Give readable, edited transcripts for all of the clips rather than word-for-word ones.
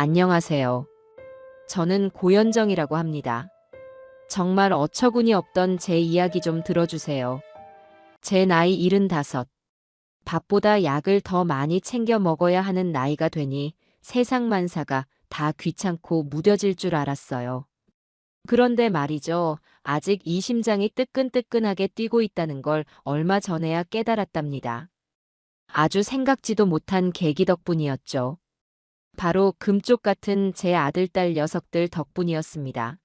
안녕하세요. 저는 고현정이라고 합니다. 정말 어처구니 없던 제 이야기 좀 들어주세요. 제 나이 75. 밥보다 약을 더 많이 챙겨 먹어야 하는 나이가 되니 세상 만사가 다 귀찮고 무뎌질 줄 알았어요. 그런데 말이죠. 아직 이 심장이 뜨끈뜨끈하게 뛰고 있다는 걸 얼마 전에야 깨달았답니다. 아주 생각지도 못한 계기 덕분이었죠. 바로 금쪽 같은 제 아들, 딸 녀석들 덕분이었습니다.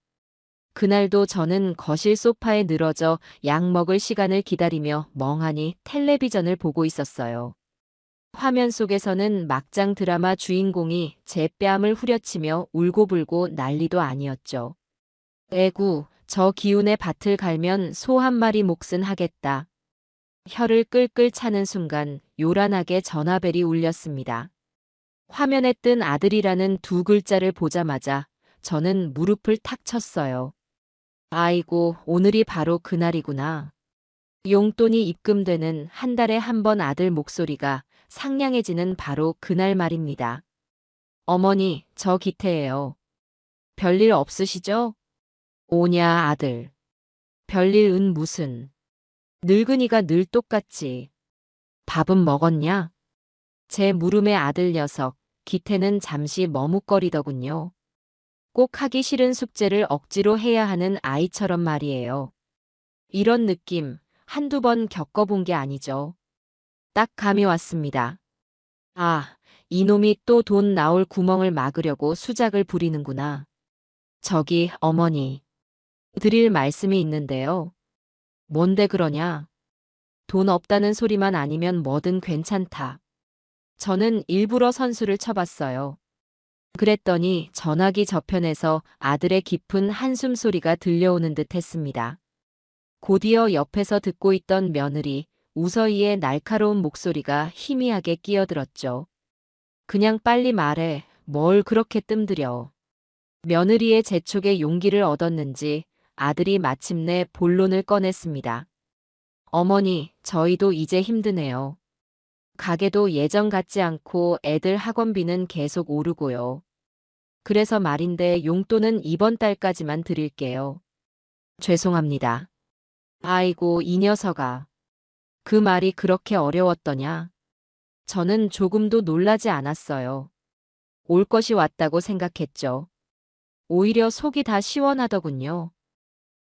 그날도 저는 거실 소파에 늘어져 약 먹을 시간을 기다리며 멍하니 텔레비전을 보고 있었어요. 화면 속에서는 막장 드라마 주인공이 제 뺨을 후려치며 울고불고 난리도 아니었죠. 에구, 저 기운에 밭을 갈면 소 한 마리 몫은 하겠다. 혀를 끌끌 차는 순간 요란하게 전화벨이 울렸습니다. 화면에 뜬 아들이라는 두 글자를 보자마자 저는 무릎을 탁 쳤어요. 아이고, 오늘이 바로 그날이구나. 용돈이 입금되는 한 달에 한 번 아들 목소리가 상냥해지는 바로 그날 말입니다. 어머니, 저 기태예요. 별일 없으시죠? 오냐, 아들. 별일은 무슨. 늙은이가 늘 똑같지. 밥은 먹었냐? 제 물음의 아들 녀석, 기태는 잠시 머뭇거리더군요. 꼭 하기 싫은 숙제를 억지로 해야 하는 아이처럼 말이에요. 이런 느낌 한두 번 겪어본 게 아니죠. 딱 감이 왔습니다. 아, 이놈이 또 돈 나올 구멍을 막으려고 수작을 부리는구나. 저기, 어머니. 드릴 말씀이 있는데요. 뭔데 그러냐? 돈 없다는 소리만 아니면 뭐든 괜찮다. 저는 일부러 선수를 쳐봤어요. 그랬더니 전화기 저편에서 아들의 깊은 한숨 소리가 들려오는 듯 했습니다. 곧이어 옆에서 듣고 있던 며느리 우서희의 날카로운 목소리가 희미하게 끼어들었죠. 그냥 빨리 말해. 뭘 그렇게 뜸들여. 며느리의 재촉에 용기를 얻었는지 아들이 마침내 본론을 꺼냈습니다. 어머니, 저희도 이제 힘드네요. 가게도 예전 같지 않고 애들 학원비는 계속 오르고요. 그래서 말인데 용돈은 이번 달까지만 드릴게요. 죄송합니다. 아이고, 이 녀석아. 그 말이 그렇게 어려웠더냐? 저는 조금도 놀라지 않았어요. 올 것이 왔다고 생각했죠. 오히려 속이 다 시원하더군요.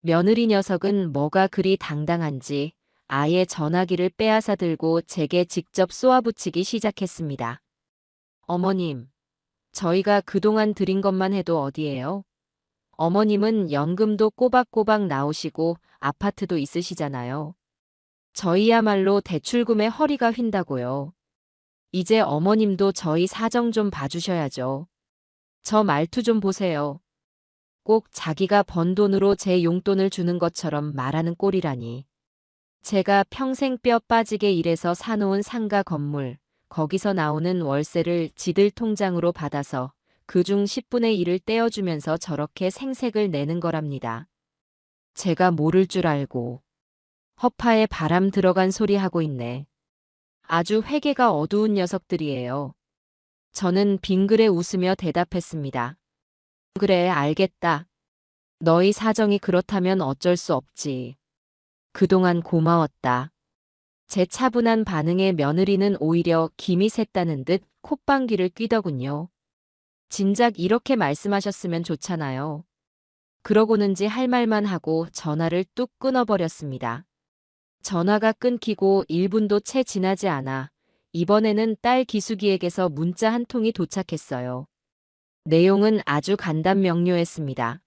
며느리 녀석은 뭐가 그리 당당한지 아예 전화기를 빼앗아 들고 제게 직접 쏘아붙이기 시작했습니다. 어머님, 저희가 그동안 드린 것만 해도 어디예요? 어머님은 연금도 꼬박꼬박 나오시고 아파트도 있으시잖아요. 저희야말로 대출금에 허리가 휜다고요. 이제 어머님도 저희 사정 좀 봐주셔야죠. 저 말투 좀 보세요. 꼭 자기가 번 돈으로 제 용돈을 주는 것처럼 말하는 꼴이라니. 제가 평생 뼈 빠지게 일해서 사놓은 상가 건물, 거기서 나오는 월세를 지들 통장으로 받아서 그중 10분의 1을 떼어주면서 저렇게 생색을 내는 거랍니다. 제가 모를 줄 알고 허파에 바람 들어간 소리 하고 있네. 아주 회개가 어두운 녀석들이에요. 저는 빙그레 웃으며 대답했습니다. 그래, 알겠다. 너희 사정이 그렇다면 어쩔 수 없지. 그동안 고마웠다. 제 차분한 반응에 며느리는 오히려 김이 샜다는 듯 콧방귀를 뀌더군요. 진작 이렇게 말씀하셨으면 좋잖아요. 그러고는지 할 말만 하고 전화를 뚝 끊어버렸습니다. 전화가 끊기고 1분도 채 지나지 않아 이번에는 딸 기숙이에게서 문자 한 통이 도착했어요. 내용은 아주 간단명료했습니다.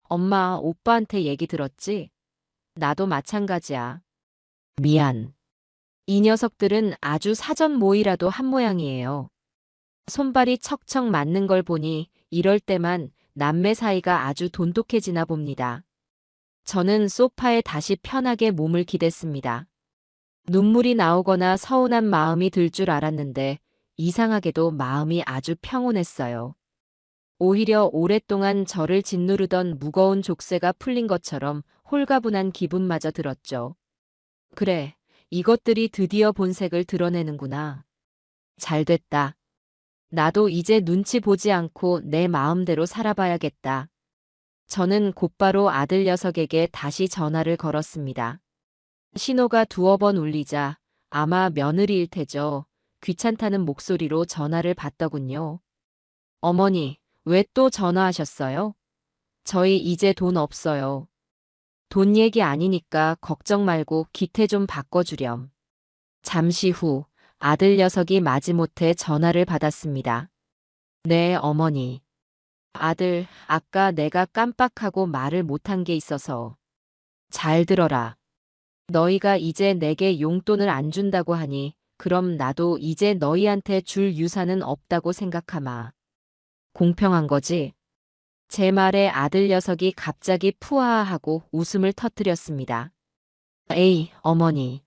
엄마, 오빠한테 얘기 들었지? 나도 마찬가지야. 미안. 이 녀석들은 아주 사전 모의라도 한 모양이에요. 손발이 척척 맞는 걸 보니 이럴 때만 남매 사이가 아주 돈독해지나 봅니다. 저는 소파에 다시 편하게 몸을 기댔습니다. 눈물이 나오거나 서운한 마음이 들 줄 알았는데 이상하게도 마음이 아주 평온했어요. 오히려 오랫동안 저를 짓누르던 무거운 족쇄가 풀린 것처럼 홀가분한 기분마저 들었죠. 그래, 이것들이 드디어 본색을 드러내는구나. 잘됐다. 나도 이제 눈치 보지 않고 내 마음대로 살아봐야겠다. 저는 곧바로 아들 녀석에게 다시 전화를 걸었습니다. 신호가 두어 번 울리자 아마 며느리일 테죠. 귀찮다는 목소리로 전화를 받더군요. 어머니, 왜 또 전화하셨어요? 저희 이제 돈 없어요. 돈 얘기 아니니까 걱정 말고 기태 좀 바꿔주렴. 잠시 후 아들 녀석이 마지못해 전화를 받았습니다. 네, 어머니. 아들, 아까 내가 깜빡하고 말을 못한 게 있어서. 잘 들어라. 너희가 이제 내게 용돈을 안 준다고 하니 그럼 나도 이제 너희한테 줄 유산은 없다고 생각하마. 공평한 거지? 제 말에 아들 녀석이 갑자기 푸아하고 웃음을 터뜨렸습니다. 에이, 어머니.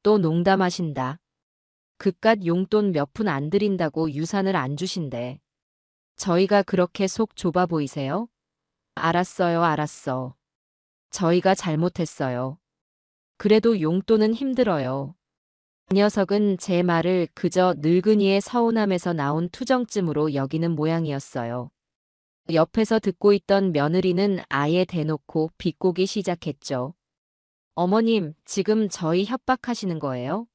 또 농담하신다. 그깟 용돈 몇 푼 안 드린다고 유산을 안 주신대. 저희가 그렇게 속 좁아 보이세요? 알았어요, 알았어. 저희가 잘못했어요. 그래도 용돈은 힘들어요. 그 녀석은 제 말을 그저 늙은이의 서운함에서 나온 투정쯤으로 여기는 모양이었어요. 옆에서 듣고 있던 며느리는 아예 대놓고 비꼬기 시작했죠. 어머님, 지금 저희 협박하시는 거예요?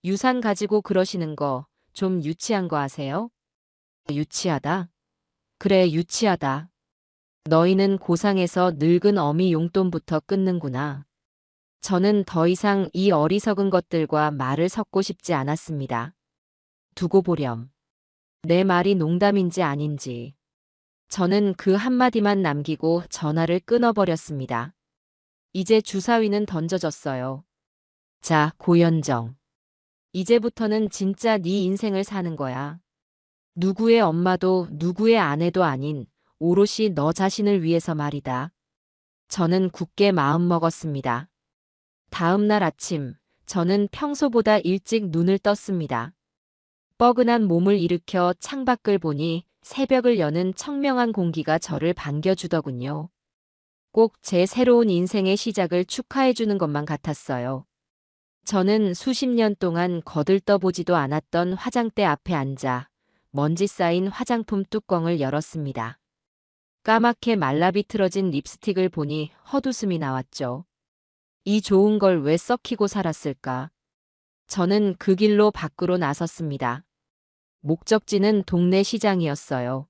유산 가지고 그러시는 거 좀 유치한 거 아세요? 유치하다? 그래, 유치하다. 너희는 고상해서 늙은 어미 용돈부터 끊는구나. 저는 더 이상 이 어리석은 것들과 말을 섞고 싶지 않았습니다. 두고 보렴. 내 말이 농담인지 아닌지. 저는 그 한마디만 남기고 전화를 끊어버렸습니다. 이제 주사위는 던져졌어요. 자, 고현정. 이제부터는 진짜 네 인생을 사는 거야. 누구의 엄마도 누구의 아내도 아닌 오롯이 너 자신을 위해서 말이다. 저는 굳게 마음먹었습니다. 다음 날 아침, 저는 평소보다 일찍 눈을 떴습니다. 뻐근한 몸을 일으켜 창밖을 보니 새벽을 여는 청명한 공기가 저를 반겨주더군요. 꼭 제 새로운 인생의 시작을 축하해주는 것만 같았어요. 저는 수십 년 동안 거들떠보지도 않았던 화장대 앞에 앉아 먼지 쌓인 화장품 뚜껑을 열었습니다. 까맣게 말라비틀어진 립스틱을 보니 헛웃음이 나왔죠. 이 좋은 걸 왜 썩히고 살았을까? 저는 그 길로 밖으로 나섰습니다. 목적지는 동네 시장이었어요.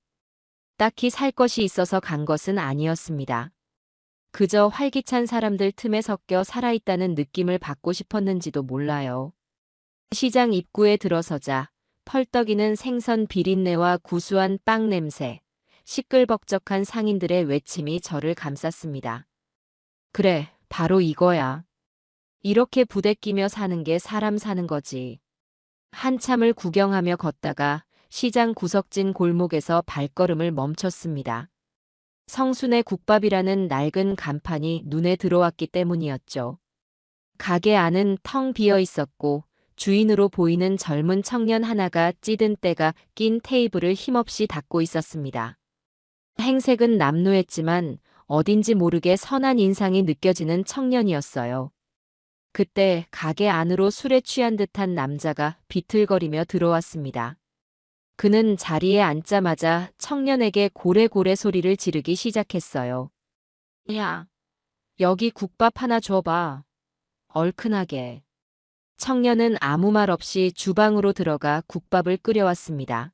딱히 살 것이 있어서 간 것은 아니었습니다. 그저 활기찬 사람들 틈에 섞여 살아있다는 느낌을 받고 싶었는지도 몰라요. 시장 입구에 들어서자 펄떡이는 생선 비린내와 구수한 빵 냄새, 시끌벅적한 상인들의 외침이 저를 감쌌습니다. 그래, 바로 이거야. 이렇게 부대끼며 사는 게 사람 사는 거지. 한참을 구경하며 걷다가 시장 구석진 골목에서 발걸음을 멈췄습니다. 성순의 국밥이라는 낡은 간판이 눈에 들어왔기 때문이었죠. 가게 안은 텅 비어 있었고 주인으로 보이는 젊은 청년 하나가 찌든 때가 낀 테이블을 힘없이 닦고 있었습니다. 행색은 남루했지만 어딘지 모르게 선한 인상이 느껴지는 청년이었어요. 그때 가게 안으로 술에 취한 듯한 남자가 비틀거리며 들어왔습니다. 그는 자리에 앉자마자 청년에게 고래고래 소리를 지르기 시작했어요. 야, 여기 국밥 하나 줘봐. 얼큰하게. 청년은 아무 말 없이 주방으로 들어가 국밥을 끓여왔습니다.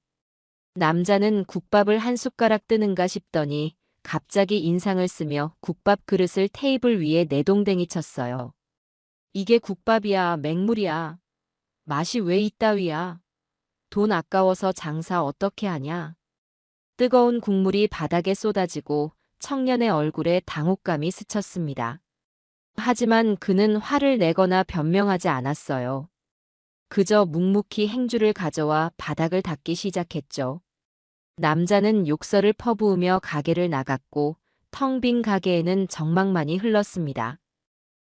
남자는 국밥을 한 숟가락 뜨는가 싶더니 갑자기 인상을 쓰며 국밥 그릇을 테이블 위에 내동댕이 쳤어요. 이게 국밥이야, 맹물이야. 맛이 왜 이따위야? 돈 아까워서 장사 어떻게 하냐? 뜨거운 국물이 바닥에 쏟아지고 청년의 얼굴에 당혹감이 스쳤습니다. 하지만 그는 화를 내거나 변명하지 않았어요. 그저 묵묵히 행주를 가져와 바닥을 닦기 시작했죠. 남자는 욕설을 퍼부으며 가게를 나갔고 텅 빈 가게에는 정막만이 흘렀습니다.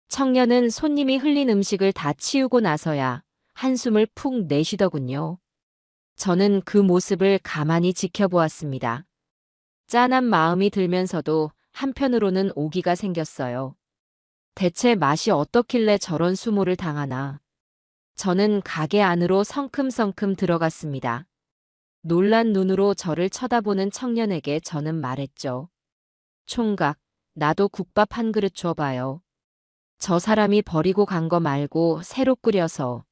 청년은 손님이 흘린 음식을 다 치우고 나서야 한숨을 푹 내쉬더군요. 저는 그 모습을 가만히 지켜보았습니다. 짠한 마음이 들면서도 한편으로는 오기가 생겼어요. 대체 맛이 어떻길래 저런 수모를 당하나. 저는 가게 안으로 성큼성큼 들어갔습니다. 놀란 눈으로 저를 쳐다보는 청년에게 저는 말했죠. 총각, 나도 국밥 한 그릇 줘봐요. 저 사람이 버리고 간 거 말고 새로 끓여서.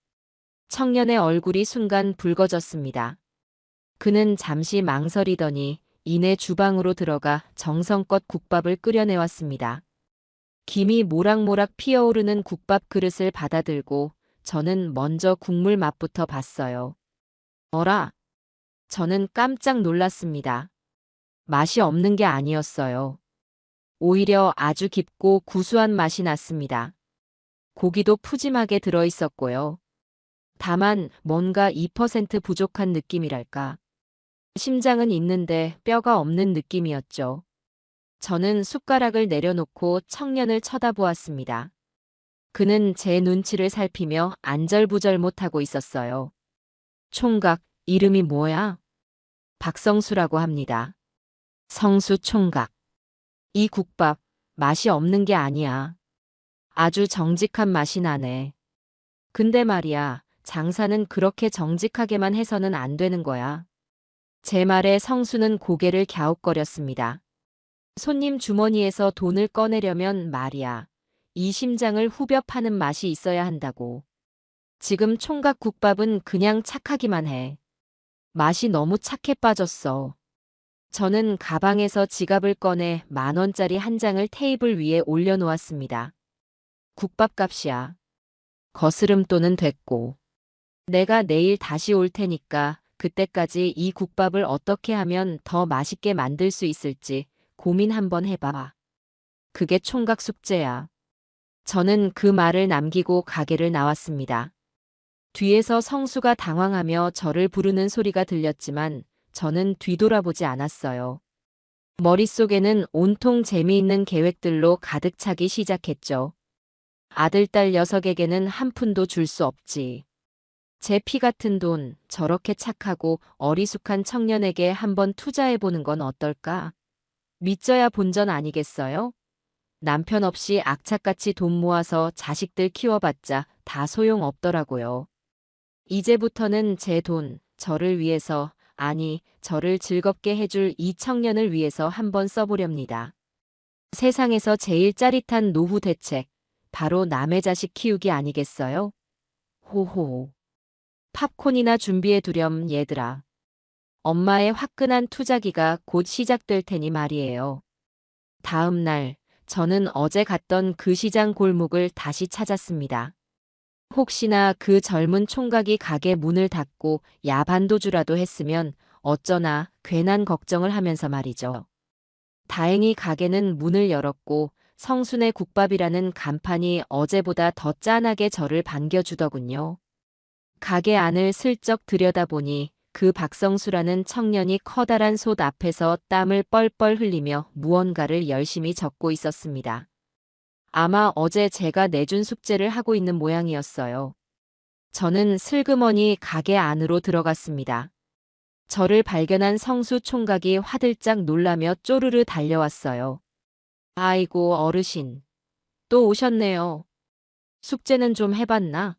청년의 얼굴이 순간 붉어졌습니다. 그는 잠시 망설이더니 이내 주방으로 들어가 정성껏 국밥을 끓여내왔습니다. 김이 모락모락 피어오르는 국밥 그릇을 받아들고 저는 먼저 국물 맛부터 봤어요. 어라? 저는 깜짝 놀랐습니다. 맛이 없는 게 아니었어요. 오히려 아주 깊고 구수한 맛이 났습니다. 고기도 푸짐하게 들어있었고요. 다만 뭔가 2% 부족한 느낌이랄까. 심장은 있는데 뼈가 없는 느낌이었죠. 저는 숟가락을 내려놓고 청년을 쳐다보았습니다. 그는 제 눈치를 살피며 안절부절 못하고 있었어요. 총각, 이름이 뭐야? 박성수라고 합니다. 성수 총각. 이 국밥, 맛이 없는 게 아니야. 아주 정직한 맛이 나네. 근데 말이야, 장사는 그렇게 정직하게만 해서는 안 되는 거야. 제 말에 성수는 고개를 갸웃거렸습니다. 손님 주머니에서 돈을 꺼내려면 말이야. 이 심장을 후벼 파는 맛이 있어야 한다고. 지금 총각 국밥은 그냥 착하기만 해. 맛이 너무 착해 빠졌어. 저는 가방에서 지갑을 꺼내 10,000원짜리 한 장을 테이블 위에 올려놓았습니다. 국밥값이야. 거스름돈은 됐고. 내가 내일 다시 올 테니까 그때까지 이 국밥을 어떻게 하면 더 맛있게 만들 수 있을지 고민 한번 해봐. 그게 총각 숙제야. 저는 그 말을 남기고 가게를 나왔습니다. 뒤에서 성수가 당황하며 저를 부르는 소리가 들렸지만 저는 뒤돌아보지 않았어요. 머릿속에는 온통 재미있는 계획들로 가득 차기 시작했죠. 아들, 딸 녀석에게는 한 푼도 줄 수 없지. 제 피 같은 돈, 저렇게 착하고 어리숙한 청년에게 한번 투자해보는 건 어떨까? 믿져야 본전 아니겠어요? 남편 없이 악착같이 돈 모아서 자식들 키워봤자 다 소용없더라고요. 이제부터는 제 돈, 저를 위해서, 아니, 저를 즐겁게 해줄 이 청년을 위해서 한번 써보렵니다. 세상에서 제일 짜릿한 노후 대책, 바로 남의 자식 키우기 아니겠어요? 호호. 팝콘이나 준비해두렴 얘들아. 엄마의 화끈한 투자기가 곧 시작될 테니 말이에요. 다음 날, 저는 어제 갔던 그 시장 골목을 다시 찾았습니다. 혹시나 그 젊은 총각이 가게 문을 닫고 야반도주라도 했으면 어쩌나 괜한 걱정을 하면서 말이죠. 다행히 가게는 문을 열었고 성순의 국밥이라는 간판이 어제보다 더 짠하게 저를 반겨주더군요. 가게 안을 슬쩍 들여다보니 그 박성수라는 청년이 커다란 솥 앞에서 땀을 뻘뻘 흘리며 무언가를 열심히 적고 있었습니다. 아마 어제 제가 내준 숙제를 하고 있는 모양이었어요. 저는 슬그머니 가게 안으로 들어갔습니다. 저를 발견한 성수 총각이 화들짝 놀라며 쪼르르 달려왔어요. 아이고 어르신, 또 오셨네요. 숙제는 좀 해봤나?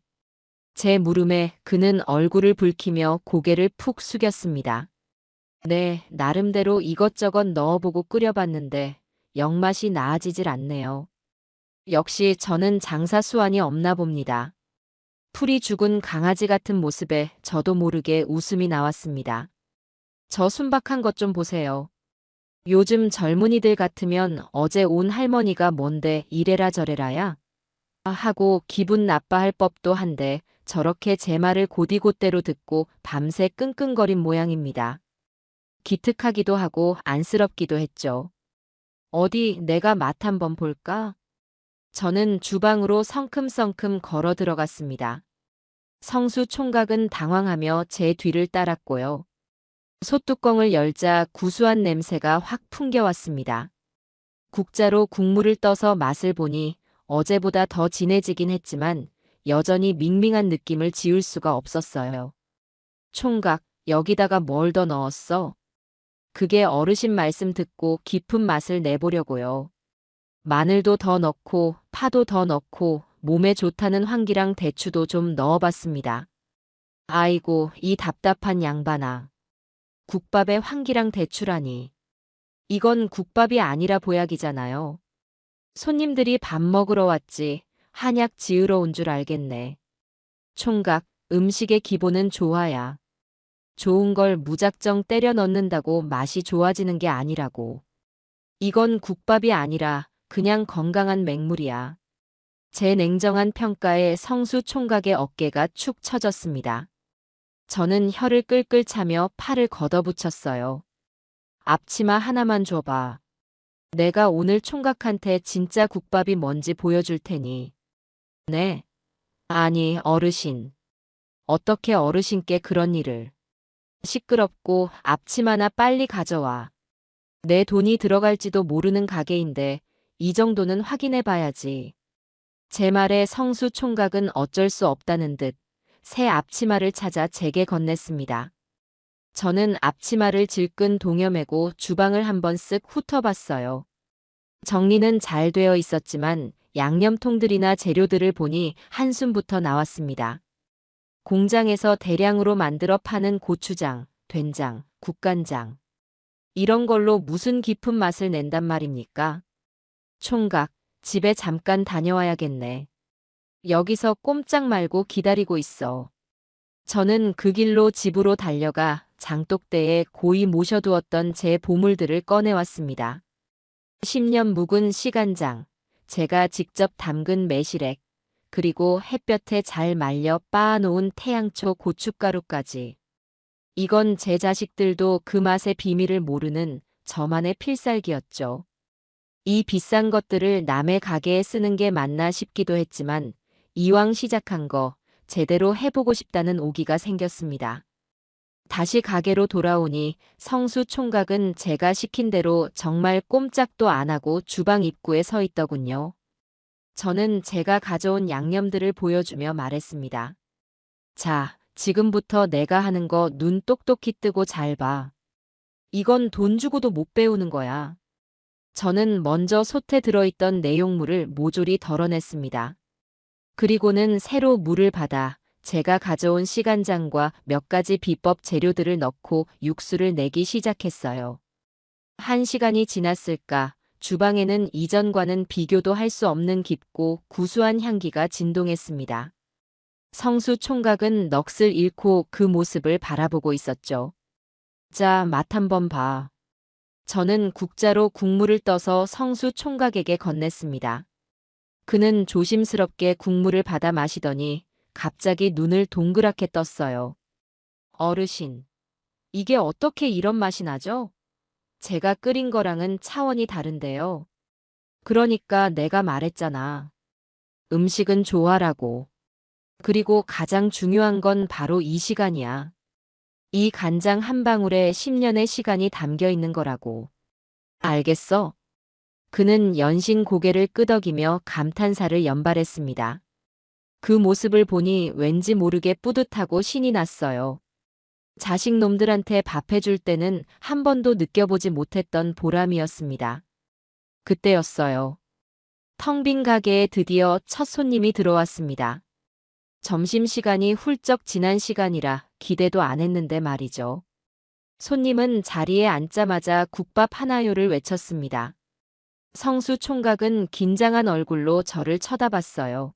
제 물음에 그는 얼굴을 붉히며 고개를 푹 숙였습니다. 네, 나름대로 이것저것 넣어보고 끓여봤는데 영맛이 나아지질 않네요. 역시 저는 장사 수완이 없나 봅니다. 풀이 죽은 강아지 같은 모습에 저도 모르게 웃음이 나왔습니다. 저 순박한 것 좀 보세요. 요즘 젊은이들 같으면 어제 온 할머니가 뭔데 이래라 저래라야? 하고 기분 나빠할 법도 한데 저렇게 제 말을 곧이곧대로 듣고 밤새 끙끙거린 모양입니다. 기특하기도 하고 안쓰럽기도 했죠. 어디 내가 맛 한번 볼까? 저는 주방으로 성큼성큼 걸어 들어갔습니다. 성수 총각은 당황하며 제 뒤를 따랐고요. 솥뚜껑을 열자 구수한 냄새가 확 풍겨왔습니다. 국자로 국물을 떠서 맛을 보니 어제보다 더 진해지긴 했지만 여전히 밍밍한 느낌을 지울 수가 없었어요. 총각, 여기다가 뭘 더 넣었어? 그게 어르신 말씀 듣고 깊은 맛을 내보려고요. 마늘도 더 넣고 파도 더 넣고 몸에 좋다는 황기랑 대추도 좀 넣어봤습니다. 아이고, 이 답답한 양반아. 국밥에 황기랑 대추라니. 이건 국밥이 아니라 보약이잖아요. 손님들이 밥 먹으러 왔지 한약 지으러 온 줄 알겠네. 총각, 음식의 기본은 조화야. 좋은 걸 무작정 때려 넣는다고 맛이 좋아지는 게 아니라고. 이건 국밥이 아니라 그냥 건강한 맹물이야. 제 냉정한 평가에 성수 총각의 어깨가 축 처졌습니다. 저는 혀를 끌끌 차며 팔을 걷어붙였어요. 앞치마 하나만 줘봐. 내가 오늘 총각한테 진짜 국밥이 뭔지 보여줄 테니. 네. 아니, 어르신. 어떻게 어르신께 그런 일을. 시끄럽고 앞치마나 빨리 가져와. 내 돈이 들어갈지도 모르는 가게인데 이 정도는 확인해 봐야지. 제 말에 성수 총각은 어쩔 수 없다는 듯 새 앞치마를 찾아 제게 건넸습니다. 저는 앞치마를 질끈 동여매고 주방을 한번 쓱 훑어봤어요. 정리는 잘 되어 있었지만 양념통들이나 재료들을 보니 한숨부터 나왔습니다. 공장에서 대량으로 만들어 파는 고추장, 된장, 국간장. 이런 걸로 무슨 깊은 맛을 낸단 말입니까? 총각, 집에 잠깐 다녀와야겠네. 여기서 꼼짝 말고 기다리고 있어. 저는 그 길로 집으로 달려가 장독대에 고이 모셔두었던 제 보물들을 꺼내왔습니다. 10년 묵은 시간장, 제가 직접 담근 매실액, 그리고 햇볕에 잘 말려 빻아놓은 태양초 고춧가루까지. 이건 제 자식들도 그 맛의 비밀을 모르는 저만의 필살기였죠. 이 비싼 것들을 남의 가게에 쓰는 게 맞나 싶기도 했지만 이왕 시작한 거 제대로 해보고 싶다는 오기가 생겼습니다. 다시 가게로 돌아오니 성수 총각은 제가 시킨 대로 정말 꼼짝도 안 하고 주방 입구에 서 있더군요. 저는 제가 가져온 양념들을 보여주며 말했습니다. 자, 지금부터 내가 하는 거 눈 똑똑히 뜨고 잘 봐. 이건 돈 주고도 못 배우는 거야. 저는 먼저 솥에 들어있던 내용물을 모조리 덜어냈습니다. 그리고는 새로 물을 받아 제가 가져온 시간장과 몇 가지 비법 재료들을 넣고 육수를 내기 시작했어요. 1시간이 지났을까 주방에는 이전과는 비교도 할 수 없는 깊고 구수한 향기가 진동했습니다. 성수 총각은 넋을 잃고 그 모습을 바라보고 있었죠. 자, 맛 한번 봐. 저는 국자로 국물을 떠서 성수 총각에게 건넸습니다. 그는 조심스럽게 국물을 받아 마시더니 갑자기 눈을 동그랗게 떴어요. 어르신, 이게 어떻게 이런 맛이 나죠? 제가 끓인 거랑은 차원이 다른데요. 그러니까 내가 말했잖아. 음식은 조화라고. 그리고 가장 중요한 건 바로 이 시간이야. 이 간장 한 방울에 10년의 시간이 담겨 있는 거라고. 알겠어? 그는 연신 고개를 끄덕이며 감탄사를 연발했습니다. 그 모습을 보니 왠지 모르게 뿌듯하고 신이 났어요. 자식 놈들한테 밥 해줄 때는 한 번도 느껴보지 못했던 보람이었습니다. 그때였어요. 텅 빈 가게에 드디어 첫 손님이 들어왔습니다. 점심시간이 훌쩍 지난 시간이라 기대도 안 했는데 말이죠. 손님은 자리에 앉자마자 국밥 하나요를 외쳤습니다. 성수 총각은 긴장한 얼굴로 저를 쳐다봤어요.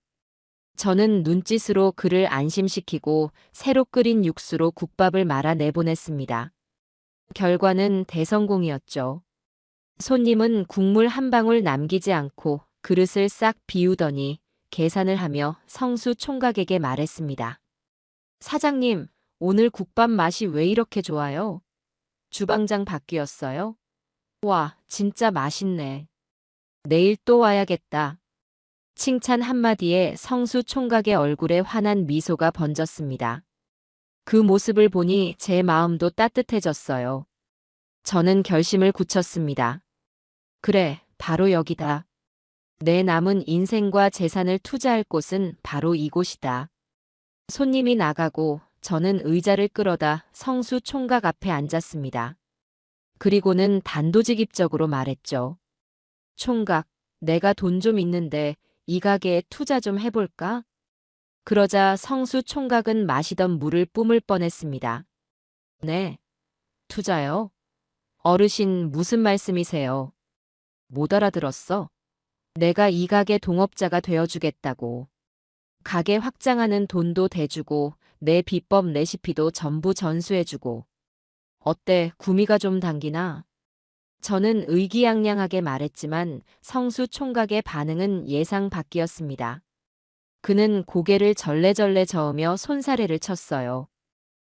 저는 눈짓으로 그를 안심시키고 새로 끓인 육수로 국밥을 말아 내보냈습니다. 결과는 대성공이었죠. 손님은 국물 한 방울 남기지 않고 그릇을 싹 비우더니 계산을 하며 성수 총각에게 말했습니다. 사장님, 오늘 국밥 맛이 왜 이렇게 좋아요? 주방장 바뀌었어요? 와, 진짜 맛있네. 내일 또 와야겠다. 칭찬 한마디에 성수 총각의 얼굴에 환한 미소가 번졌습니다. 그 모습을 보니 제 마음도 따뜻해졌어요. 저는 결심을 굳혔습니다. 그래, 바로 여기다. 내 남은 인생과 재산을 투자할 곳은 바로 이곳이다. 손님이 나가고 저는 의자를 끌어다 성수 총각 앞에 앉았습니다. 그리고는 단도직입적으로 말했죠. 총각, 내가 돈 좀 있는데 이 가게에 투자 좀 해볼까? 그러자 성수 총각은 마시던 물을 뿜을 뻔했습니다. 네. 투자요? 어르신 무슨 말씀이세요? 못 알아들었어. 내가 이 가게 동업자가 되어주겠다고. 가게 확장하는 돈도 대주고 내 비법 레시피도 전부 전수해주고. 어때, 구미가 좀 당기나? 저는 의기양양하게 말했지만 성수 총각의 반응은 예상 밖이었습니다. 그는 고개를 절레절레 저으며 손사래를 쳤어요.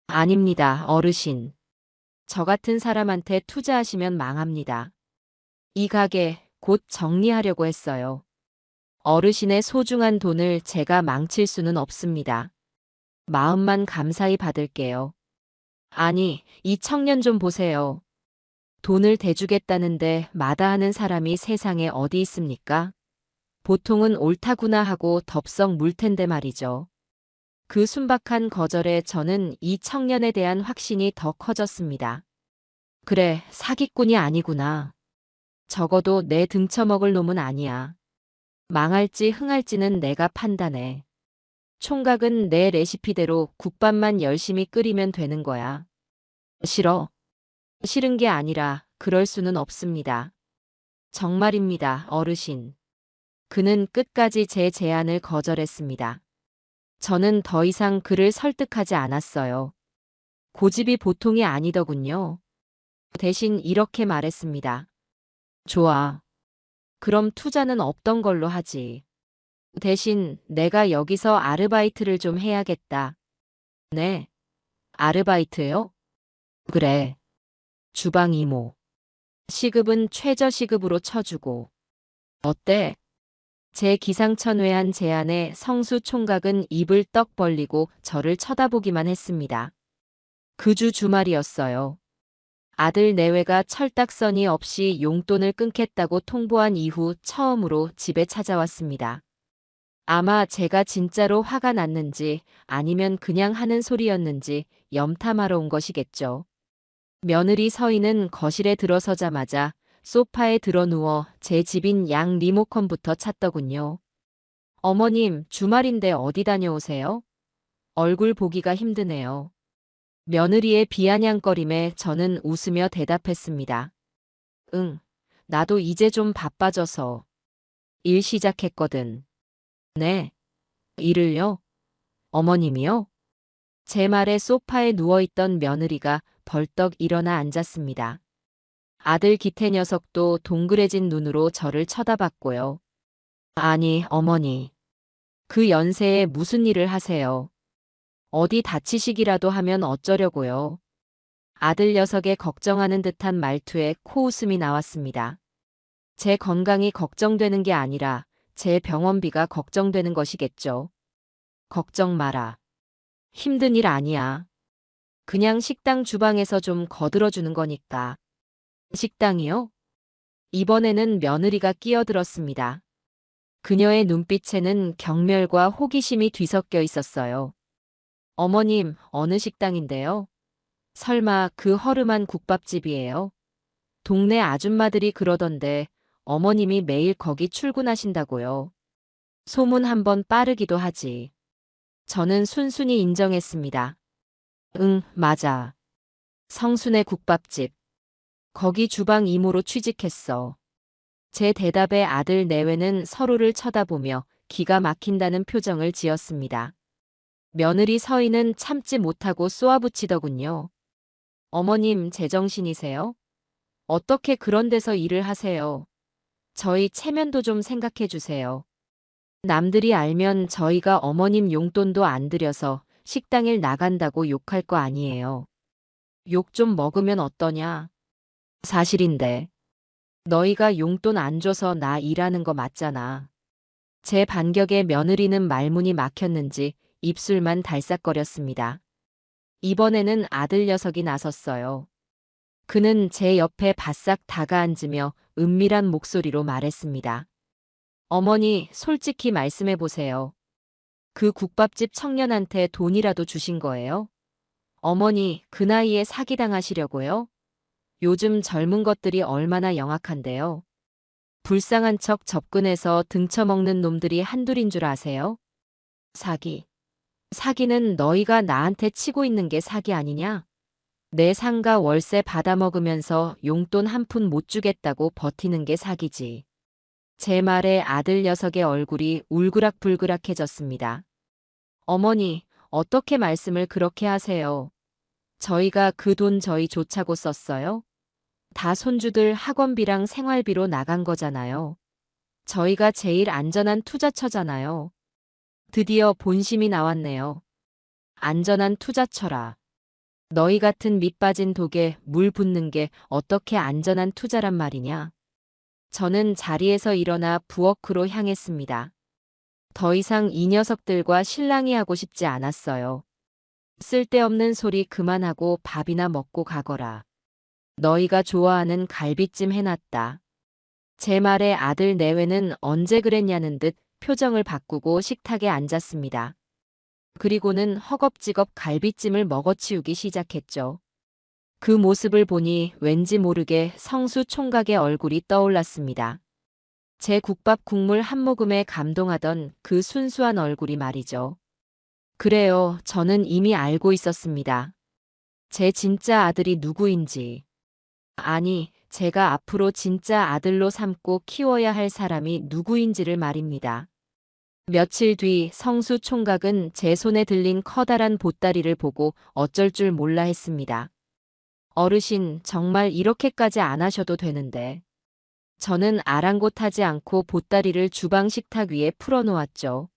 아닙니다, 어르신. 저 같은 사람한테 투자하시면 망합니다. 이 가게 곧 정리하려고 했어요. 어르신의 소중한 돈을 제가 망칠 수는 없습니다. 마음만 감사히 받을게요. 아니, 이 청년 좀 보세요. 돈을 대주겠다는데 마다하는 사람이 세상에 어디 있습니까? 보통은 옳다구나 하고 덥석 물 텐데 말이죠. 그 순박한 거절에 저는 이 청년에 대한 확신이 더 커졌습니다. 그래, 사기꾼이 아니구나. 적어도 내 등쳐먹을 놈은 아니야. 망할지 흥할지는 내가 판단해. 총각은 내 레시피대로 국밥만 열심히 끓이면 되는 거야. 싫어. 싫은 게 아니라 그럴 수는 없습니다. 정말입니다, 어르신. 그는 끝까지 제 제안을 거절했습니다. 저는 더 이상 그를 설득하지 않았어요. 고집이 보통이 아니더군요. 대신 이렇게 말했습니다. 좋아. 그럼 투자는 없던 걸로 하지. 대신 내가 여기서 아르바이트를 좀 해야겠다. 네. 아르바이트요? 그래. 주방 이모. 시급은 최저 시급으로 쳐주고. 어때? 제 기상천외한 제안에 성수 총각은 입을 떡 벌리고 저를 쳐다보기만 했습니다. 그 주 주말이었어요. 아들 내외가 철딱서니 없이 용돈을 끊겠다고 통보한 이후 처음으로 집에 찾아왔습니다. 아마 제가 진짜로 화가 났는지 아니면 그냥 하는 소리였는지 염탐하러 온 것이겠죠. 며느리 서희는 거실에 들어서자마자 소파에 드러누워 제 집인 양 리모컨부터 찾더군요. 어머님, 주말인데 어디 다녀오세요? 얼굴 보기가 힘드네요. 며느리의 비아냥거림에 저는 웃으며 대답했습니다. 응, 나도 이제 좀 바빠져서. 일 시작했거든. 네. 일을요? 어머님이요? 제 말에 소파에 누워있던 며느리가 벌떡 일어나 앉았습니다. 아들 기태 녀석도 동그래진 눈으로 저를 쳐다봤고요. 아니, 어머니. 그 연세에 무슨 일을 하세요? 어디 다치시기라도 하면 어쩌려고요? 아들 녀석의 걱정하는 듯한 말투에 코웃음이 나왔습니다. 제 건강이 걱정되는 게 아니라 제 병원비가 걱정되는 것이겠죠. 걱정 마라. 힘든 일 아니야. 그냥 식당 주방에서 좀 거들어주는 거니까. 식당이요? 이번에는 며느리가 끼어들었습니다. 그녀의 눈빛에는 경멸과 호기심이 뒤섞여 있었어요. 어머님, 어느 식당인데요? 설마 그 허름한 국밥집이에요? 동네 아줌마들이 그러던데 어머님이 매일 거기 출근하신다고요. 소문 한번 빠르기도 하지. 저는 순순히 인정했습니다. 응, 맞아. 성순의 국밥집. 거기 주방 이모로 취직했어. 제 대답에 아들 내외는 서로를 쳐다보며 기가 막힌다는 표정을 지었습니다. 며느리 서희는 참지 못하고 쏘아붙이더군요. 어머님, 제정신이세요? 어떻게 그런 데서 일을 하세요? 저희 체면도 좀 생각해 주세요. 남들이 알면 저희가 어머님 용돈도 안 들여서 식당일 나간다고 욕할 거 아니에요. 욕 좀 먹으면 어떠냐? 사실인데. 너희가 용돈 안 줘서 나 일하는 거 맞잖아. 제 반격에 며느리는 말문이 막혔는지 입술만 달싹거렸습니다. 이번에는 아들 녀석이 나섰어요. 그는 제 옆에 바싹 다가앉으며 은밀한 목소리로 말했습니다. 어머니, 솔직히 말씀해 보세요. 그 국밥집 청년한테 돈이라도 주신 거예요? 어머니, 그 나이에 사기당하시려고요? 요즘 젊은 것들이 얼마나 영악한데요. 불쌍한 척 접근해서 등쳐먹는 놈들이 한둘인 줄 아세요? 사기. 사기는 너희가 나한테 치고 있는 게 사기 아니냐? 내 상가 월세 받아먹으면서 용돈 한 푼 못 주겠다고 버티는 게 사기지. 제 말에 아들 녀석의 얼굴이 울그락불그락해졌습니다. 어머니, 어떻게 말씀을 그렇게 하세요? 저희가 그 돈 저희 좋자고 썼어요? 다 손주들 학원비랑 생활비로 나간 거잖아요. 저희가 제일 안전한 투자처잖아요. 드디어 본심이 나왔네요. 안전한 투자처라. 너희 같은 밑 빠진 독에 물 붓는 게 어떻게 안전한 투자란 말이냐? 저는 자리에서 일어나 부엌으로 향했습니다. 더 이상 이 녀석들과 실랑이 하고 싶지 않았어요. 쓸데없는 소리 그만하고 밥이나 먹고 가거라. 너희가 좋아하는 갈비찜 해놨다. 제 말에 아들 내외는 언제 그랬냐는 듯 표정을 바꾸고 식탁에 앉았습니다. 그리고는 허겁지겁 갈비찜을 먹어치우기 시작했죠. 그 모습을 보니 왠지 모르게 성수 총각의 얼굴이 떠올랐습니다. 제 국밥 국물 한 모금에 감동하던 그 순수한 얼굴이 말이죠. 그래요, 저는 이미 알고 있었습니다. 제 진짜 아들이 누구인지. 아니, 제가 앞으로 진짜 아들로 삼고 키워야 할 사람이 누구인지를 말입니다. 며칠 뒤 성수 총각은 제 손에 들린 커다란 보따리를 보고 어쩔 줄 몰라 했습니다. 어르신, 정말 이렇게까지 안 하셔도 되는데. 저는 아랑곳하지 않고 보따리를 주방 식탁 위에 풀어놓았죠.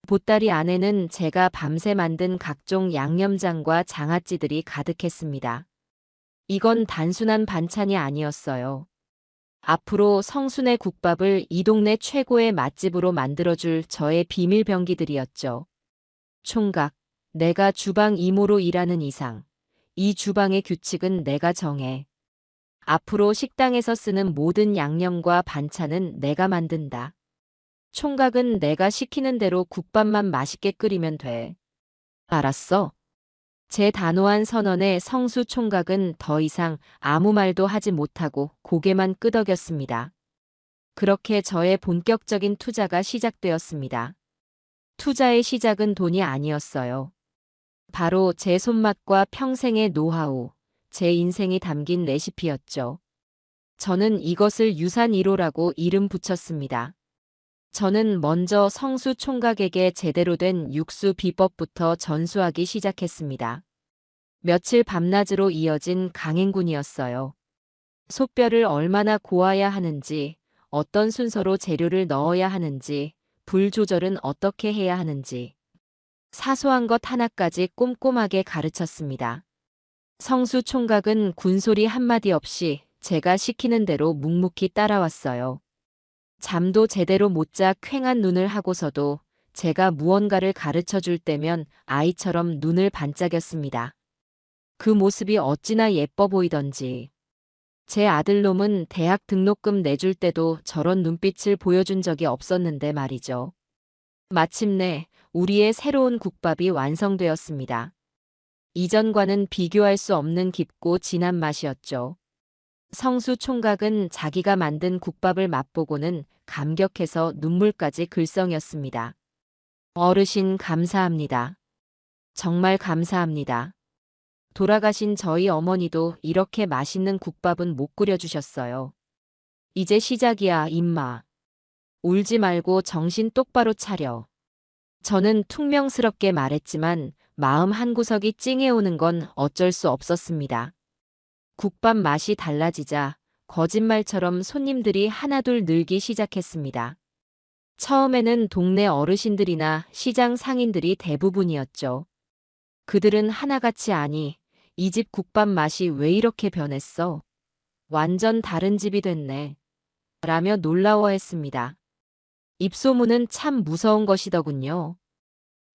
보따리 안에는 제가 밤새 만든 각종 양념장과 장아찌들이 가득했습니다. 이건 단순한 반찬이 아니었어요. 앞으로 성순의 국밥을 이 동네 최고의 맛집으로 만들어줄 저의 비밀 병기들이었죠. 총각, 내가 주방 이모로 일하는 이상, 이 주방의 규칙은 내가 정해. 앞으로 식당에서 쓰는 모든 양념과 반찬은 내가 만든다. 총각은 내가 시키는 대로 국밥만 맛있게 끓이면 돼. 알았어. 제 단호한 선언에 성수 총각은 더 이상 아무 말도 하지 못하고 고개만 끄덕였습니다. 그렇게 저의 본격적인 투자가 시작되었습니다. 투자의 시작은 돈이 아니었어요. 바로 제 손맛과 평생의 노하우, 제 인생이 담긴 레시피였죠. 저는 이것을 유산 1호라고 이름 붙였습니다. 저는 먼저 성수 총각에게 제대로 된 육수 비법부터 전수하기 시작했습니다. 며칠 밤낮으로 이어진 강행군이었어요. 솥뼈를 얼마나 고아야 하는지, 어떤 순서로 재료를 넣어야 하는지, 불 조절은 어떻게 해야 하는지. 사소한 것 하나까지 꼼꼼하게 가르쳤습니다. 성수 총각은 군소리 한마디 없이 제가 시키는 대로 묵묵히 따라왔어요. 잠도 제대로 못 자 퀭한 눈을 하고서도 제가 무언가를 가르쳐 줄 때면 아이처럼 눈을 반짝였습니다. 그 모습이 어찌나 예뻐 보이던지. 제 아들놈은 대학 등록금 내줄 때도 저런 눈빛을 보여준 적이 없었는데 말이죠. 마침내 우리의 새로운 국밥이 완성되었습니다. 이전과는 비교할 수 없는 깊고 진한 맛이었죠. 성수 총각은 자기가 만든 국밥을 맛보고는 감격해서 눈물까지 글썽였습니다. 어르신 감사합니다. 정말 감사합니다. 돌아가신 저희 어머니도 이렇게 맛있는 국밥은 못 끓여주셨어요. 이제 시작이야, 임마. 울지 말고 정신 똑바로 차려. 저는 퉁명스럽게 말했지만 마음 한구석이 찡해오는 건 어쩔 수 없었습니다. 국밥 맛이 달라지자 거짓말처럼 손님들이 하나둘 늘기 시작했습니다. 처음에는 동네 어르신들이나 시장 상인들이 대부분이었죠. 그들은 하나같이 아니, 이 집 국밥 맛이 왜 이렇게 변했어? 완전 다른 집이 됐네. 라며 놀라워했습니다. 입소문은 참 무서운 것이더군요.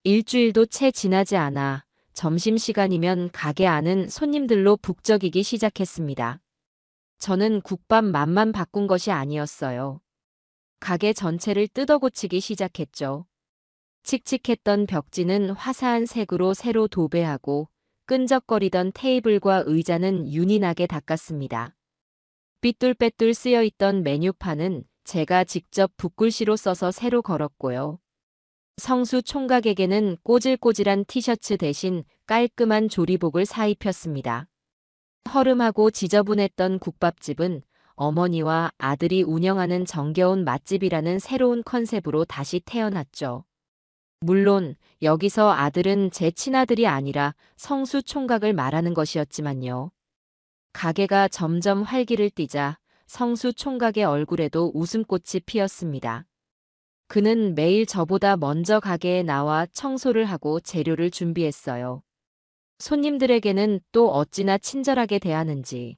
일주일도 채 지나지 않아 점심시간이면 가게 안은 손님들로 북적이기 시작했습니다. 저는 국밥 맛만 바꾼 것이 아니었어요. 가게 전체를 뜯어고치기 시작했죠. 칙칙했던 벽지는 화사한 색으로 새로 도배하고 끈적거리던 테이블과 의자는 윤이 나게 닦았습니다. 삐뚤빼뚤 쓰여있던 메뉴판은 제가 직접 붓글씨로 써서 새로 걸었고요. 성수 총각에게는 꼬질꼬질한 티셔츠 대신 깔끔한 조리복을 사입혔습니다. 허름하고 지저분했던 국밥집은 어머니와 아들이 운영하는 정겨운 맛집이라는 새로운 컨셉으로 다시 태어났죠. 물론 여기서 아들은 제 친아들이 아니라 성수 총각을 말하는 것이었지만요. 가게가 점점 활기를 띠자 성수 총각의 얼굴에도 웃음꽃이 피었습니다. 그는 매일 저보다 먼저 가게에 나와 청소를 하고 재료를 준비했어요. 손님들에게는 또 어찌나 친절하게 대하는지.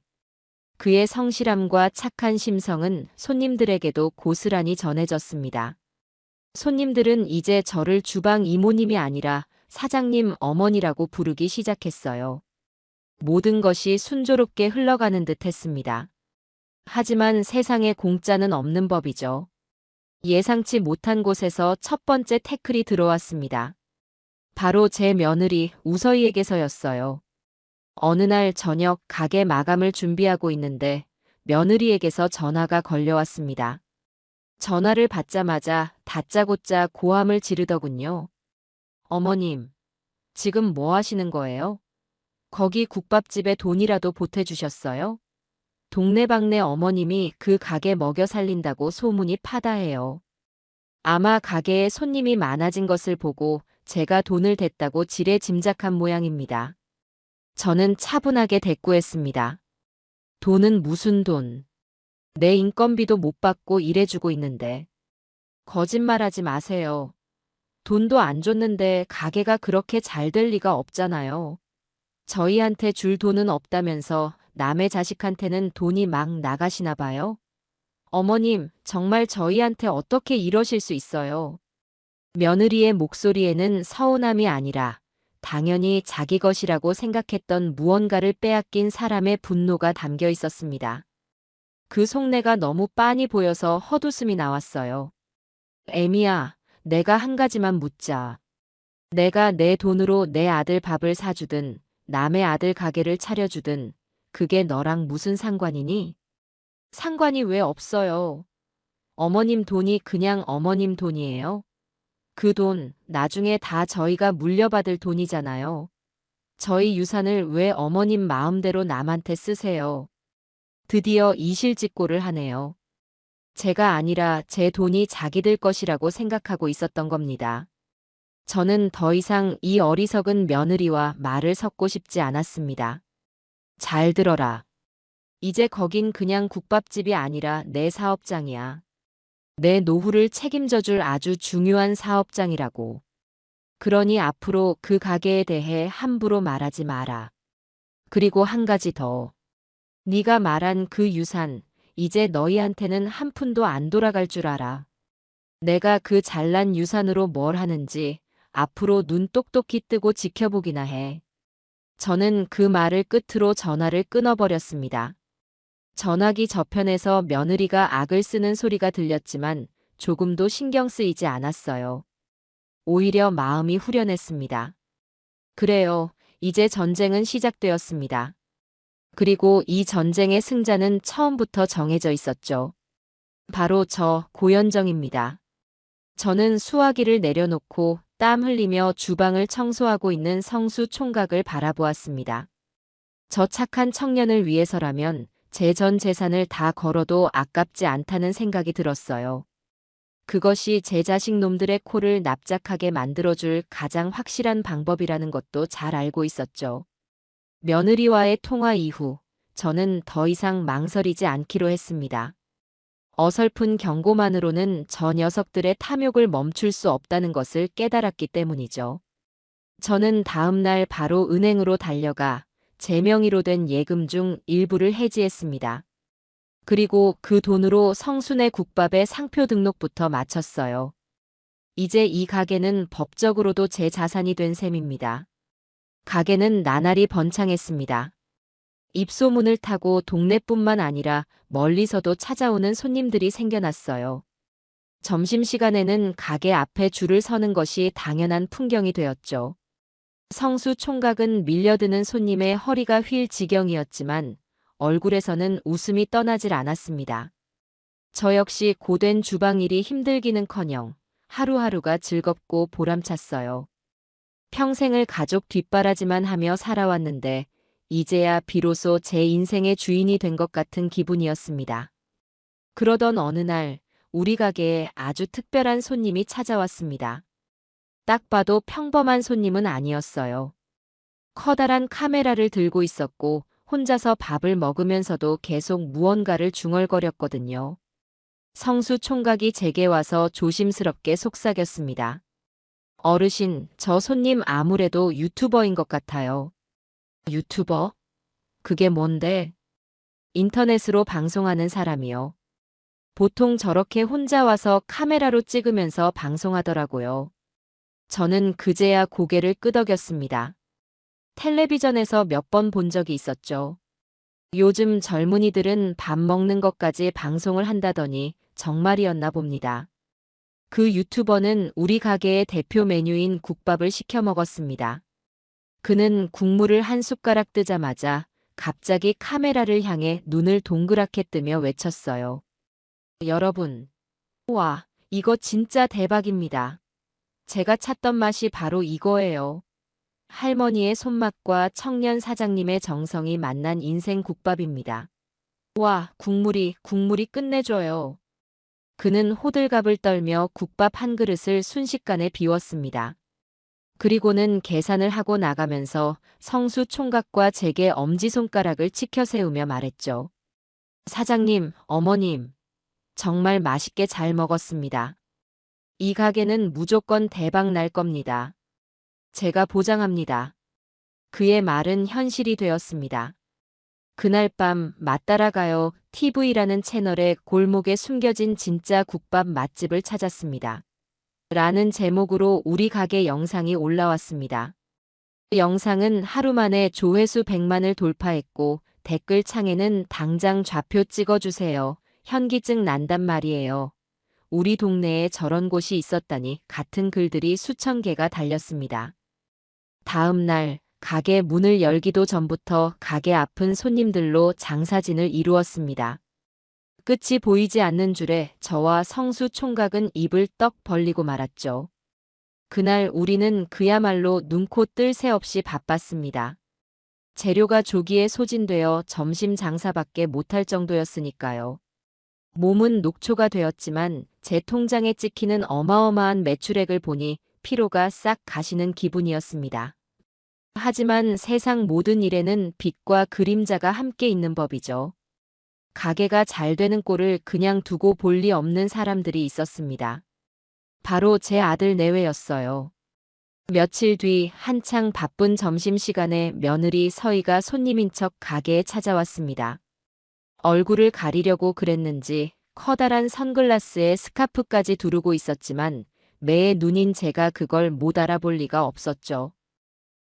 그의 성실함과 착한 심성은 손님들에게도 고스란히 전해졌습니다. 손님들은 이제 저를 주방 이모님이 아니라 사장님 어머니라고 부르기 시작했어요. 모든 것이 순조롭게 흘러가는 듯 했습니다. 하지만 세상에 공짜는 없는 법이죠. 예상치 못한 곳에서 첫 번째 태클이 들어왔습니다. 바로 제 며느리 우서희에게서였어요. 어느 날 저녁 가게 마감을 준비하고 있는데 며느리에게서 전화가 걸려왔습니다. 전화를 받자마자 다짜고짜 고함을 지르더군요. 어머님, 지금 뭐 하시는 거예요? 거기 국밥집에 돈이라도 보태주셨어요? 동네방네 어머님이 그 가게 먹여 살린다고 소문이 파다해요. 아마 가게에 손님이 많아진 것을 보고 제가 돈을 댔다고 지레 짐작한 모양입니다. 저는 차분하게 대꾸했습니다. 돈은 무슨 돈? 내 인건비도 못 받고 일해주고 있는데. 거짓말하지 마세요. 돈도 안 줬는데 가게가 그렇게 잘 될 리가 없잖아요. 저희한테 줄 돈은 없다면서 남의 자식한테는 돈이 막 나가시나 봐요. 어머님, 정말 저희한테 어떻게 이러실 수 있어요? 며느리의 목소리에는 서운함이 아니라 당연히 자기 것이라고 생각했던 무언가를 빼앗긴 사람의 분노가 담겨 있었습니다. 그 속내가 너무 빤히 보여서 헛웃음이 나왔어요. 애미야, 내가 한 가지만 묻자. 내가 내 돈으로 내 아들 밥을 사주든 남의 아들 가게를 차려주든 그게 너랑 무슨 상관이니? 상관이 왜 없어요? 어머님 돈이 그냥 어머님 돈이에요. 그 돈 나중에 다 저희가 물려받을 돈이잖아요. 저희 유산을 왜 어머님 마음대로 남한테 쓰세요? 드디어 이실직고를 하네요. 제가 아니라 제 돈이 자기들 것이라고 생각하고 있었던 겁니다. 저는 더 이상 이 어리석은 며느리와 말을 섞고 싶지 않았습니다. 잘 들어라. 이제 거긴 그냥 국밥집이 아니라 내 사업장이야. 내 노후를 책임져줄 아주 중요한 사업장이라고. 그러니 앞으로 그 가게에 대해 함부로 말하지 마라. 그리고 한 가지 더. 네가 말한 그 유산, 이제 너희한테는 한 푼도 안 돌아갈 줄 알아. 내가 그 잘난 유산으로 뭘 하는지 앞으로 눈 똑똑히 뜨고 지켜보기나 해. 저는 그 말을 끝으로 전화를 끊어버렸습니다. 전화기 저편에서 며느리가 악을 쓰는 소리가 들렸지만 조금도 신경 쓰이지 않았어요. 오히려 마음이 후련했습니다. 그래요, 이제 전쟁은 시작되었습니다. 그리고 이 전쟁의 승자는 처음부터 정해져 있었죠. 바로 저 고연정입니다. 저는 수화기를 내려놓고 땀 흘리며 주방을 청소하고 있는 성수 총각을 바라보았습니다. 저 착한 청년을 위해서라면 제 전 재산을 다 걸어도 아깝지 않다는 생각이 들었어요. 그것이 제 자식 놈들의 코를 납작하게 만들어줄 가장 확실한 방법이라는 것도 잘 알고 있었죠. 며느리와의 통화 이후 저는 더 이상 망설이지 않기로 했습니다. 어설픈 경고만으로는 저 녀석들의 탐욕을 멈출 수 없다는 것을 깨달았기 때문이죠. 저는 다음 날 바로 은행으로 달려가 제 명의로 된 예금 중 일부를 해지했습니다. 그리고 그 돈으로 성순의 국밥의 상표 등록부터 마쳤어요. 이제 이 가게는 법적으로도 제 자산이 된 셈입니다. 가게는 나날이 번창했습니다. 입소문을 타고 동네뿐만 아니라 멀리서도 찾아오는 손님들이 생겨났어요. 점심시간에는 가게 앞에 줄을 서는 것이 당연한 풍경이 되었죠. 성수 총각은 밀려드는 손님의 허리가 휠 지경이었지만 얼굴에서는 웃음이 떠나질 않았습니다. 저 역시 고된 주방일이 힘들기는커녕 하루하루가 즐겁고 보람찼어요. 평생을 가족 뒷바라지만 하며 살아왔는데 이제야 비로소 제 인생의 주인이 된 것 같은 기분이었습니다. 그러던 어느 날 우리 가게에 아주 특별한 손님이 찾아왔습니다. 딱 봐도 평범한 손님은 아니었어요. 커다란 카메라를 들고 있었고 혼자서 밥을 먹으면서도 계속 무언가를 중얼거렸거든요. 성수 총각이 제게 와서 조심스럽게 속삭였습니다. 어르신, 저 손님 아무래도 유튜버인 것 같아요. 유튜버? 그게 뭔데? 인터넷으로 방송하는 사람이요. 보통 저렇게 혼자 와서 카메라로 찍으면서 방송하더라고요. 저는 그제야 고개를 끄덕였습니다. 텔레비전에서 몇 번 본 적이 있었죠. 요즘 젊은이들은 밥 먹는 것까지 방송을 한다더니 정말이었나 봅니다. 그 유튜버는 우리 가게의 대표 메뉴인 국밥을 시켜 먹었습니다. 그는 국물을 한 숟가락 뜨자마자 갑자기 카메라를 향해 눈을 동그랗게 뜨며 외쳤어요. 여러분, 와, 이거 진짜 대박입니다. 제가 찾던 맛이 바로 이거예요. 할머니의 손맛과 청년 사장님의 정성이 만난 인생 국밥입니다. 와, 국물이 끝내줘요. 그는 호들갑을 떨며 국밥 한 그릇을 순식간에 비웠습니다. 그리고는 계산을 하고 나가면서 성수 총각과 제게 엄지손가락을 치켜 세우며 말했죠. 사장님, 어머님, 정말 맛있게 잘 먹었습니다. 이 가게는 무조건 대박 날 겁니다. 제가 보장합니다. 그의 말은 현실이 되었습니다. 그날 밤 맛따라가요 TV라는 채널의 골목에 숨겨진 진짜 국밥 맛집을 찾았습니다. 라는 제목으로 우리 가게 영상이 올라왔습니다. 영상은 하루 만에 조회수 100만을 돌파했고 댓글창에는 당장 좌표 찍어주세요. 현기증 난단 말이에요. 우리 동네에 저런 곳이 있었다니 같은 글들이 수천 개가 달렸습니다. 다음 날 가게 문을 열기도 전부터 가게 앞은 손님들로 장사진을 이루었습니다. 끝이 보이지 않는 줄에 저와 성수 총각은 입을 떡 벌리고 말았죠. 그날 우리는 그야말로 눈코 뜰 새 없이 바빴습니다. 재료가 조기에 소진되어 점심 장사밖에 못할 정도였으니까요. 몸은 녹초가 되었지만 제 통장에 찍히는 어마어마한 매출액을 보니 피로가 싹 가시는 기분이었습니다. 하지만 세상 모든 일에는 빛과 그림자가 함께 있는 법이죠. 가게가 잘 되는 꼴을 그냥 두고 볼 리 없는 사람들이 있었습니다. 바로 제 아들 내외였어요. 며칠 뒤 한창 바쁜 점심시간에 며느리 서희가 손님인 척 가게에 찾아왔습니다. 얼굴을 가리려고 그랬는지 커다란 선글라스에 스카프까지 두르고 있었지만 매의 눈인 제가 그걸 못 알아볼 리가 없었죠.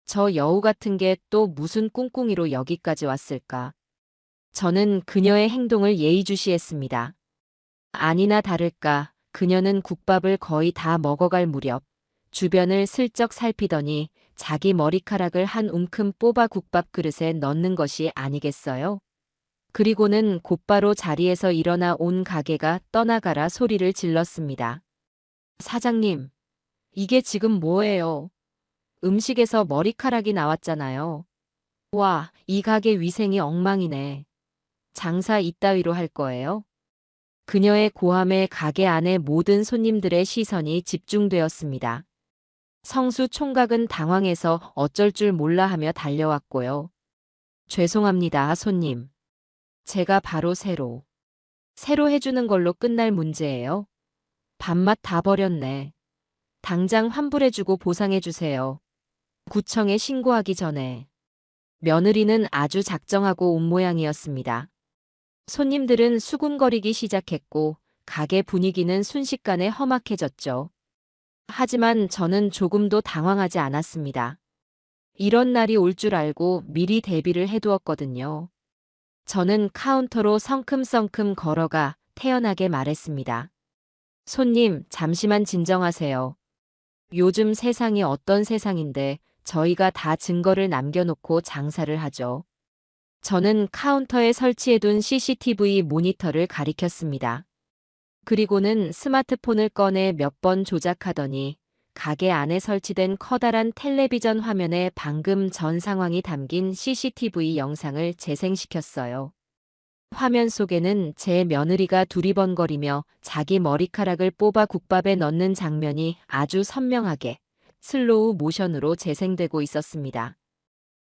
저 여우 같은 게 또 무슨 꿍꿍이로 여기까지 왔을까? 저는 그녀의 행동을 예의주시했습니다. 아니나 다를까 그녀는 국밥을 거의 다 먹어갈 무렵 주변을 슬쩍 살피더니 자기 머리카락을 한 움큼 뽑아 국밥 그릇에 넣는 것이 아니겠어요? 그리고는 곧바로 자리에서 일어나 온 가게가 떠나가라 소리를 질렀습니다. 사장님, 이게 지금 뭐예요? 음식에서 머리카락이 나왔잖아요. 와, 이 가게 위생이 엉망이네. 장사 이따위로 할 거예요? 그녀의 고함에 가게 안의 모든 손님들의 시선이 집중되었습니다. 성수 총각은 당황해서 어쩔 줄 몰라 하며 달려왔고요. 죄송합니다, 손님. 제가 바로 새로 해주는 걸로 끝날 문제예요. 밥맛 다 버렸네. 당장 환불해주고 보상해주세요. 구청에 신고하기 전에. 며느리는 아주 작정하고 온 모양이었습니다. 손님들은 수군거리기 시작했고 가게 분위기는 순식간에 험악해졌죠. 하지만 저는 조금도 당황하지 않았습니다. 이런 날이 올 줄 알고 미리 대비를 해두었거든요. 저는 카운터로 성큼성큼 걸어가 태연하게 말했습니다. 손님, 잠시만 진정하세요. 요즘 세상이 어떤 세상인데 저희가 다 증거를 남겨놓고 장사를 하죠. 저는 카운터에 설치해둔 CCTV 모니터를 가리켰습니다. 그리고는 스마트폰을 꺼내 몇 번 조작하더니 가게 안에 설치된 커다란 텔레비전 화면에 방금 전 상황이 담긴 CCTV 영상을 재생시켰어요. 화면 속에는 제 며느리가 두리번거리며 자기 머리카락을 뽑아 국밥에 넣는 장면이 아주 선명하게 슬로우 모션으로 재생되고 있었습니다.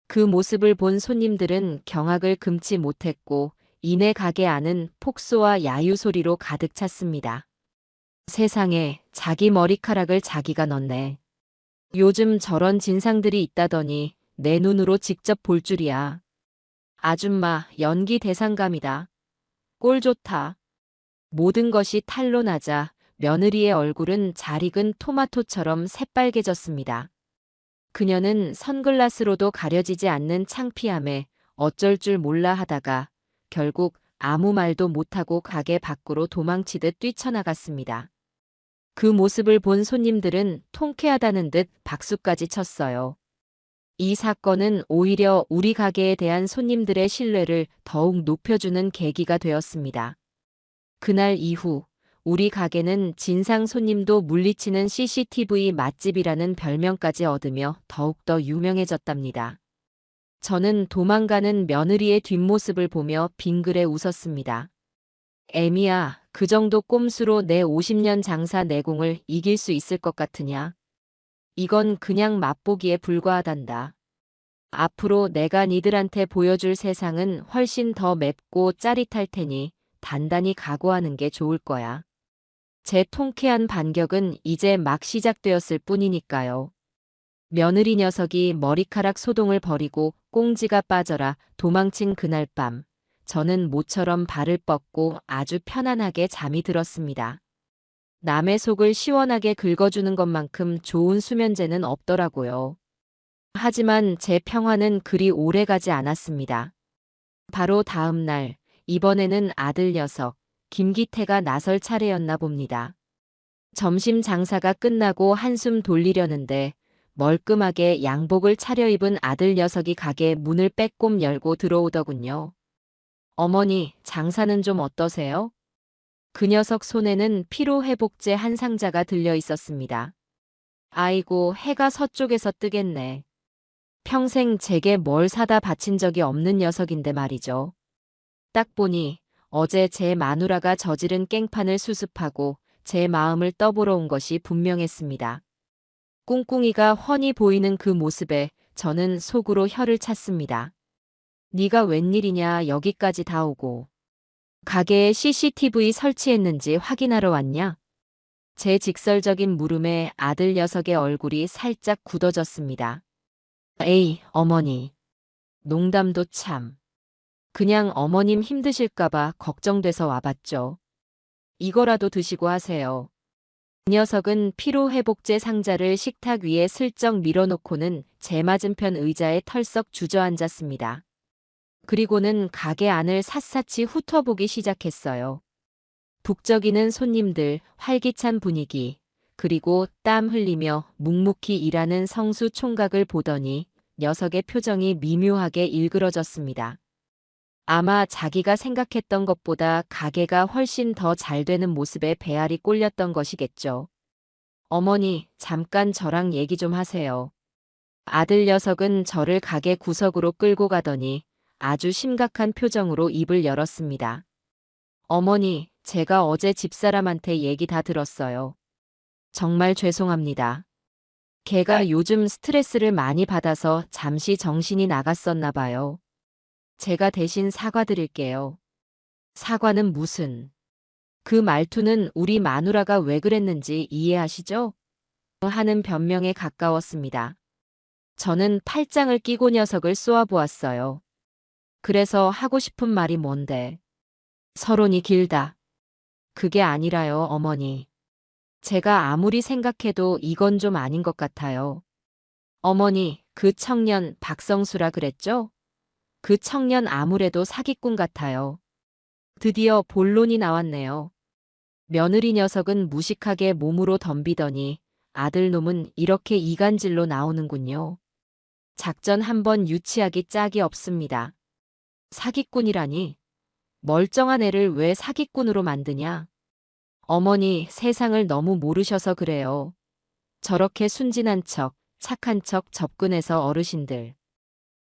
그 모습을 본 손님들은 경악을 금치 못했고 이내 가게 안은 폭소와 야유 소리로 가득 찼습니다. 세상에, 자기 머리카락을 자기가 넣네. 요즘 저런 진상들이 있다더니 내 눈으로 직접 볼 줄이야. 아줌마, 연기 대상감이다. 꼴 좋다. 모든 것이 탄로나자 며느리의 얼굴은 잘 익은 토마토처럼 새빨개졌습니다. 그녀는 선글라스로도 가려지지 않는 창피함에 어쩔 줄 몰라 하다가 결국 아무 말도 못하고 가게 밖으로 도망치듯 뛰쳐나갔습니다. 그 모습을 본 손님들은 통쾌하다는 듯 박수까지 쳤어요. 이 사건은 오히려 우리 가게에 대한 손님들의 신뢰를 더욱 높여주는 계기가 되었습니다. 그날 이후 우리 가게는 진상 손님도 물리치는 CCTV 맛집이라는 별명까지 얻으며 더욱더 유명해졌답니다. 저는 도망가는 며느리의 뒷모습을 보며 빙그레 웃었습니다. 애미야, 그 정도 꼼수로 내 50년 장사 내공을 이길 수 있을 것 같으냐? 이건 그냥 맛보기에 불과하단다. 앞으로 내가 니들한테 보여줄 세상은 훨씬 더 맵고 짜릿할 테니 단단히 각오하는 게 좋을 거야. 제 통쾌한 반격은 이제 막 시작되었을 뿐이니까요. 며느리 녀석이 머리카락 소동을 버리고 꽁지가 빠져라 도망친 그날 밤, 저는 모처럼 발을 뻗고 아주 편안하게 잠이 들었습니다. 남의 속을 시원하게 긁어주는 것만큼 좋은 수면제는 없더라고요. 하지만 제 평화는 그리 오래 가지 않았습니다. 바로 다음 날, 이번에는 아들 녀석, 김기태가 나설 차례였나 봅니다. 점심 장사가 끝나고 한숨 돌리려는데 멀끔하게 양복을 차려입은 아들 녀석이 가게 문을 빼꼼 열고 들어오더군요. 어머니, 장사는 좀 어떠세요? 그 녀석 손에는 피로회복제 한 상자가 들려 있었습니다. 아이고, 해가 서쪽에서 뜨겠네. 평생 제게 뭘 사다 바친 적이 없는 녀석인데 말이죠. 딱 보니 어제 제 마누라가 저지른 깽판을 수습하고 제 마음을 떠보러 온 것이 분명했습니다. 꿍꿍이가 훤히 보이는 그 모습에 저는 속으로 혀를 찼습니다. 네가 웬일이냐 여기까지 다 오고. 가게에 CCTV 설치했는지 확인하러 왔냐? 제 직설적인 물음에 아들 녀석의 얼굴이 살짝 굳어졌습니다. 에이, 어머니. 농담도 참. 그냥 어머님 힘드실까봐 걱정돼서 와봤죠. 이거라도 드시고 하세요. 그 녀석은 피로회복제 상자를 식탁 위에 슬쩍 밀어놓고는 제 맞은편 의자에 털썩 주저앉았습니다. 그리고는 가게 안을 샅샅이 훑어보기 시작했어요. 북적이는 손님들, 활기찬 분위기, 그리고 땀 흘리며 묵묵히 일하는 성수 총각을 보더니 녀석의 표정이 미묘하게 일그러졌습니다. 아마 자기가 생각했던 것보다 가게가 훨씬 더 잘 되는 모습에 배알이 꼴렸던 것이겠죠. 어머니, 잠깐 저랑 얘기 좀 하세요. 아들 녀석은 저를 가게 구석으로 끌고 가더니 아주 심각한 표정으로 입을 열었습니다. 어머니, 제가 어제 집사람한테 얘기 다 들었어요. 정말 죄송합니다. 걔가 요즘 스트레스를 많이 받아서 잠시 정신이 나갔었나 봐요. 제가 대신 사과드릴게요. 사과는 무슨? 그 말투는 우리 마누라가 왜 그랬는지 이해하시죠? 하는 변명에 가까웠습니다. 저는 팔짱을 끼고 녀석을 쏘아보았어요. 그래서 하고 싶은 말이 뭔데? 서론이 길다. 그게 아니라요, 어머니. 제가 아무리 생각해도 이건 좀 아닌 것 같아요. 어머니, 그 청년 박성수라 그랬죠? 그 청년 아무래도 사기꾼 같아요. 드디어 본론이 나왔네요. 며느리 녀석은 무식하게 몸으로 덤비더니 아들놈은 이렇게 이간질로 나오는군요. 작전 한번 유치하기 짝이 없습니다. 사기꾼이라니. 멀쩡한 애를 왜 사기꾼으로 만드냐? 어머니, 세상을 너무 모르셔서 그래요. 저렇게 순진한 척, 착한 척 접근해서 어르신들.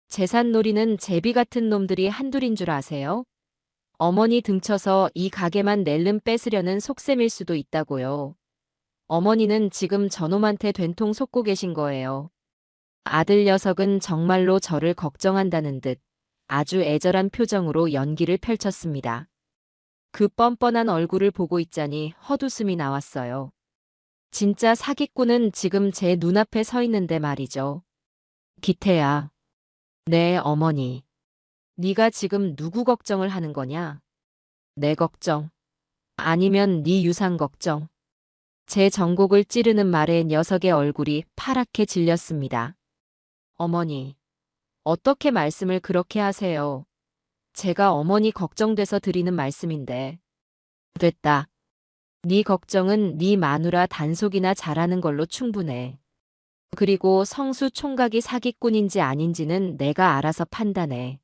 재산놀이는 제비 같은 놈들이 한둘인 줄 아세요? 어머니 등쳐서 이 가게만 낼름 뺏으려는 속셈일 수도 있다고요. 어머니는 지금 저놈한테 된통 속고 계신 거예요. 아들 녀석은 정말로 저를 걱정한다는 듯 아주 애절한 표정으로 연기를 펼쳤습니다. 그 뻔뻔한 얼굴을 보고 있자니 헛웃음이 나왔어요. 진짜 사기꾼은 지금 제 눈앞에 서 있는데 말이죠. 기태야. 네, 어머니. 네가 지금 누구 걱정을 하는 거냐? 내 걱정. 아니면 네 유산 걱정. 제 정곡을 찌르는 말에 녀석의 얼굴이 파랗게 질렸습니다. 어머니, 어떻게 말씀을 그렇게 하세요? 제가 어머니 걱정돼서 드리는 말씀인데. 됐다. 네 걱정은 네 마누라 단속이나 잘하는 걸로 충분해. 그리고 성수 총각이 사기꾼인지 아닌지는 내가 알아서 판단해.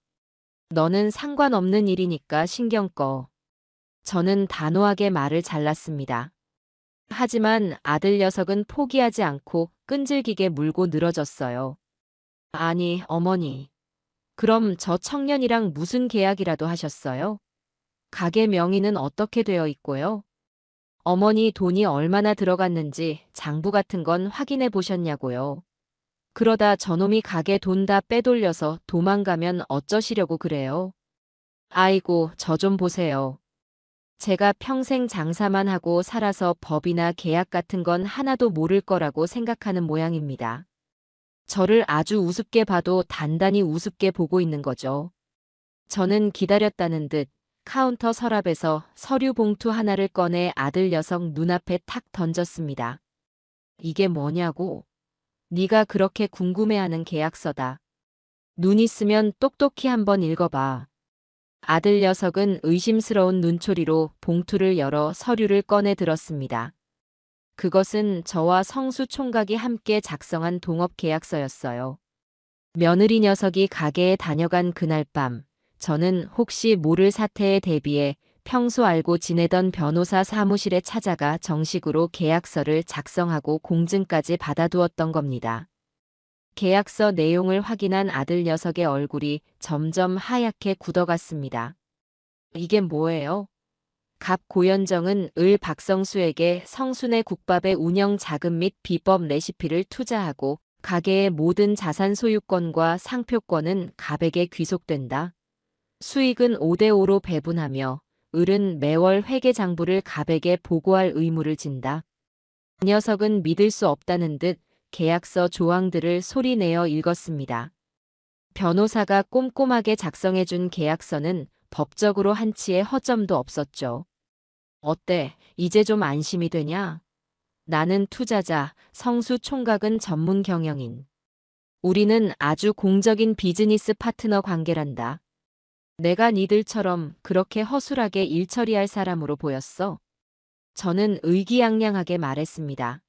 너는 상관없는 일이니까 신경 꺼. 저는 단호하게 말을 잘랐습니다. 하지만 아들 녀석은 포기하지 않고 끈질기게 물고 늘어졌어요. 아니, 어머니. 그럼 저 청년이랑 무슨 계약이라도 하셨어요? 가게 명의는 어떻게 되어 있고요? 어머니 돈이 얼마나 들어갔는지 장부 같은 건 확인해 보셨냐고요? 그러다 저놈이 가게 돈 다 빼돌려서 도망가면 어쩌시려고 그래요? 아이고, 저 좀 보세요. 제가 평생 장사만 하고 살아서 법이나 계약 같은 건 하나도 모를 거라고 생각하는 모양입니다. 저를 아주 우습게 봐도 단단히 우습게 보고 있는 거죠. 저는 기다렸다는 듯 카운터 서랍에서 서류 봉투 하나를 꺼내 아들 녀석 눈앞에 탁 던졌습니다. 이게 뭐냐고? 네가 그렇게 궁금해하는 계약서다. 눈 있으면 똑똑히 한번 읽어봐. 아들 녀석은 의심스러운 눈초리로 봉투를 열어 서류를 꺼내 들었습니다. 그것은 저와 성수 총각이 함께 작성한 동업 계약서였어요. 며느리 녀석이 가게에 다녀간 그날 밤, 저는 혹시 모를 사태에 대비해 평소 알고 지내던 변호사 사무실에 찾아가 정식으로 계약서를 작성하고 공증까지 받아두었던 겁니다. 계약서 내용을 확인한 아들 녀석의 얼굴이 점점 하얗게 굳어갔습니다. 이게 뭐예요? 갑 고현정은 을 박성수에게 성순의 국밥의 운영 자금 및 비법 레시피를 투자하고 가게의 모든 자산 소유권과 상표권은 갑에게 귀속된다. 수익은 5대5로 배분하며 을은 매월 회계장부를 갑에게 보고할 의무를 진다. 이 녀석은 믿을 수 없다는 듯 계약서 조항들을 소리내어 읽었습니다. 변호사가 꼼꼼하게 작성해준 계약서는 법적으로 한치의 허점도 없었죠. 어때? 이제 좀 안심이 되냐? 나는 투자자, 성수 총각은 전문 경영인. 우리는 아주 공적인 비즈니스 파트너 관계란다. 내가 니들처럼 그렇게 허술하게 일 처리할 사람으로 보였어? 저는 의기양양하게 말했습니다.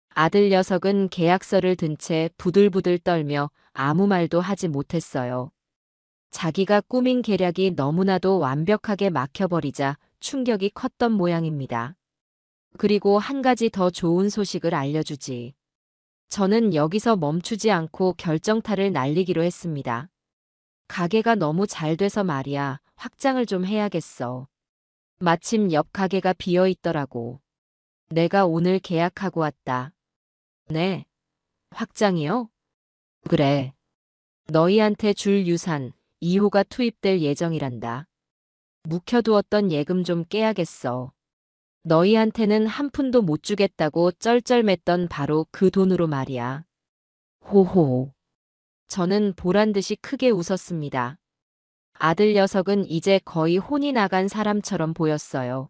아들 녀석은 계약서를 든 채 부들부들 떨며 아무 말도 하지 못했어요. 자기가 꾸민 계략이 너무나도 완벽하게 막혀버리자 충격이 컸던 모양입니다. 그리고 한 가지 더 좋은 소식을 알려주지. 저는 여기서 멈추지 않고 결정타를 날리기로 했습니다. 가게가 너무 잘 돼서 말이야, 확장을 좀 해야겠어. 마침 옆 가게가 비어 있더라고. 내가 오늘 계약하고 왔다. 네. 확장이요? 그래. 너희한테 줄 유산 2호가 투입될 예정이란다. 묵혀두었던 예금 좀 깨야겠어. 너희한테는 한 푼도 못 주겠다고 쩔쩔맸던 바로 그 돈으로 말이야. 호호. 저는 보란듯이 크게 웃었습니다. 아들 녀석은 이제 거의 혼이 나간 사람처럼 보였어요.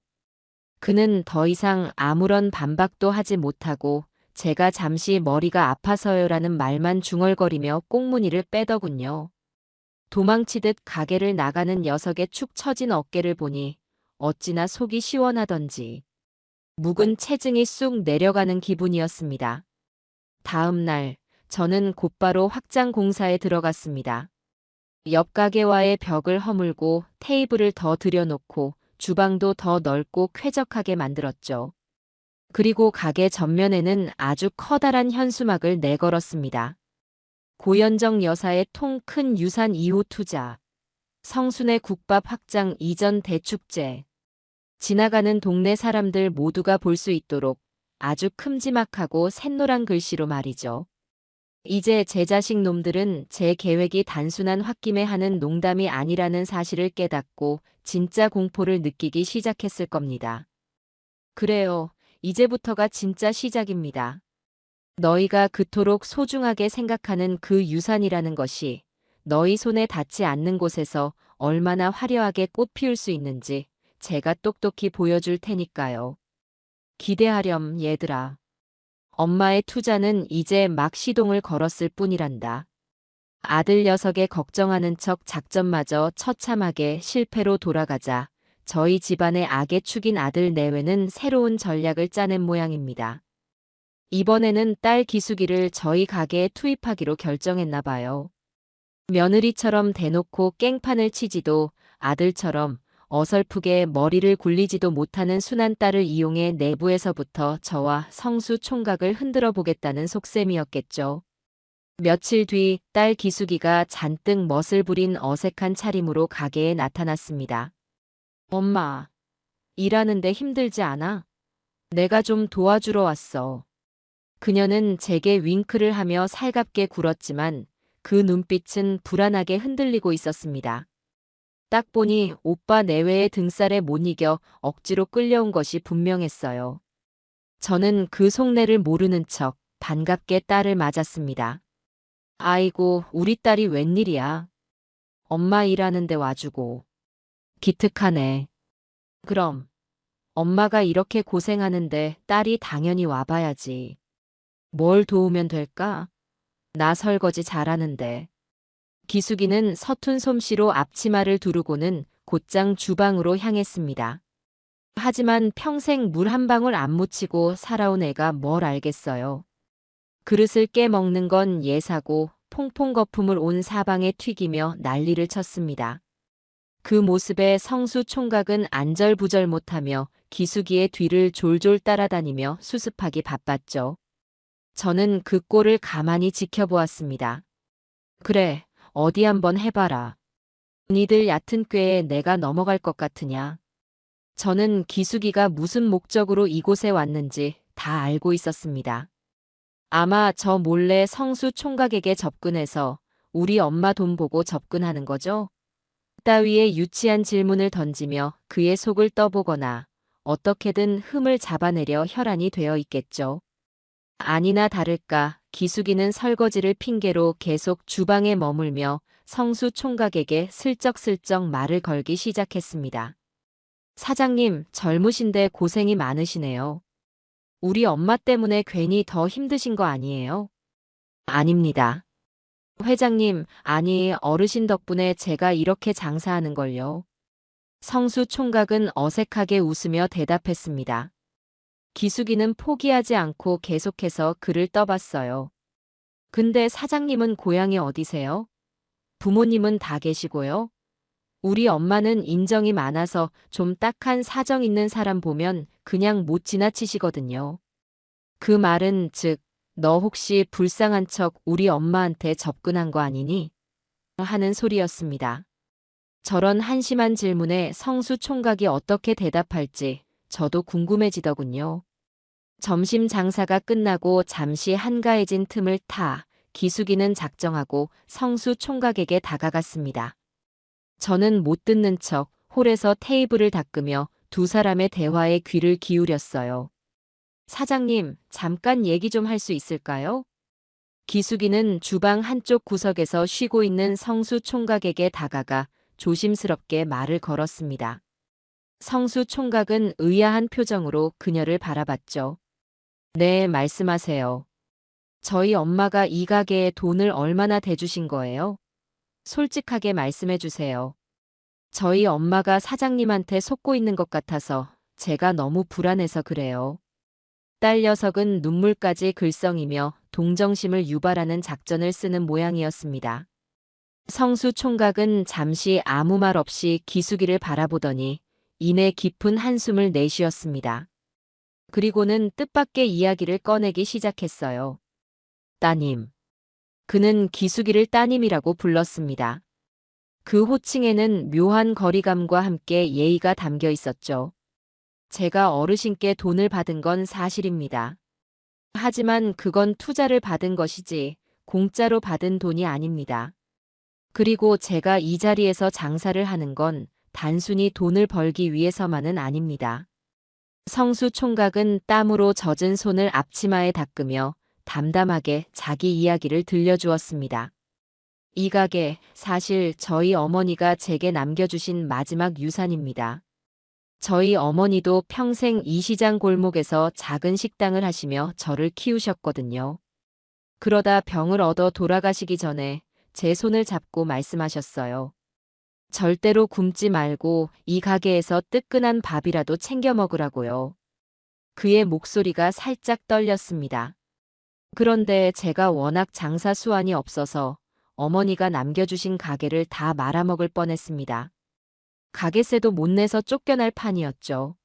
그는 더 이상 아무런 반박도 하지 못하고 제가 잠시 머리가 아파서요라는 말만 중얼거리며 꽁무니를 빼더군요. 도망치듯 가게를 나가는 녀석의 축 처진 어깨를 보니 어찌나 속이 시원하던지 묵은 체증이 쑥 내려가는 기분이었습니다. 다음 날 저는 곧바로 확장 공사에 들어갔습니다. 옆 가게와의 벽을 허물고 테이블을 더 들여놓고 주방도 더 넓고 쾌적하게 만들었죠. 그리고 가게 전면에는 아주 커다란 현수막을 내걸었습니다. 고현정 여사의 통 큰 유산 2호 투자. 성순의 국밥 확장 이전 대축제. 지나가는 동네 사람들 모두가 볼 수 있도록 아주 큼지막하고 샛노란 글씨로 말이죠. 이제 제 자식 놈들은 제 계획이 단순한 홧김에 하는 농담이 아니라는 사실을 깨닫고 진짜 공포를 느끼기 시작했을 겁니다. 그래요. 이제부터가 진짜 시작입니다. 너희가 그토록 소중하게 생각하는 그 유산이라는 것이 너희 손에 닿지 않는 곳에서 얼마나 화려하게 꽃 피울 수 있는지 제가 똑똑히 보여줄 테니까요. 기대하렴, 얘들아. 엄마의 투자는 이제 막 시동을 걸었을 뿐이란다. 아들 녀석의 걱정하는 척 작전마저 처참하게 실패로 돌아가자 저희 집안의 악의 축인 아들 내외는 새로운 전략을 짜낸 모양입니다. 이번에는 딸 기숙이를 저희 가게에 투입하기로 결정했나 봐요. 며느리처럼 대놓고 깽판을 치지도 아들처럼 어설프게 머리를 굴리지도 못하는 순한 딸을 이용해 내부에서부터 저와 성수 총각을 흔들어 보겠다는 속셈이었겠죠. 며칠 뒤 딸 기숙이가 잔뜩 멋을 부린 어색한 차림으로 가게에 나타났습니다. 엄마, 일하는데 힘들지 않아? 내가 좀 도와주러 왔어. 그녀는 제게 윙크를 하며 살갑게 굴었지만 그 눈빛은 불안하게 흔들리고 있었습니다. 딱 보니 오빠 내외의 등살에 못 이겨 억지로 끌려온 것이 분명했어요. 저는 그 속내를 모르는 척 반갑게 딸을 맞았습니다. 아이고, 우리 딸이 웬일이야. 엄마 일하는데 와주고. 기특하네. 그럼 엄마가 이렇게 고생하는데 딸이 당연히 와봐야지. 뭘 도우면 될까? 나 설거지 잘하는데. 기숙이는 서툰 솜씨로 앞치마를 두르고는 곧장 주방으로 향했습니다. 하지만 평생 물 한 방울 안 묻히고 살아온 애가 뭘 알겠어요. 그릇을 깨먹는 건 예사고 퐁퐁 거품을 온 사방에 튀기며 난리를 쳤습니다. 그 모습에 성수 총각은 안절부절 못하며 기숙이의 뒤를 졸졸 따라다니며 수습하기 바빴죠. 저는 그 꼴을 가만히 지켜보았습니다. 그래, 어디 한번 해봐라. 니들 얕은 꾀에 내가 넘어갈 것 같으냐. 저는 기숙이가 무슨 목적으로 이곳에 왔는지 다 알고 있었습니다. 아마 저 몰래 성수 총각에게 접근해서 우리 엄마 돈 보고 접근하는 거죠? 따위의 유치한 질문을 던지며 그의 속을 떠보거나 어떻게든 흠을 잡아내려 혈안이 되어 있겠죠. 아니나 다를까 기숙이는 설거지를 핑계로 계속 주방에 머물며 성수 총각에게 슬쩍슬쩍 말을 걸기 시작했습니다. 사장님, 젊으신데 고생이 많으시네요. 우리 엄마 때문에 괜히 더 힘드신 거 아니에요? 아닙니다. 회장님, 아니 어르신 덕분에 제가 이렇게 장사하는 걸요. 성수 총각은 어색하게 웃으며 대답했습니다. 기숙이는 포기하지 않고 계속해서 그를 떠봤어요. 근데 사장님은 고향이 어디세요? 부모님은 다 계시고요. 우리 엄마는 인정이 많아서 좀 딱한 사정 있는 사람 보면 그냥 못 지나치시거든요. 그 말은 즉, 너 혹시 불쌍한 척 우리 엄마한테 접근한 거 아니니? 하는 소리였습니다. 저런 한심한 질문에 성수 총각이 어떻게 대답할지 저도 궁금해지더군요. 점심 장사가 끝나고 잠시 한가해진 틈을 타 기숙이는 작정하고 성수 총각에게 다가갔습니다. 저는 못 듣는 척 홀에서 테이블을 닦으며 두 사람의 대화에 귀를 기울였어요. 사장님, 잠깐 얘기 좀 할 수 있을까요? 기숙이는 주방 한쪽 구석에서 쉬고 있는 성수 총각에게 다가가 조심스럽게 말을 걸었습니다. 성수 총각은 의아한 표정으로 그녀를 바라봤죠. 네, 말씀하세요. 저희 엄마가 이 가게에 돈을 얼마나 대주신 거예요? 솔직하게 말씀해 주세요. 저희 엄마가 사장님한테 속고 있는 것 같아서 제가 너무 불안해서 그래요. 딸 녀석은 눈물까지 글썽이며 동정심을 유발하는 작전을 쓰는 모양이었습니다. 성수 총각은 잠시 아무 말 없이 기숙이를 바라보더니 이내 깊은 한숨을 내쉬었습니다. 그리고는 뜻밖의 이야기를 꺼내기 시작했어요. 따님. 그는 기숙이를 따님이라고 불렀습니다. 그 호칭에는 묘한 거리감과 함께 예의가 담겨 있었죠. 제가 어르신께 돈을 받은 건 사실입니다. 하지만 그건 투자를 받은 것이지 공짜로 받은 돈이 아닙니다. 그리고 제가 이 자리에서 장사를 하는 건 단순히 돈을 벌기 위해서만은 아닙니다. 성수 총각은 땀으로 젖은 손을 앞치마에 닦으며 담담하게 자기 이야기를 들려주었습니다. 이 가게 사실 저희 어머니가 제게 남겨주신 마지막 유산입니다. 저희 어머니도 평생 이 시장 골목에서 작은 식당을 하시며 저를 키우셨거든요. 그러다 병을 얻어 돌아가시기 전에 제 손을 잡고 말씀하셨어요. 절대로 굶지 말고 이 가게에서 뜨끈한 밥이라도 챙겨 먹으라고요. 그의 목소리가 살짝 떨렸습니다. 그런데 제가 워낙 장사 수완이 없어서 어머니가 남겨주신 가게를 다 말아먹을 뻔했습니다. 가게세도 못 내서 쫓겨날 판이었죠.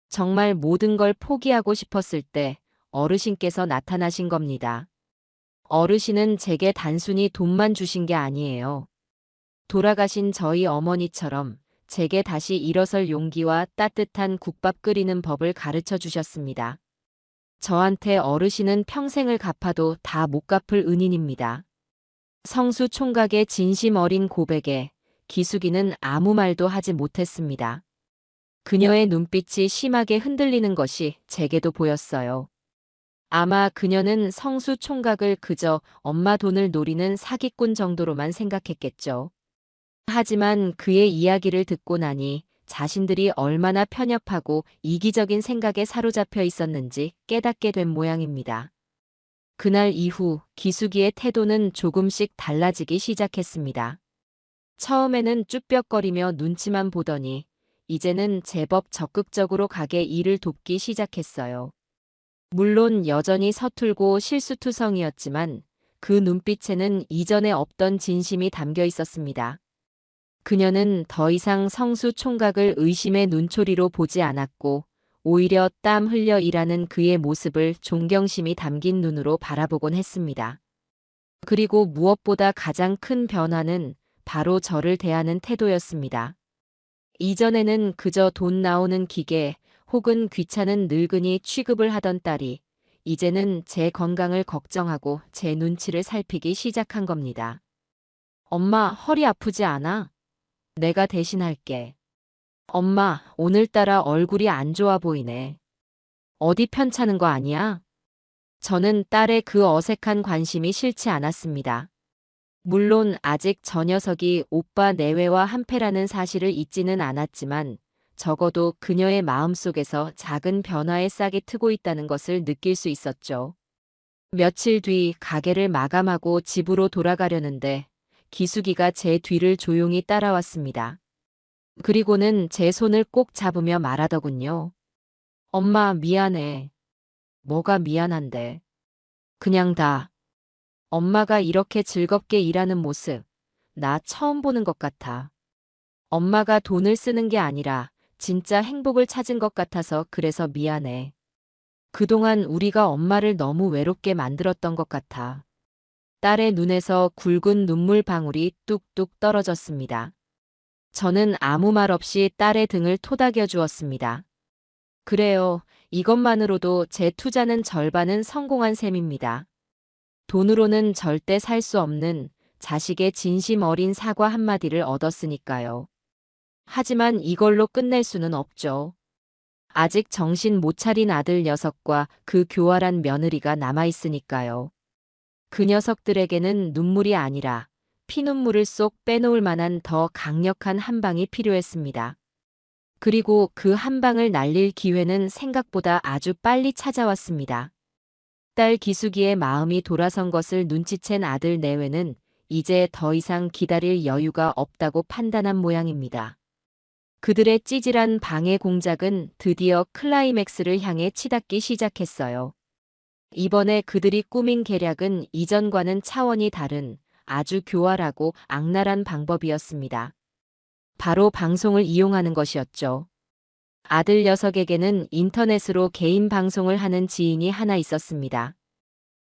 정말 모든 걸 포기하고 싶었을 때 어르신께서 나타나신 겁니다. 어르신은 제게 단순히 돈만 주신 게 아니에요. 돌아가신 저희 어머니처럼 제게 다시 일어설 용기와 따뜻한 국밥 끓이는 법을 가르쳐 주셨습니다. 저한테 어르신은 평생을 갚아도 다 못 갚을 은인입니다. 성수 총각의 진심 어린 고백에 기숙이는 아무 말도 하지 못했습니다. 그녀의 눈빛이 심하게 흔들리는 것이 제게도 보였어요. 아마 그녀는 성수 총각을 그저 엄마 돈을 노리는 사기꾼 정도로만 생각했겠죠. 하지만 그의 이야기를 듣고 나니 자신들이 얼마나 편협하고 이기적인 생각에 사로잡혀 있었는지 깨닫게 된 모양입니다. 그날 이후 기숙이의 태도는 조금씩 달라지기 시작했습니다. 처음에는 쭈뼛거리며 눈치만 보더니 이제는 제법 적극적으로 가게 일을 돕기 시작했어요. 물론 여전히 서툴고 실수투성이었지만 그 눈빛에는 이전에 없던 진심이 담겨 있었습니다. 그녀는 더 이상 성수 총각을 의심의 눈초리로 보지 않았고 오히려 땀 흘려 일하는 그의 모습을 존경심이 담긴 눈으로 바라보곤 했습니다. 그리고 무엇보다 가장 큰 변화는 바로 저를 대하는 태도였습니다. 이전에는 그저 돈 나오는 기계 혹은 귀찮은 늙은이 취급을 하던 딸이 이제는 제 건강을 걱정하고 제 눈치를 살피기 시작한 겁니다. 엄마, 허리 아프지 않아? 내가 대신할게. 엄마, 오늘따라 얼굴이 안 좋아 보이네. 어디 편찮은 거 아니야? 저는 딸의 그 어색한 관심이 싫지 않았습니다. 물론 아직 저 녀석이 오빠 내외와 한패라는 사실을 잊지는 않았지만 적어도 그녀의 마음속에서 작은 변화의 싹이 트고 있다는 것을 느낄 수 있었죠. 며칠 뒤 가게를 마감하고 집으로 돌아가려는데 기숙이가 제 뒤를 조용히 따라왔습니다. 그리고는 제 손을 꼭 잡으며 말하더군요. 엄마, 미안해. 뭐가 미안한데. 그냥 다. 엄마가 이렇게 즐겁게 일하는 모습, 나 처음 보는 것 같아. 엄마가 돈을 쓰는 게 아니라 진짜 행복을 찾은 것 같아서 그래서 미안해. 그동안 우리가 엄마를 너무 외롭게 만들었던 것 같아. 딸의 눈에서 굵은 눈물 방울이 뚝뚝 떨어졌습니다. 저는 아무 말 없이 딸의 등을 토닥여 주었습니다. 그래요. 이것만으로도 제 투자는 절반은 성공한 셈입니다. 돈으로는 절대 살 수 없는 자식의 진심 어린 사과 한마디를 얻었으니까요. 하지만 이걸로 끝낼 수는 없죠. 아직 정신 못 차린 아들 녀석과 그 교활한 며느리가 남아있으니까요. 그 녀석들에게는 눈물이 아니라 피눈물을 쏙 빼놓을 만한 더 강력한 한 방이 필요했습니다. 그리고 그 한 방을 날릴 기회는 생각보다 아주 빨리 찾아왔습니다. 딸 기숙이의 마음이 돌아선 것을 눈치챈 아들 내외는 이제 더 이상 기다릴 여유가 없다고 판단한 모양입니다. 그들의 찌질한 방해 공작은 드디어 클라이맥스를 향해 치닫기 시작했어요. 이번에 그들이 꾸민 계략은 이전과는 차원이 다른 아주 교활하고 악랄한 방법이었습니다. 바로 방송을 이용하는 것이었죠. 아들 녀석에게는 인터넷으로 개인 방송을 하는 지인이 하나 있었습니다.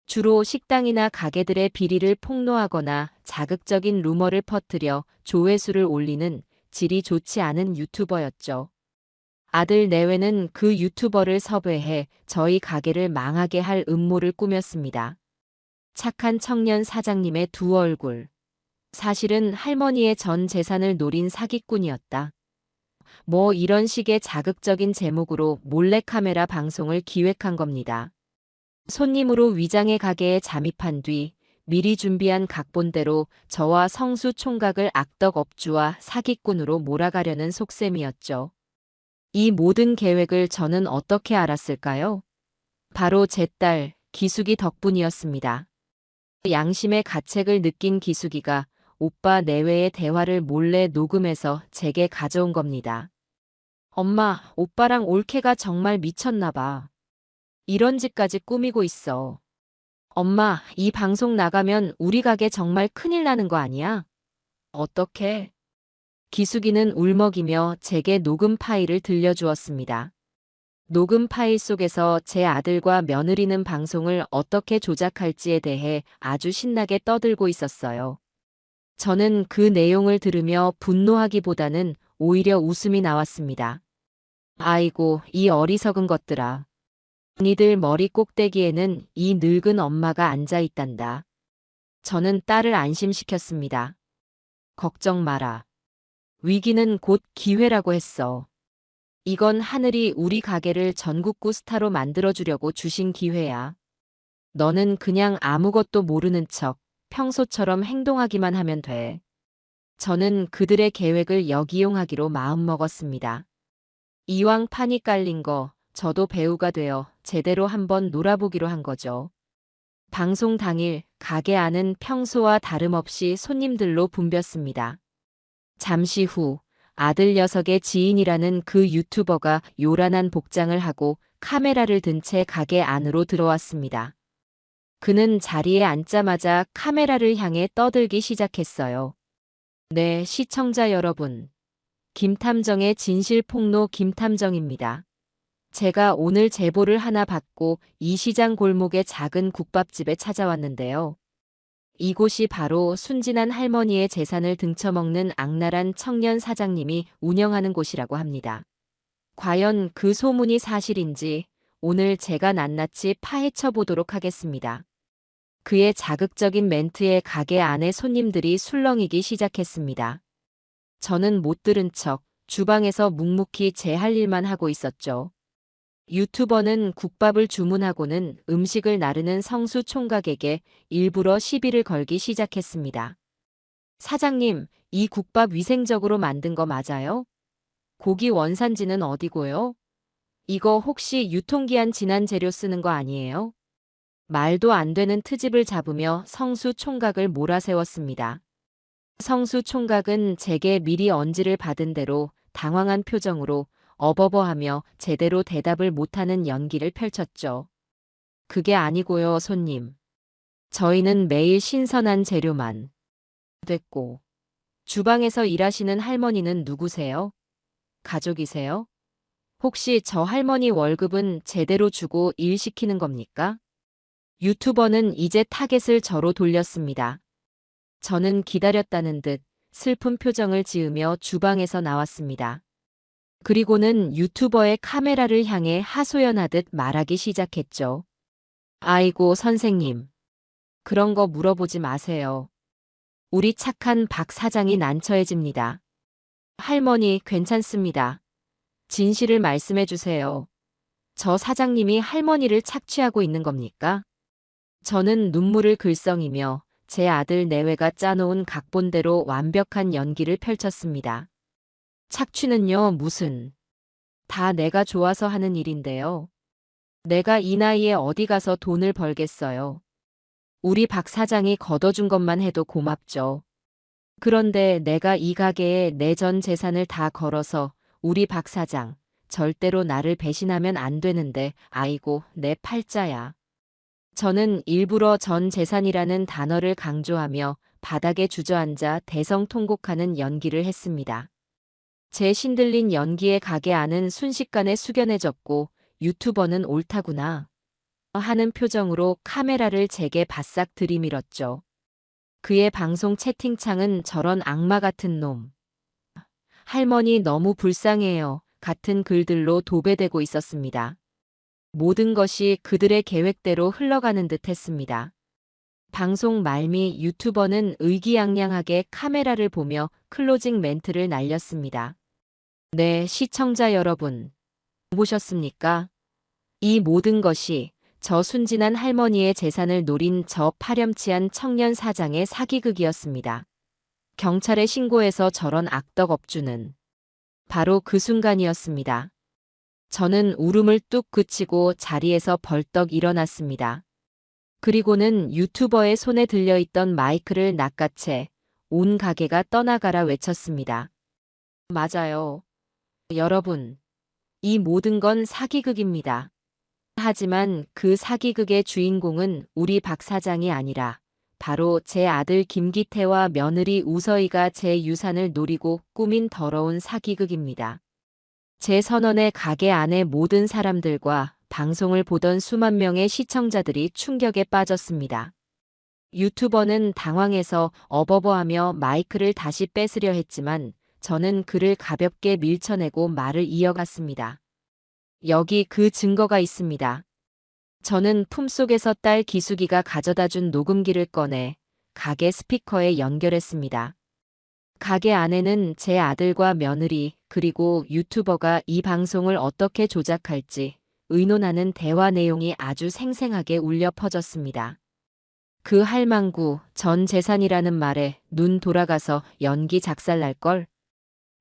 주로 식당이나 가게들의 비리를 폭로하거나 자극적인 루머를 퍼뜨려 조회수를 올리는 질이 좋지 않은 유튜버였죠. 아들 내외는 그 유튜버를 섭외해 저희 가게를 망하게 할 음모를 꾸몄습니다. 착한 청년 사장님의 두 얼굴. 사실은 할머니의 전 재산을 노린 사기꾼이었다. 뭐 이런 식의 자극적인 제목으로 몰래카메라 방송을 기획한 겁니다. 손님으로 위장의 가게에 잠입한 뒤 미리 준비한 각본대로 저와 성수 총각을 악덕 업주와 사기꾼으로 몰아가려는 속셈이었죠. 이 모든 계획을 저는 어떻게 알았을까요? 바로 제 딸 기숙이 덕분이었습니다. 양심의 가책을 느낀 기숙이가 오빠 내외의 대화를 몰래 녹음해서 제게 가져온 겁니다. 엄마, 오빠랑 올케가 정말 미쳤나 봐. 이런 짓까지 꾸미고 있어. 엄마, 이 방송 나가면 우리 가게 정말 큰일 나는 거 아니야? 어떡해? 기숙이는 울먹이며 제게 녹음 파일을 들려주었습니다. 녹음 파일 속에서 제 아들과 며느리는 방송을 어떻게 조작할지에 대해 아주 신나게 떠들고 있었어요. 저는 그 내용을 들으며 분노하기보다는 오히려 웃음이 나왔습니다. 아이고, 이 어리석은 것들아. 니들 머리 꼭대기에는 이 늙은 엄마가 앉아 있단다. 저는 딸을 안심시켰습니다. 걱정 마라. 위기는 곧 기회라고 했어. 이건 하늘이 우리 가게를 전국구 스타로 만들어주려고 주신 기회야. 너는 그냥 아무것도 모르는 척 평소처럼 행동하기만 하면 돼. 저는 그들의 계획을 역이용하기로 마음먹었습니다. 이왕 판이 깔린 거 저도 배우가 되어 제대로 한번 놀아보기로 한 거죠. 방송 당일 가게 안은 평소와 다름없이 손님들로 붐볐습니다. 잠시 후 아들 녀석의 지인이라는 그 유튜버가 요란한 복장을 하고 카메라를 든 채 가게 안으로 들어왔습니다. 그는 자리에 앉자마자 카메라를 향해 떠들기 시작했어요. 네, 시청자 여러분. 김탐정의 진실폭로 김탐정입니다. 제가 오늘 제보를 하나 받고 이 시장 골목의 작은 국밥집에 찾아왔는데요. 이곳이 바로 순진한 할머니의 재산을 등쳐먹는 악랄한 청년 사장님이 운영하는 곳이라고 합니다. 과연 그 소문이 사실인지 오늘 제가 낱낱이 파헤쳐 보도록 하겠습니다. 그의 자극적인 멘트에 가게 안의 손님들이 술렁이기 시작했습니다. 저는 못 들은 척 주방에서 묵묵히 제 할 일만 하고 있었죠. 유튜버는 국밥을 주문하고는 음식을 나르는 성수 총각에게 일부러 시비를 걸기 시작했습니다. 사장님, 이 국밥 위생적으로 만든 거 맞아요? 고기 원산지는 어디고요? 이거 혹시 유통기한 지난 재료 쓰는 거 아니에요? 말도 안 되는 트집을 잡으며 성수 총각을 몰아세웠습니다. 성수 총각은 제게 미리 언지를 받은 대로 당황한 표정으로 어버버하며 제대로 대답을 못하는 연기를 펼쳤죠. 그게 아니고요, 손님. 저희는 매일 신선한 재료만 됐고. 주방에서 일하시는 할머니는 누구세요? 가족이세요? 혹시 저 할머니 월급은 제대로 주고 일 시키는 겁니까? 유튜버는 이제 타겟을 저로 돌렸습니다. 저는 기다렸다는 듯 슬픈 표정을 지으며 주방에서 나왔습니다. 그리고는 유튜버의 카메라를 향해 하소연하듯 말하기 시작했죠. 아이고 선생님. 그런 거 물어보지 마세요. 우리 착한 박 사장이 난처해집니다. 할머니 괜찮습니다. 진실을 말씀해 주세요. 저 사장님이 할머니를 착취하고 있는 겁니까? 저는 눈물을 글썽이며 제 아들 내외가 짜놓은 각본대로 완벽한 연기를 펼쳤습니다. 착취는요, 무슨. 다 내가 좋아서 하는 일인데요. 내가 이 나이에 어디 가서 돈을 벌겠어요. 우리 박 사장이 걷어준 것만 해도 고맙죠. 그런데 내가 이 가게에 내 전 재산을 다 걸어서 우리 박 사장, 절대로 나를 배신하면 안 되는데, 아이고, 내 팔자야. 저는 일부러 전 재산이라는 단어를 강조하며 바닥에 주저앉아 대성통곡하는 연기를 했습니다. 제 신들린 연기에 가게 안은 순식간에 숙연해졌고 유튜버는 옳다구나 하는 표정으로 카메라를 제게 바싹 들이밀었죠. 그의 방송 채팅창은 저런 악마 같은 놈. 할머니 너무 불쌍해요. 같은 글들로 도배되고 있었습니다. 모든 것이 그들의 계획대로 흘러가는 듯 했습니다. 방송 말미 유튜버는 의기양양하게 카메라를 보며 클로징 멘트를 날렸습니다. 네, 시청자 여러분. 보셨습니까? 이 모든 것이 저 순진한 할머니의 재산을 노린 저 파렴치한 청년 사장의 사기극이었습니다. 경찰에 신고해서 저런 악덕 업주는 바로 그 순간이었습니다. 저는 울음을 뚝 그치고 자리에서 벌떡 일어났습니다. 그리고는 유튜버의 손에 들려있던 마이크를 낚아채 온 가게가 떠나가라 외쳤습니다. 맞아요. 여러분, 이 모든 건 사기극입니다. 하지만 그 사기극의 주인공은 우리 박 사장이 아니라 바로 제 아들 김기태와 며느리 우서희가 제 유산을 노리고 꾸민 더러운 사기극입니다. 제 선언의 가게 안의 모든 사람들과 방송을 보던 수만 명의 시청자들이 충격에 빠졌습니다. 유튜버는 당황해서 어버버하며 마이크를 다시 뺏으려 했지만 저는 그를 가볍게 밀쳐내고 말을 이어갔습니다. 여기 그 증거가 있습니다. 저는 품속에서 딸 기숙이가 가져다준 녹음기를 꺼내 가게 스피커에 연결했습니다. 가게 안에는 제 아들과 며느리 그리고 유튜버가 이 방송을 어떻게 조작할지 의논하는 대화 내용이 아주 생생하게 울려 퍼졌습니다. 그 할망구 전 재산이라는 말에 눈 돌아가서 연기 작살날걸.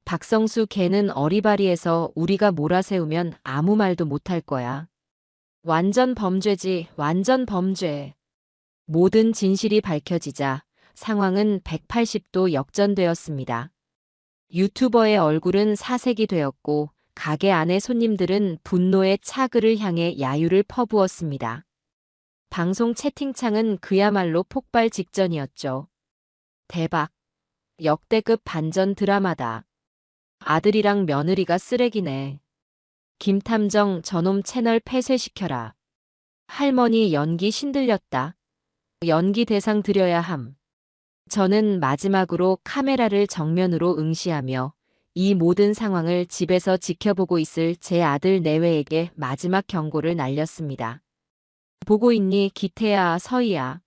박성수 걔는 어리바리해서 우리가 몰아세우면 아무 말도 못할 거야. 완전 범죄지, 완전 범죄. 모든 진실이 밝혀지자 상황은 180도 역전되었습니다. 유튜버의 얼굴은 사색이 되었고 가게 안의 손님들은 분노의 차그를 향해 야유를 퍼부었습니다. 방송 채팅창은 그야말로 폭발 직전이었죠. 대박. 역대급 반전 드라마다. 아들이랑 며느리가 쓰레기네. 김탐정 저놈 채널 폐쇄시켜라. 할머니 연기 신들렸다. 연기 대상 드려야 함. 저는 마지막으로 카메라를 정면으로 응시하며 이 모든 상황을 집에서 지켜보고 있을 제 아들 내외에게 마지막 경고를 날렸습니다. 보고 있니 기태야 서희야.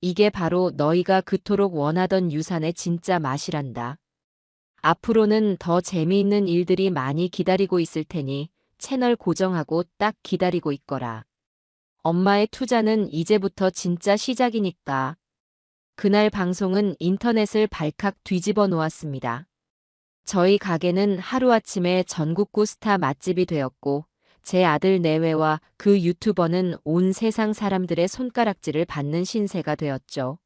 이게 바로 너희가 그토록 원하던 유산의 진짜 맛이란다. 앞으로는 더 재미있는 일들이 많이 기다리고 있을 테니 채널 고정하고 딱 기다리고 있거라. 엄마의 투자는 이제부터 진짜 시작이니까. 그날 방송은 인터넷을 발칵 뒤집어 놓았습니다. 저희 가게는 하루아침에 전국구 스타 맛집이 되었고 제 아들 내외와 그 유튜버는 온 세상 사람들의 손가락질을 받는 신세가 되었죠.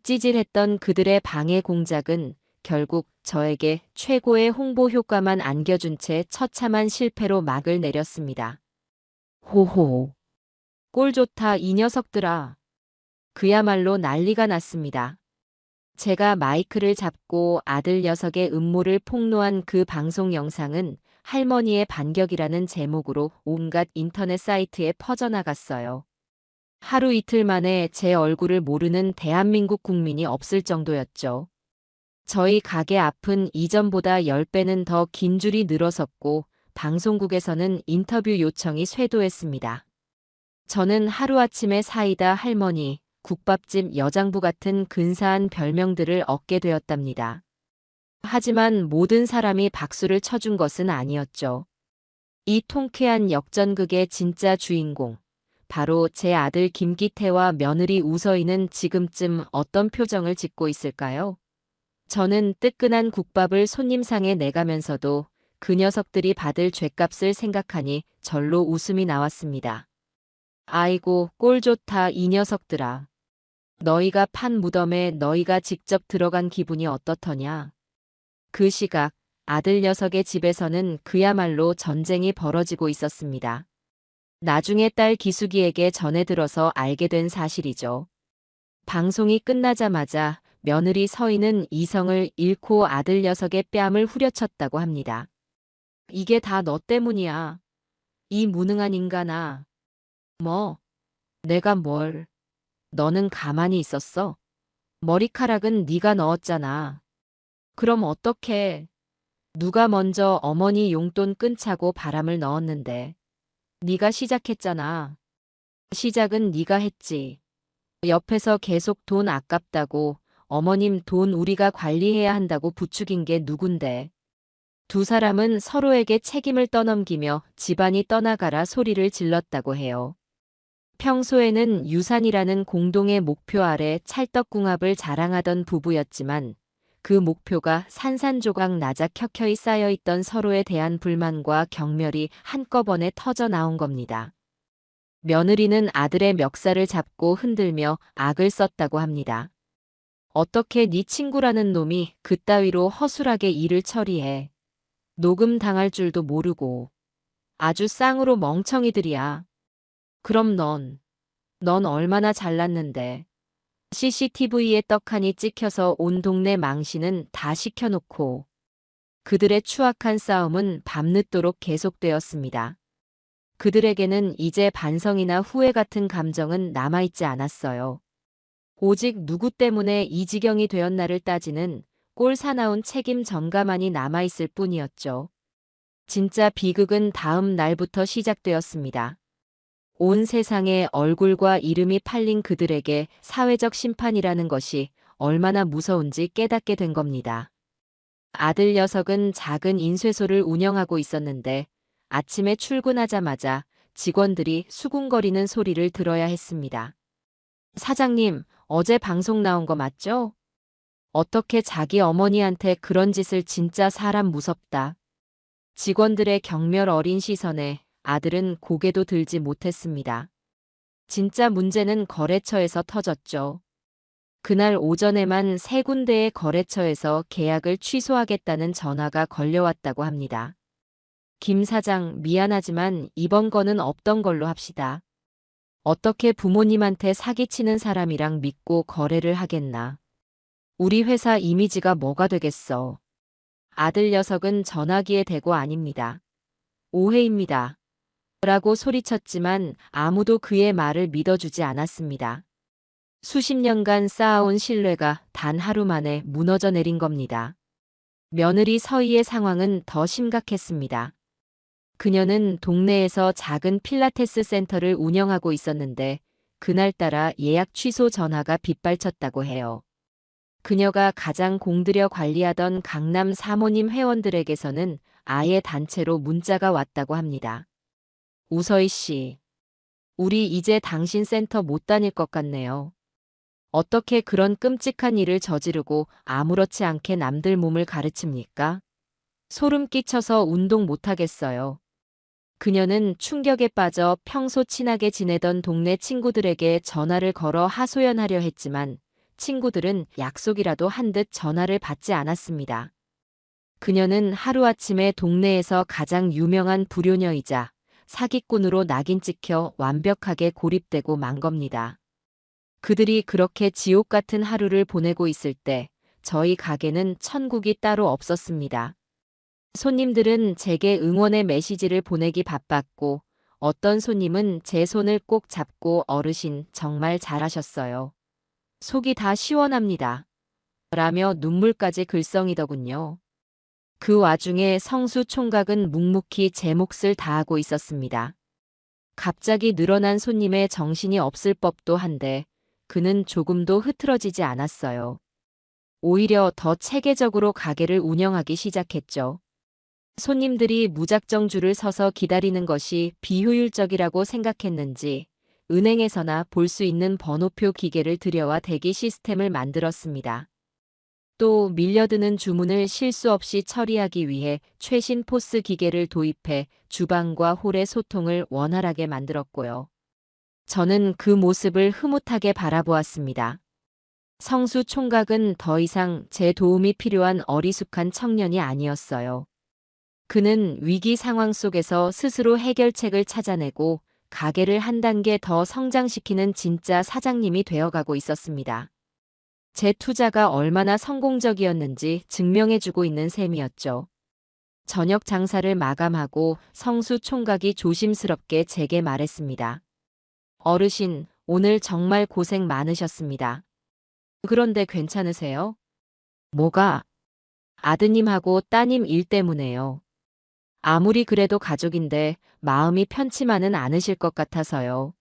찌질했던 그들의 방해 공작은 결국 저에게 최고의 홍보 효과만 안겨준 채 처참한 실패로 막을 내렸습니다. 호호. 꼴 좋다 이 녀석들아. 그야말로 난리가 났습니다. 제가 마이크를 잡고 아들 녀석의 음모를 폭로한 그 방송 영상은 할머니의 반격이라는 제목으로 온갖 인터넷 사이트에 퍼져나갔어요. 하루 이틀 만에 제 얼굴을 모르는 대한민국 국민이 없을 정도였죠. 저희 가게 앞은 이전보다 10배는 더 긴 줄이 늘어섰고 방송국에서는 인터뷰 요청이 쇄도했습니다. 저는 하루아침에 사이다 할머니, 국밥집 여장부 같은 근사한 별명들을 얻게 되었답니다. 하지만 모든 사람이 박수를 쳐준 것은 아니었죠. 이 통쾌한 역전극의 진짜 주인공, 바로 제 아들 김기태와 며느리 우서희는 지금쯤 어떤 표정을 짓고 있을까요? 저는 뜨끈한 국밥을 손님상에 내가면서도 그 녀석들이 받을 죗값을 생각하니 절로 웃음이 나왔습니다. 아이고 꼴 좋다 이 녀석들아. 너희가 판 무덤에 너희가 직접 들어간 기분이 어떻더냐. 그 시각 아들 녀석의 집에서는 그야말로 전쟁이 벌어지고 있었습니다. 나중에 딸 기숙이에게 전해 들어서 알게 된 사실이죠. 방송이 끝나자마자 며느리 서희는 이성을 잃고 아들 녀석의 뺨을 후려쳤다고 합니다. 이게 다 너 때문이야. 이 무능한 인간아. 뭐? 내가 뭘? 너는 가만히 있었어? 머리카락은 네가 넣었잖아. 그럼 어떡해? 누가 먼저 어머니 용돈 끊자고 바람을 넣었는데. 네가 시작했잖아. 시작은 네가 했지. 옆에서 계속 돈 아깝다고 어머님 돈 우리가 관리해야 한다고 부추긴 게 누군데. 두 사람은 서로에게 책임을 떠넘기며 집안이 떠나가라 소리를 질렀다고 해요. 평소에는 유산이라는 공동의 목표 아래 찰떡궁합을 자랑하던 부부였지만 그 목표가 산산조각 나작켜켜이 쌓여있던 서로에 대한 불만과 경멸이 한꺼번에 터져 나온 겁니다. 며느리는 아들의 멱살을 잡고 흔들며 악을 썼다고 합니다. 어떻게 네 친구라는 놈이 그따위로 허술하게 일을 처리해. 녹음 당할 줄도 모르고. 아주 쌍으로 멍청이들이야. 그럼 넌 얼마나 잘났는데. CCTV에 떡하니 찍혀서 온 동네 망신은 다 시켜놓고. 그들의 추악한 싸움은 밤늦도록 계속되었습니다. 그들에게는 이제 반성이나 후회 같은 감정은 남아있지 않았어요. 오직 누구 때문에 이 지경이 되었나를 따지는 꼴 사나운 책임 전가만이 남아있을 뿐이었죠. 진짜 비극은 다음 날부터 시작되었습니다. 온 세상에 얼굴과 이름이 팔린 그들에게 사회적 심판이라는 것이 얼마나 무서운지 깨닫게 된 겁니다. 아들 녀석은 작은 인쇄소를 운영하고 있었는데 아침에 출근하자마자 직원들이 수군거리는 소리를 들어야 했습니다. 사장님, 어제 방송 나온 거 맞죠? 어떻게 자기 어머니한테 그런 짓을 진짜 사람 무섭다. 직원들의 경멸 어린 시선에 아들은 고개도 들지 못했습니다. 진짜 문제는 거래처에서 터졌죠. 그날 오전에만 3군데의 거래처에서 계약을 취소하겠다는 전화가 걸려왔다고 합니다. 김 사장, 미안하지만 이번 건은 없던 걸로 합시다. 어떻게 부모님한테 사기치는 사람이랑 믿고 거래를 하겠나. 우리 회사 이미지가 뭐가 되겠어. 아들 녀석은 전화기에 대고 아닙니다. 오해입니다. 라고 소리쳤지만 아무도 그의 말을 믿어주지 않았습니다. 수십 년간 쌓아온 신뢰가 단 하루 만에 무너져 내린 겁니다. 며느리 서희의 상황은 더 심각했습니다. 그녀는 동네에서 작은 필라테스 센터를 운영하고 있었는데 그날따라 예약 취소 전화가 빗발쳤다고 해요. 그녀가 가장 공들여 관리하던 강남 사모님 회원들에게서는 아예 단체로 문자가 왔다고 합니다. 우서희 씨, 우리 이제 당신 센터 못 다닐 것 같네요. 어떻게 그런 끔찍한 일을 저지르고 아무렇지 않게 남들 몸을 가르칩니까? 소름 끼쳐서 운동 못하겠어요. 그녀는 충격에 빠져 평소 친하게 지내던 동네 친구들에게 전화를 걸어 하소연하려 했지만 친구들은 약속이라도 한 듯 전화를 받지 않았습니다. 그녀는 하루아침에 동네에서 가장 유명한 불효녀이자 사기꾼으로 낙인 찍혀 완벽하게 고립되고 만 겁니다. 그들이 그렇게 지옥 같은 하루를 보내고 있을 때 저희 가게는 천국이 따로 없었습니다. 손님들은 제게 응원의 메시지를 보내기 바빴고 어떤 손님은 제 손을 꼭 잡고 어르신 정말 잘하셨어요. 속이 다 시원합니다. 라며 눈물까지 글썽이더군요. 그 와중에 성수 총각은 묵묵히 제 몫을 다하고 있었습니다. 갑자기 늘어난 손님의 정신이 없을 법도 한데 그는 조금도 흐트러지지 않았어요. 오히려 더 체계적으로 가게를 운영하기 시작했죠. 손님들이 무작정 줄을 서서 기다리는 것이 비효율적이라고 생각했는지 은행에서나 볼 수 있는 번호표 기계를 들여와 대기 시스템을 만들었습니다. 또 밀려드는 주문을 실수 없이 처리하기 위해 최신 포스 기계를 도입해 주방과 홀의 소통을 원활하게 만들었고요. 저는 그 모습을 흐뭇하게 바라보았습니다. 성수 총각은 더 이상 제 도움이 필요한 어리숙한 청년이 아니었어요. 그는 위기 상황 속에서 스스로 해결책을 찾아내고 가게를 한 단계 더 성장시키는 진짜 사장님이 되어가고 있었습니다. 제 투자가 얼마나 성공적이었는지 증명해주고 있는 셈이었죠. 저녁 장사를 마감하고 성수 총각이 조심스럽게 제게 말했습니다. 어르신, 오늘 정말 고생 많으셨습니다. 그런데 괜찮으세요? 뭐가? 아드님하고 따님 일 때문에요. 아무리 그래도 가족인데 마음이 편치만은 않으실 것 같아서요.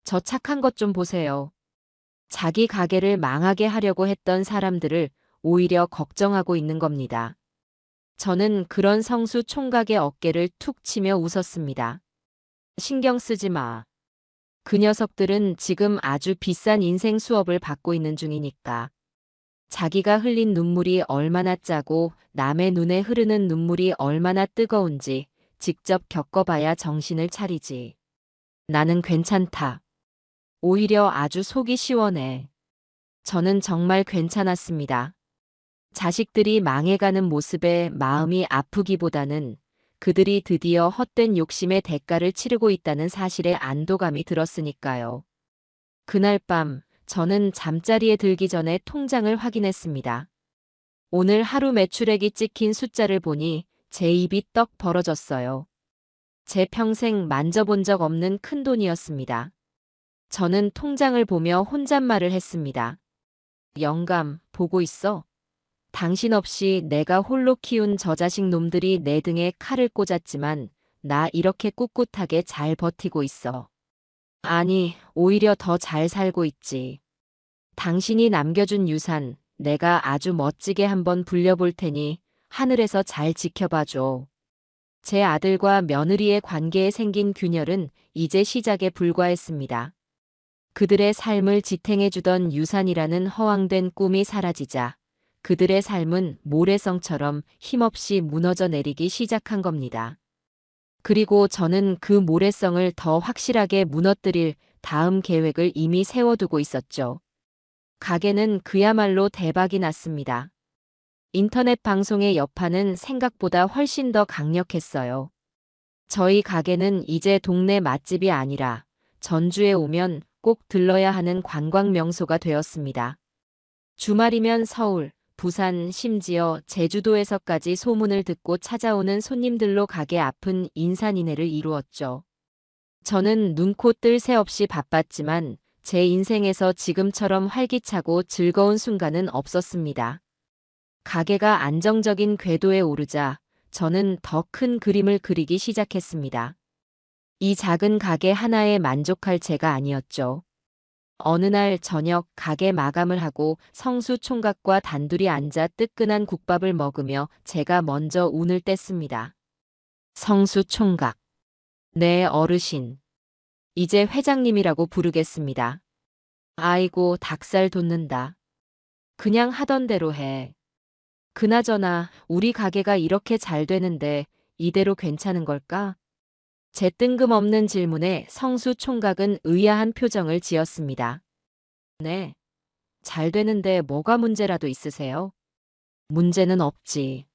저 착한 것 좀 보세요. 자기 가게를 망하게 하려고 했던 사람들을 오히려 걱정하고 있는 겁니다. 저는 그런 성수 총각의 어깨를 툭 치며 웃었습니다. 신경 쓰지 마. 그 녀석들은 지금 아주 비싼 인생 수업을 받고 있는 중이니까. 자기가 흘린 눈물이 얼마나 짜고 남의 눈에 흐르는 눈물이 얼마나 뜨거운지 직접 겪어봐야 정신을 차리지. 나는 괜찮다. 오히려 아주 속이 시원해. 저는 정말 괜찮았습니다. 자식들이 망해가는 모습에 마음이 아프기보다는 그들이 드디어 헛된 욕심의 대가를 치르고 있다는 사실에 안도감이 들었으니까요. 그날 밤 저는 잠자리에 들기 전에 통장을 확인했습니다. 오늘 하루 매출액이 찍힌 숫자를 보니 제 입이 떡 벌어졌어요. 제 평생 만져본 적 없는 큰 돈이었습니다. 저는 통장을 보며 혼잣말을 했습니다. 영감, 보고 있어? 당신 없이 내가 홀로 키운 저 자식 놈들이 내 등에 칼을 꽂았지만 나 이렇게 꿋꿋하게 잘 버티고 있어. 아니, 오히려 더 잘 살고 있지. 당신이 남겨준 유산, 내가 아주 멋지게 한번 불려볼 테니 하늘에서 잘 지켜봐줘. 제 아들과 며느리의 관계에 생긴 균열은 이제 시작에 불과했습니다. 그들의 삶을 지탱해주던 유산이라는 허황된 꿈이 사라지자 그들의 삶은 모래성처럼 힘없이 무너져 내리기 시작한 겁니다. 그리고 저는 그 모래성을 더 확실하게 무너뜨릴 다음 계획을 이미 세워두고 있었죠. 가게는 그야말로 대박이 났습니다. 인터넷 방송의 여파는 생각보다 훨씬 더 강력했어요. 저희 가게는 이제 동네 맛집이 아니라 전주에 오면 꼭 들러야 하는 관광 명소가 되었습니다. 주말이면 서울, 부산, 심지어 제주도에서까지 소문을 듣고 찾아오는 손님들로 가게 앞은 인산인해를 이루었죠. 저는 눈코 뜰 새 없이 바빴지만 제 인생에서 지금처럼 활기차고 즐거운 순간은 없었습니다. 가게가 안정적인 궤도에 오르자 저는 더 큰 그림을 그리기 시작했습니다. 이 작은 가게 하나에 만족할 제가 아니었죠. 어느 날 저녁 가게 마감을 하고 성수 총각과 단둘이 앉아 뜨끈한 국밥을 먹으며 제가 먼저 운을 뗐습니다. 성수 총각. 네, 어르신. 이제 회장님이라고 부르겠습니다. 아이고, 닭살 돋는다. 그냥 하던 대로 해. 그나저나 우리 가게가 이렇게 잘 되는데 이대로 괜찮은 걸까? 제 뜬금없는 질문에 성수 총각은 의아한 표정을 지었습니다. 네, 잘 되는데 뭐가 문제라도 있으세요? 문제는 없지.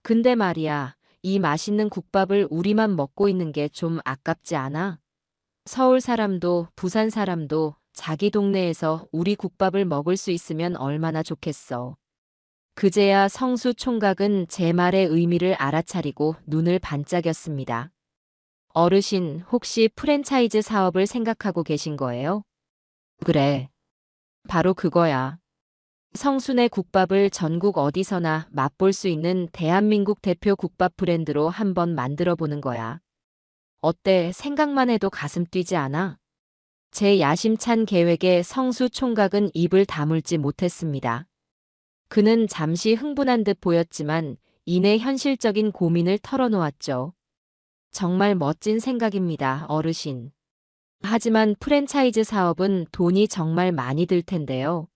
근데 말이야, 이 맛있는 국밥을 우리만 먹고 있는 게 좀 아깝지 않아? 서울 사람도 부산 사람도 자기 동네에서 우리 국밥을 먹을 수 있으면 얼마나 좋겠어. 그제야 성수 총각은 제 말의 의미를 알아차리고 눈을 반짝였습니다. 어르신, 혹시 프랜차이즈 사업을 생각하고 계신 거예요? 그래. 바로 그거야. 성순의 국밥을 전국 어디서나 맛볼 수 있는 대한민국 대표 국밥 브랜드로 한번 만들어 보는 거야. 어때? 생각만 해도 가슴 뛰지 않아? 제 야심찬 계획에 성수 총각은 입을 다물지 못했습니다. 그는 잠시 흥분한 듯 보였지만 이내 현실적인 고민을 털어놓았죠. 정말 멋진 생각입니다, 어르신. 하지만 프랜차이즈 사업은 돈이 정말 많이 들 텐데요.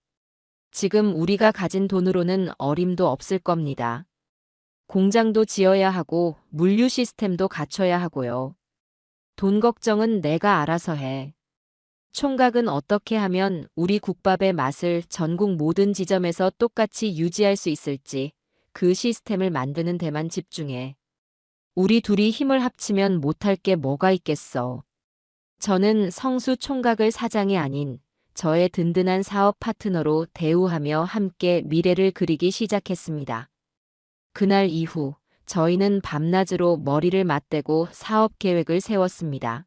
지금 우리가 가진 돈으로는 어림도 없을 겁니다. 공장도 지어야 하고 물류 시스템도 갖춰야 하고요. 돈 걱정은 내가 알아서 해. 총각은 어떻게 하면 우리 국밥의 맛을 전국 모든 지점에서 똑같이 유지할 수 있을지 그 시스템을 만드는 데만 집중해. 우리 둘이 힘을 합치면 못할 게 뭐가 있겠어. 저는 성수 총각을 사장이 아닌 저의 든든한 사업 파트너로 대우하며 함께 미래를 그리기 시작했습니다. 그날 이후 저희는 밤낮으로 머리를 맞대고 사업 계획을 세웠습니다.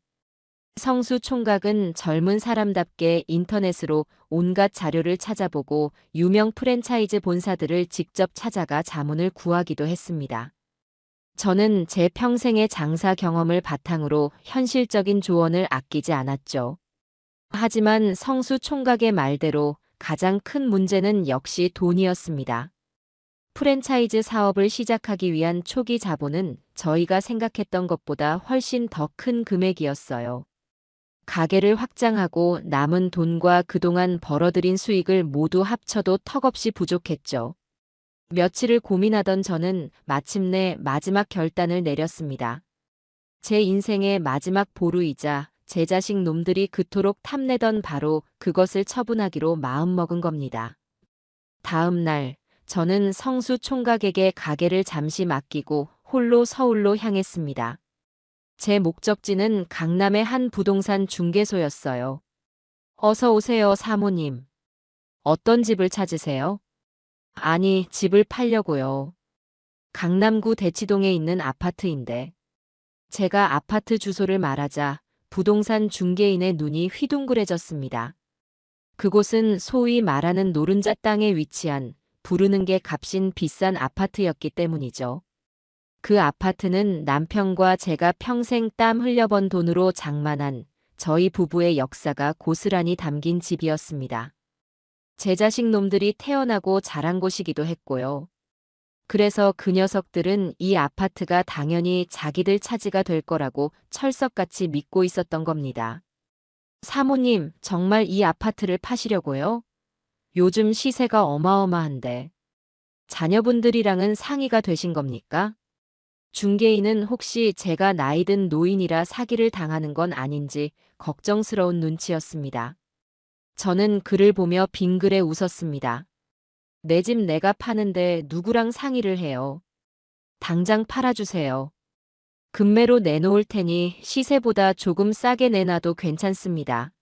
성수 총각은 젊은 사람답게 인터넷으로 온갖 자료를 찾아보고 유명 프랜차이즈 본사들을 직접 찾아가 자문을 구하기도 했습니다. 저는 제 평생의 장사 경험을 바탕으로 현실적인 조언을 아끼지 않았죠. 하지만 성수 총각의 말대로 가장 큰 문제는 역시 돈이었습니다. 프랜차이즈 사업을 시작하기 위한 초기 자본은 저희가 생각했던 것보다 훨씬 더 큰 금액이었어요. 가게를 확장하고 남은 돈과 그동안 벌어들인 수익을 모두 합쳐도 턱없이 부족했죠. 며칠을 고민하던 저는 마침내 마지막 결단을 내렸습니다. 제 인생의 마지막 보루이자 제 자식 놈들이 그토록 탐내던 바로 그것을 처분하기로 마음먹은 겁니다. 다음 날 저는 성수 총각에게 가게를 잠시 맡기고 홀로 서울로 향했습니다. 제 목적지는 강남의 한 부동산 중개소였어요. 어서 오세요, 사모님. 어떤 집을 찾으세요? 아니, 집을 팔려고요. 강남구 대치동에 있는 아파트인데. 제가 아파트 주소를 말하자 부동산 중개인의 눈이 휘둥그레졌습니다. 그곳은 소위 말하는 노른자 땅에 위치한 부르는 게 값인 비싼 아파트였기 때문이죠. 그 아파트는 남편과 제가 평생 땀 흘려번 돈으로 장만한 저희 부부의 역사가 고스란히 담긴 집이었습니다. 제 자식 놈들이 태어나고 자란 곳이기도 했고요. 그래서 그 녀석들은 이 아파트가 당연히 자기들 차지가 될 거라고 철석같이 믿고 있었던 겁니다. 사모님, 정말 이 아파트를 파시려고요? 요즘 시세가 어마어마한데. 자녀분들이랑은 상의가 되신 겁니까? 중개인은 혹시 제가 나이든 노인이라 사기를 당하는 건 아닌지 걱정스러운 눈치였습니다. 저는 그를 보며 빙그레 웃었습니다. 내 집 내가 파는데 누구랑 상의를 해요. 당장 팔아주세요. 금매로 내놓을 테니 시세보다 조금 싸게 내놔도 괜찮습니다.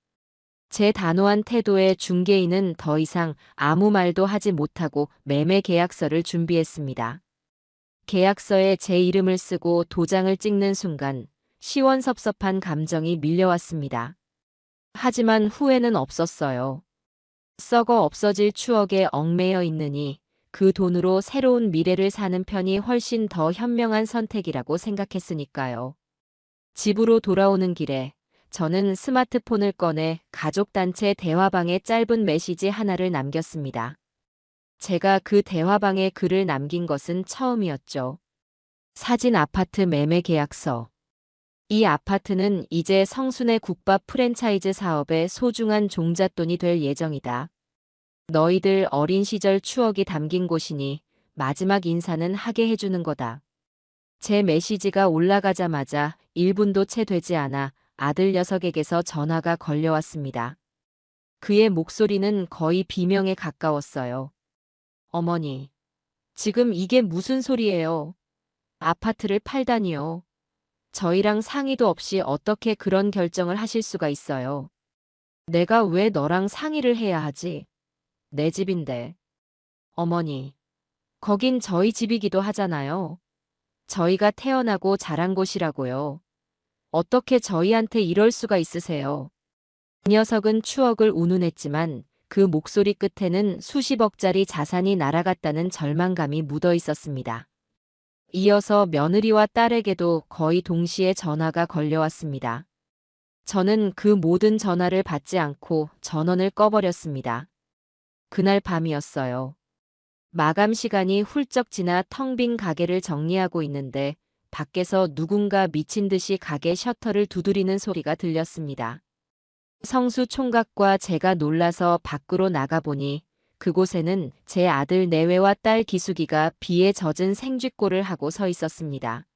제 단호한 태도에 중개인은 더 이상 아무 말도 하지 못하고 매매 계약서를 준비했습니다. 계약서에 제 이름을 쓰고 도장을 찍는 순간 시원섭섭한 감정이 밀려왔습니다. 하지만 후회는 없었어요. 썩어 없어질 추억에 얽매여 있느니 그 돈으로 새로운 미래를 사는 편이 훨씬 더 현명한 선택이라고 생각했으니까요. 집으로 돌아오는 길에 저는 스마트폰을 꺼내 가족단체 대화방에 짧은 메시지 하나를 남겼습니다. 제가 그 대화방에 글을 남긴 것은 처음이었죠. 사진 아파트 매매 계약서. 이 아파트는 이제 성순의 국밥 프랜차이즈 사업의 소중한 종잣돈이 될 예정이다. 너희들 어린 시절 추억이 담긴 곳이니 마지막 인사는 하게 해주는 거다. 제 메시지가 올라가자마자 1분도 채 되지 않아 아들 녀석에게서 전화가 걸려왔습니다. 그의 목소리는 거의 비명에 가까웠어요. 어머니, 지금 이게 무슨 소리예요? 아파트를 팔다니요. 저희랑 상의도 없이 어떻게 그런 결정을 하실 수가 있어요? 내가 왜 너랑 상의를 해야 하지? 내 집인데. 어머니, 거긴 저희 집이기도 하잖아요. 저희가 태어나고 자란 곳이라고요. 어떻게 저희한테 이럴 수가 있으세요? 그 녀석은 추억을 운운했지만 그 목소리 끝에는 수십억짜리 자산이 날아갔다는 절망감이 묻어 있었습니다. 이어서 며느리와 딸에게도 거의 동시에 전화가 걸려왔습니다. 저는 그 모든 전화를 받지 않고 전원을 꺼버렸습니다. 그날 밤이었어요. 마감 시간이 훌쩍 지나 텅 빈 가게를 정리하고 있는데 밖에서 누군가 미친 듯이 가게 셔터를 두드리는 소리가 들렸습니다. 성수 총각과 제가 놀라서 밖으로 나가보니 그곳에는 제 아들 내외와 딸 기숙이가 비에 젖은 생쥐꼴을 하고 서 있었습니다.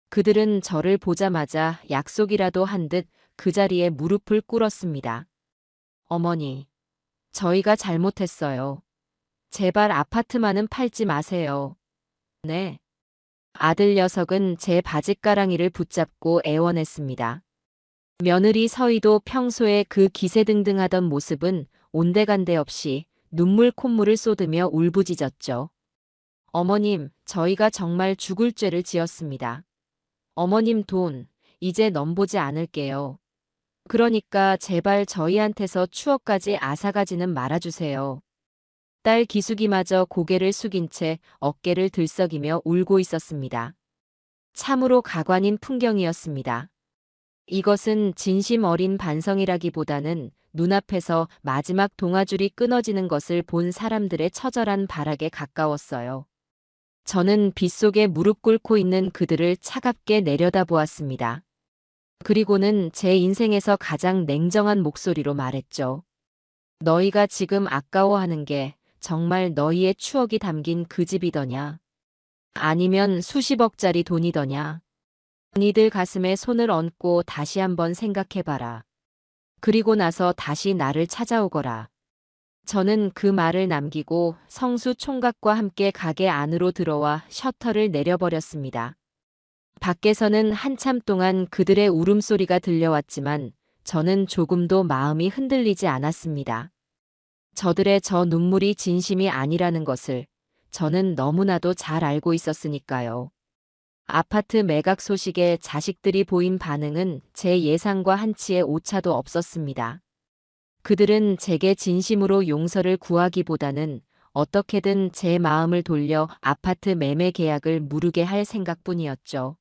그들은 저를 보자마자 약속이라도 한 듯 그 자리에 무릎을 꿇었습니다. 어머니, 저희가 잘못했어요. 제발 아파트만은 팔지 마세요. 네. 아들 녀석은 제 바짓가랑이를 붙잡고 애원했습니다. 며느리 서희도 평소에 그 기세등등하던 모습은 온데간데 없이 눈물 콧물을 쏟으며 울부짖었죠. 어머님, 저희가 정말 죽을 죄를 지었습니다. 어머님 돈, 이제 넘보지 않을게요. 그러니까 제발 저희한테서 추억까지 앗아가지는 말아주세요. 딸 기숙이마저 고개를 숙인 채 어깨를 들썩이며 울고 있었습니다. 참으로 가관인 풍경이었습니다. 이것은 진심 어린 반성이라기보다는 눈앞에서 마지막 동아줄이 끊어지는 것을 본 사람들의 처절한 발악에 가까웠어요. 저는 빗속에 무릎 꿇고 있는 그들을 차갑게 내려다보았습니다. 그리고는 제 인생에서 가장 냉정한 목소리로 말했죠. 너희가 지금 아까워하는 게 정말 너희의 추억이 담긴 그 집이더냐? 아니면 수십억짜리 돈이더냐? 니들 가슴에 손을 얹고 다시 한번 생각해봐라. 그리고 나서 다시 나를 찾아오거라. 저는 그 말을 남기고 성수 총각과 함께 가게 안으로 들어와 셔터를 내려버렸습니다. 밖에서는 한참 동안 그들의 울음소리가 들려왔지만 저는 조금도 마음이 흔들리지 않았습니다. 저들의 저 눈물이 진심이 아니라는 것을 저는 너무나도 잘 알고 있었으니까요. 아파트 매각 소식에 자식들이 보인 반응은 제 예상과 한치의 오차도 없었습니다. 그들은 제게 진심으로 용서를 구하기보다는 어떻게든 제 마음을 돌려 아파트 매매 계약을 무르게 할 생각뿐이었죠.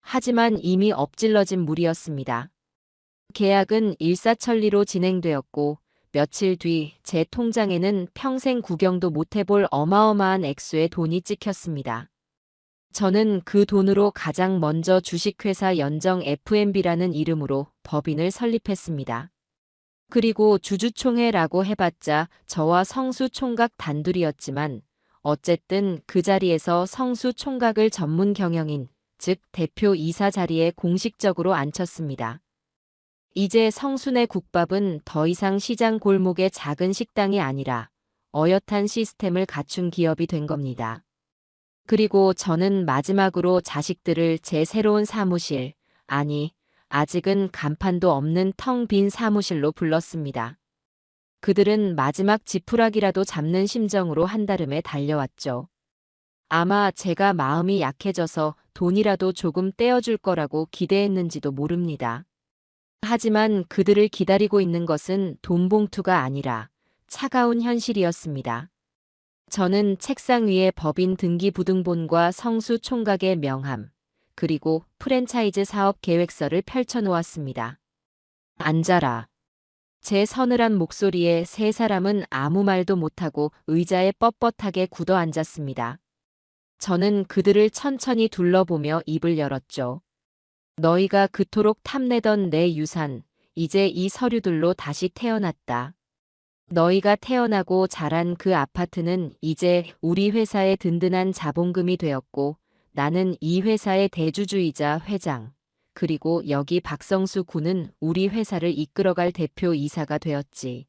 하지만 이미 엎질러진 물이었습니다. 계약은 일사천리로 진행되었고 며칠 뒤 제 통장에는 평생 구경도 못 해볼 어마어마한 액수의 돈이 찍혔습니다. 저는 그 돈으로 가장 먼저 주식회사 연정 F&B라는 이름으로 법인을 설립했습니다. 그리고 주주총회라고 해봤자 저와 성수 총각 단둘이었지만 어쨌든 그 자리에서 성수 총각을 전문 경영인, 즉 대표 이사 자리에 공식적으로 앉혔습니다. 이제 성순의 국밥은 더 이상 시장 골목의 작은 식당이 아니라 어엿한 시스템을 갖춘 기업이 된 겁니다. 그리고 저는 마지막으로 자식들을 제 새로운 사무실, 아니, 아직은 간판도 없는 텅 빈 사무실로 불렀습니다. 그들은 마지막 지푸라기라도 잡는 심정으로 한달음에 달려왔죠. 아마 제가 마음이 약해져서 돈이라도 조금 떼어줄 거라고 기대했는지도 모릅니다. 하지만 그들을 기다리고 있는 것은 돈 봉투가 아니라 차가운 현실이었습니다. 저는 책상 위에 법인 등기부등본과 성수 총각의 명함, 그리고 프랜차이즈 사업 계획서를 펼쳐놓았습니다. 앉아라. 제 서늘한 목소리에 세 사람은 아무 말도 못하고 의자에 뻣뻣하게 굳어 앉았습니다. 저는 그들을 천천히 둘러보며 입을 열었죠. 너희가 그토록 탐내던 내 유산, 이제 이 서류들로 다시 태어났다. 너희가 태어나고 자란 그 아파트는 이제 우리 회사의 든든한 자본금이 되었고 나는 이 회사의 대주주이자 회장, 그리고 여기 박성수 군은 우리 회사를 이끌어갈 대표 이사가 되었지.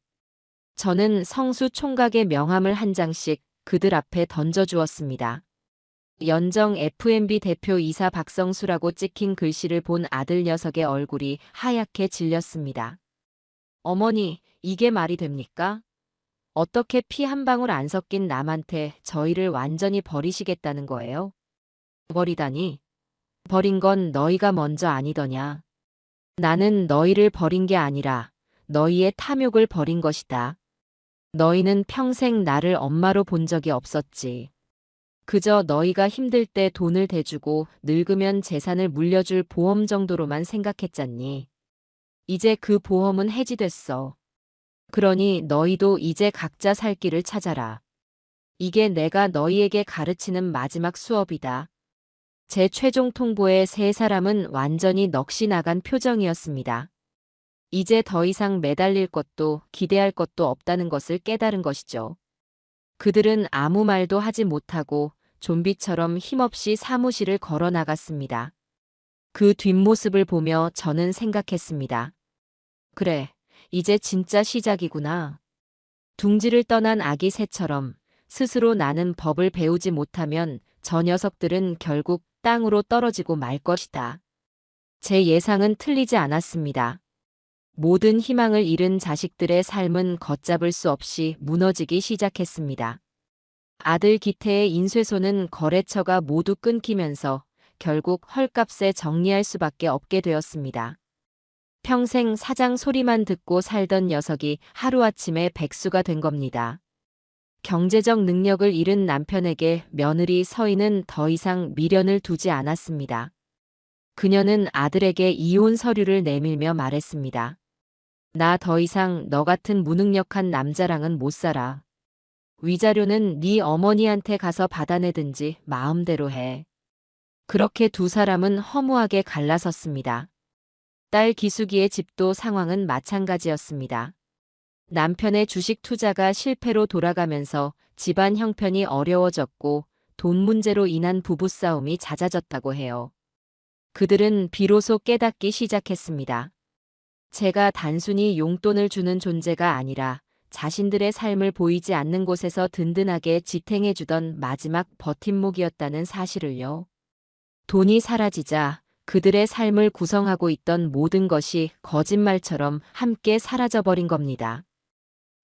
저는 성수 총각의 명함을 한 장씩 그들 앞에 던져주었습니다. 연정 F&B 대표 이사 박성수라고 찍힌 글씨를 본 아들 녀석의 얼굴이 하얗게 질렸습니다. 어머니, 이게 말이 됩니까? 어떻게 피 한 방울 안 섞인 남한테 저희를 완전히 버리시겠다는 거예요? 버리다니? 버린 건 너희가 먼저 아니더냐. 나는 너희를 버린 게 아니라 너희의 탐욕을 버린 것이다. 너희는 평생 나를 엄마로 본 적이 없었지. 그저 너희가 힘들 때 돈을 대주고 늙으면 재산을 물려줄 보험 정도로만 생각했잖니. 이제 그 보험은 해지됐어. 그러니 너희도 이제 각자 살 길을 찾아라. 이게 내가 너희에게 가르치는 마지막 수업이다. 제 최종 통보에 세 사람은 완전히 넋이 나간 표정이었습니다. 이제 더 이상 매달릴 것도 기대할 것도 없다는 것을 깨달은 것이죠. 그들은 아무 말도 하지 못하고 좀비처럼 힘없이 사무실을 걸어 나갔습니다. 그 뒷모습을 보며 저는 생각했습니다. 그래, 이제 진짜 시작이구나. 둥지를 떠난 아기 새처럼 스스로 나는 법을 배우지 못하면 저 녀석들은 결국 땅으로 떨어지고 말 것이다. 제 예상은 틀리지 않았습니다. 모든 희망을 잃은 자식들의 삶은 걷잡을 수 없이 무너지기 시작했습니다. 아들 기태의 인쇄소는 거래처가 모두 끊기면서 결국 헐값에 정리할 수밖에 없게 되었습니다. 평생 사장 소리만 듣고 살던 녀석이 하루아침에 백수가 된 겁니다. 경제적 능력을 잃은 남편에게 며느리 서인은 더 이상 미련을 두지 않았습니다. 그녀는 아들에게 이혼 서류를 내밀며 말했습니다. 나 더 이상 너 같은 무능력한 남자랑은 못 살아. 위자료는 네 어머니한테 가서 받아내든지 마음대로 해. 그렇게 두 사람은 허무하게 갈라섰습니다. 딸 기숙이의 집도 상황은 마찬가지였습니다. 남편의 주식 투자가 실패로 돌아가면서 집안 형편이 어려워졌고 돈 문제로 인한 부부싸움이 잦아졌다고 해요. 그들은 비로소 깨닫기 시작했습니다. 제가 단순히 용돈을 주는 존재가 아니라 자신들의 삶을 보이지 않는 곳에서 든든하게 지탱해주던 마지막 버팀목이었다는 사실을요. 돈이 사라지자 그들의 삶을 구성하고 있던 모든 것이 거짓말처럼 함께 사라져버린 겁니다.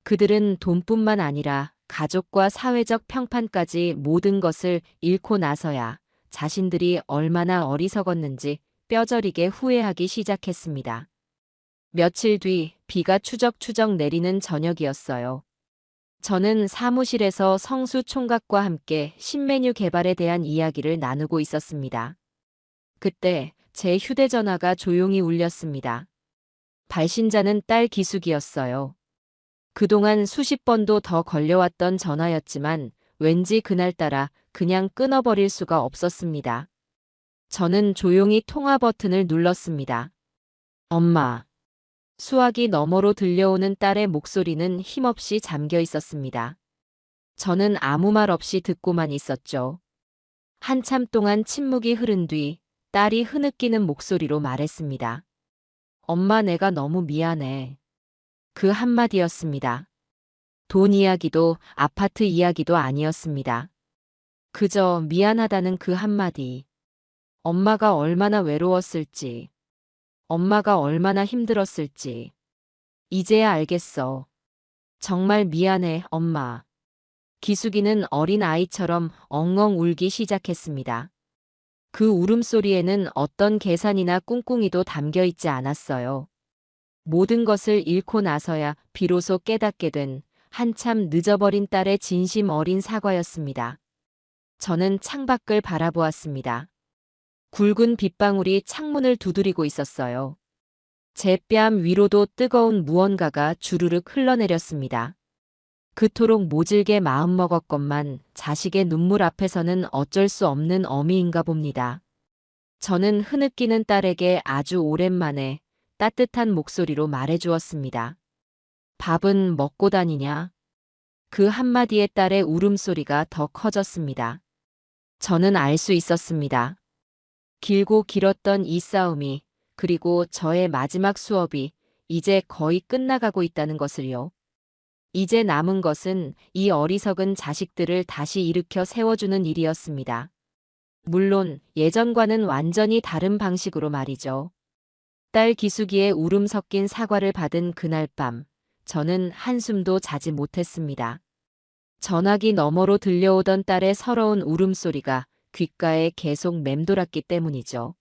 그들은 돈뿐만 아니라 가족과 사회적 평판까지 모든 것을 잃고 나서야 자신들이 얼마나 어리석었는지 뼈저리게 후회하기 시작했습니다. 며칠 뒤 비가 추적추적 내리는 저녁이었어요. 저는 사무실에서 성수 총각과 함께 신메뉴 개발에 대한 이야기를 나누고 있었습니다. 그때 제 휴대전화가 조용히 울렸습니다. 발신자는 딸 기숙이었어요. 그동안 수십 번도 더 걸려왔던 전화였지만 왠지 그날따라 그냥 끊어버릴 수가 없었습니다. 저는 조용히 통화 버튼을 눌렀습니다. 엄마. 수화기 너머로 들려오는 딸의 목소리는 힘없이 잠겨 있었습니다. 저는 아무 말 없이 듣고만 있었죠. 한참 동안 침묵이 흐른 뒤 딸이 흐느끼는 목소리로 말했습니다. 엄마, 내가 너무 미안해. 그 한마디였습니다. 돈 이야기도 아파트 이야기도 아니었습니다. 그저 미안하다는 그 한마디. 엄마가 얼마나 외로웠을지, 엄마가 얼마나 힘들었을지. 이제야 알겠어. 정말 미안해, 엄마. 기숙이는 어린 아이처럼 엉엉 울기 시작했습니다. 그 울음소리에는 어떤 계산이나 꿍꿍이도 담겨 있지 않았어요. 모든 것을 잃고 나서야 비로소 깨닫게 된 한참 늦어버린 딸의 진심 어린 사과였습니다. 저는 창밖을 바라보았습니다. 굵은 빗방울이 창문을 두드리고 있었어요. 제 뺨 위로도 뜨거운 무언가가 주르륵 흘러내렸습니다. 그토록 모질게 마음먹었건만 자식의 눈물 앞에서는 어쩔 수 없는 어미인가 봅니다. 저는 흐느끼는 딸에게 아주 오랜만에 따뜻한 목소리로 말해주었습니다. 밥은 먹고 다니냐? 그 한마디에 딸의 울음소리가 더 커졌습니다. 저는 알 수 있었습니다. 길고 길었던 이 싸움이, 그리고 저의 마지막 수업이 이제 거의 끝나가고 있다는 것을요. 이제 남은 것은 이 어리석은 자식들을 다시 일으켜 세워주는 일이었습니다. 물론 예전과는 완전히 다른 방식으로 말이죠. 딸 기숙이의 울음 섞인 사과를 받은 그날 밤, 저는 한숨도 자지 못했습니다. 전화기 너머로 들려오던 딸의 서러운 울음소리가 귓가에 계속 맴돌았기 때문이죠.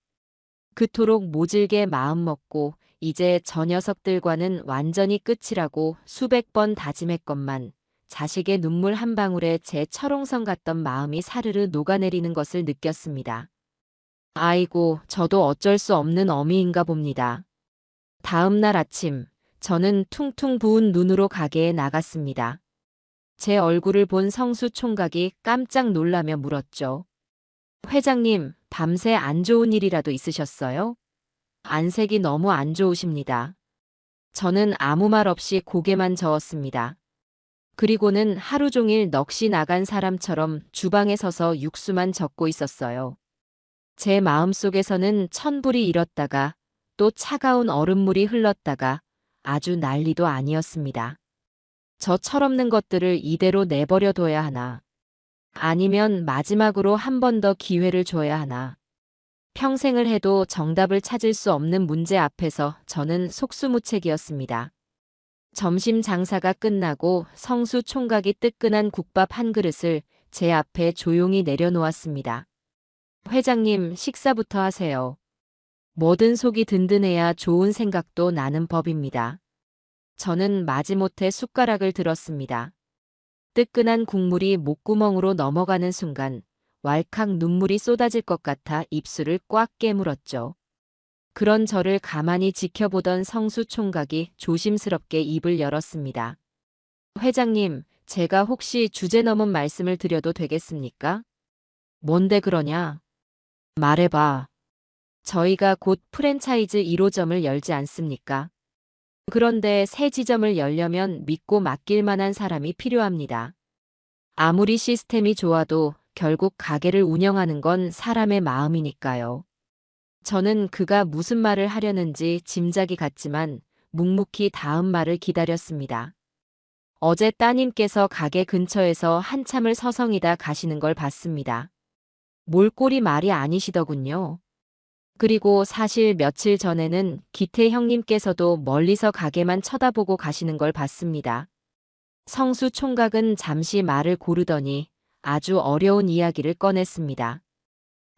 그토록 모질게 마음먹고 이제 저 녀석들과는 완전히 끝이라고 수백 번 다짐했건만 자식의 눈물 한 방울에 제 철옹성 같던 마음이 사르르 녹아내리는 것을 느꼈습니다. 아이고, 저도 어쩔 수 없는 어미인가 봅니다. 다음 날 아침, 저는 퉁퉁 부은 눈으로 가게에 나갔습니다. 제 얼굴을 본 성수 총각이 깜짝 놀라며 물었죠. 회장님, 밤새 안 좋은 일이라도 있으셨어요? 안색이 너무 안 좋으십니다. 저는 아무 말 없이 고개만 저었습니다. 그리고는 하루 종일 넋이 나간 사람처럼 주방에 서서 육수만 적고 있었어요. 제 마음속에서는 천불이 일었다가 또 차가운 얼음물이 흘렀다가 아주 난리도 아니었습니다. 저 철없는 것들을 이대로 내버려 둬야 하나? 아니면 마지막으로 한 번 더 기회를 줘야 하나? 평생을 해도 정답을 찾을 수 없는 문제 앞에서 저는 속수무책이었습니다. 점심 장사가 끝나고 성수 총각이 뜨끈한 국밥 한 그릇을 제 앞에 조용히 내려놓았습니다. 회장님, 식사부터 하세요. 뭐든 속이 든든해야 좋은 생각도 나는 법입니다. 저는 마지못해 숟가락을 들었습니다. 뜨끈한 국물이 목구멍으로 넘어가는 순간 왈칵 눈물이 쏟아질 것 같아 입술을 꽉 깨물었죠. 그런 저를 가만히 지켜보던 성수 총각이 조심스럽게 입을 열었습니다. 회장님, 제가 혹시 주제 넘은 말씀을 드려도 되겠습니까? 뭔데 그러냐? 말해봐. 저희가 곧 프랜차이즈 1호점을 열지 않습니까? 그런데 새 지점을 열려면 믿고 맡길 만한 사람이 필요합니다. 아무리 시스템이 좋아도 결국 가게를 운영하는 건 사람의 마음이니까요. 저는 그가 무슨 말을 하려는지 짐작이 갔지만 묵묵히 다음 말을 기다렸습니다. 어제 따님께서 가게 근처에서 한참을 서성이다 가시는 걸 봤습니다. 몰골이 말이 아니시더군요. 그리고 사실 며칠 전에는 기태 형님께서도 멀리서 가게만 쳐다보고 가시는 걸 봤습니다. 성수 총각은 잠시 말을 고르더니 아주 어려운 이야기를 꺼냈습니다.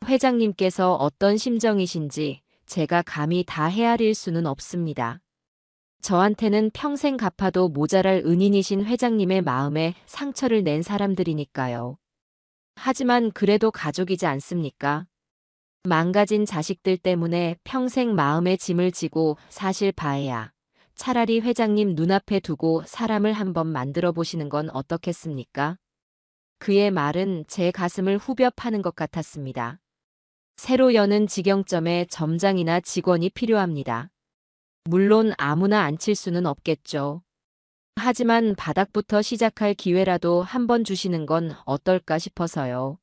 회장님께서 어떤 심정이신지 제가 감히 다 헤아릴 수는 없습니다. 저한테는 평생 갚아도 모자랄 은인이신 회장님의 마음에 상처를 낸 사람들이니까요. 하지만 그래도 가족이지 않습니까? 망가진 자식들 때문에 평생 마음에 짐을 지고 사실 바에야 차라리 회장님 눈앞에 두고 사람을 한번 만들어 보시는 건 어떻겠습니까? 그의 말은 제 가슴을 후벼 파는 것 같았습니다. 새로 여는 직영점에 점장이나 직원이 필요합니다. 물론 아무나 앉힐 수는 없겠죠. 하지만 바닥부터 시작할 기회라도 한번 주시는 건 어떨까 싶어서요.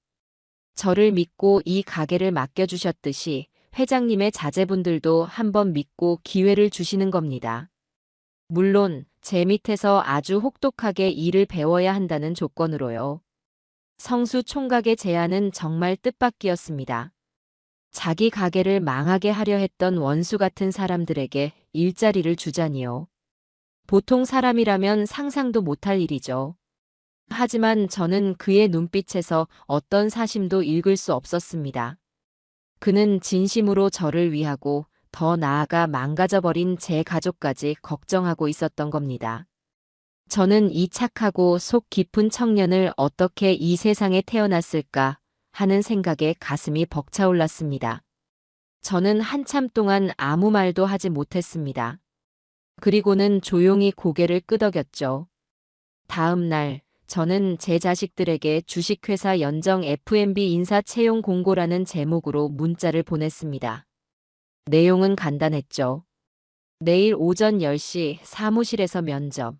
저를 믿고 이 가게를 맡겨주셨듯이 회장님의 자제분들도 한번 믿고 기회를 주시는 겁니다. 물론 제 밑에서 아주 혹독하게 일을 배워야 한다는 조건으로요. 성수 총각의 제안은 정말 뜻밖이었습니다. 자기 가게를 망하게 하려 했던 원수 같은 사람들에게 일자리를 주자니요. 보통 사람이라면 상상도 못할 일이죠. 하지만 저는 그의 눈빛에서 어떤 사심도 읽을 수 없었습니다. 그는 진심으로 저를 위하고 더 나아가 망가져버린 제 가족까지 걱정하고 있었던 겁니다. 저는 이 착하고 속 깊은 청년을 어떻게 이 세상에 태어났을까 하는 생각에 가슴이 벅차올랐습니다. 저는 한참 동안 아무 말도 하지 못했습니다. 그리고는 조용히 고개를 끄덕였죠. 다음 날 저는 제 자식들에게 주식회사 연정 F&B 인사 채용 공고라는 제목으로 문자를 보냈습니다. 내용은 간단했죠. 내일 오전 10시 사무실에서 면접.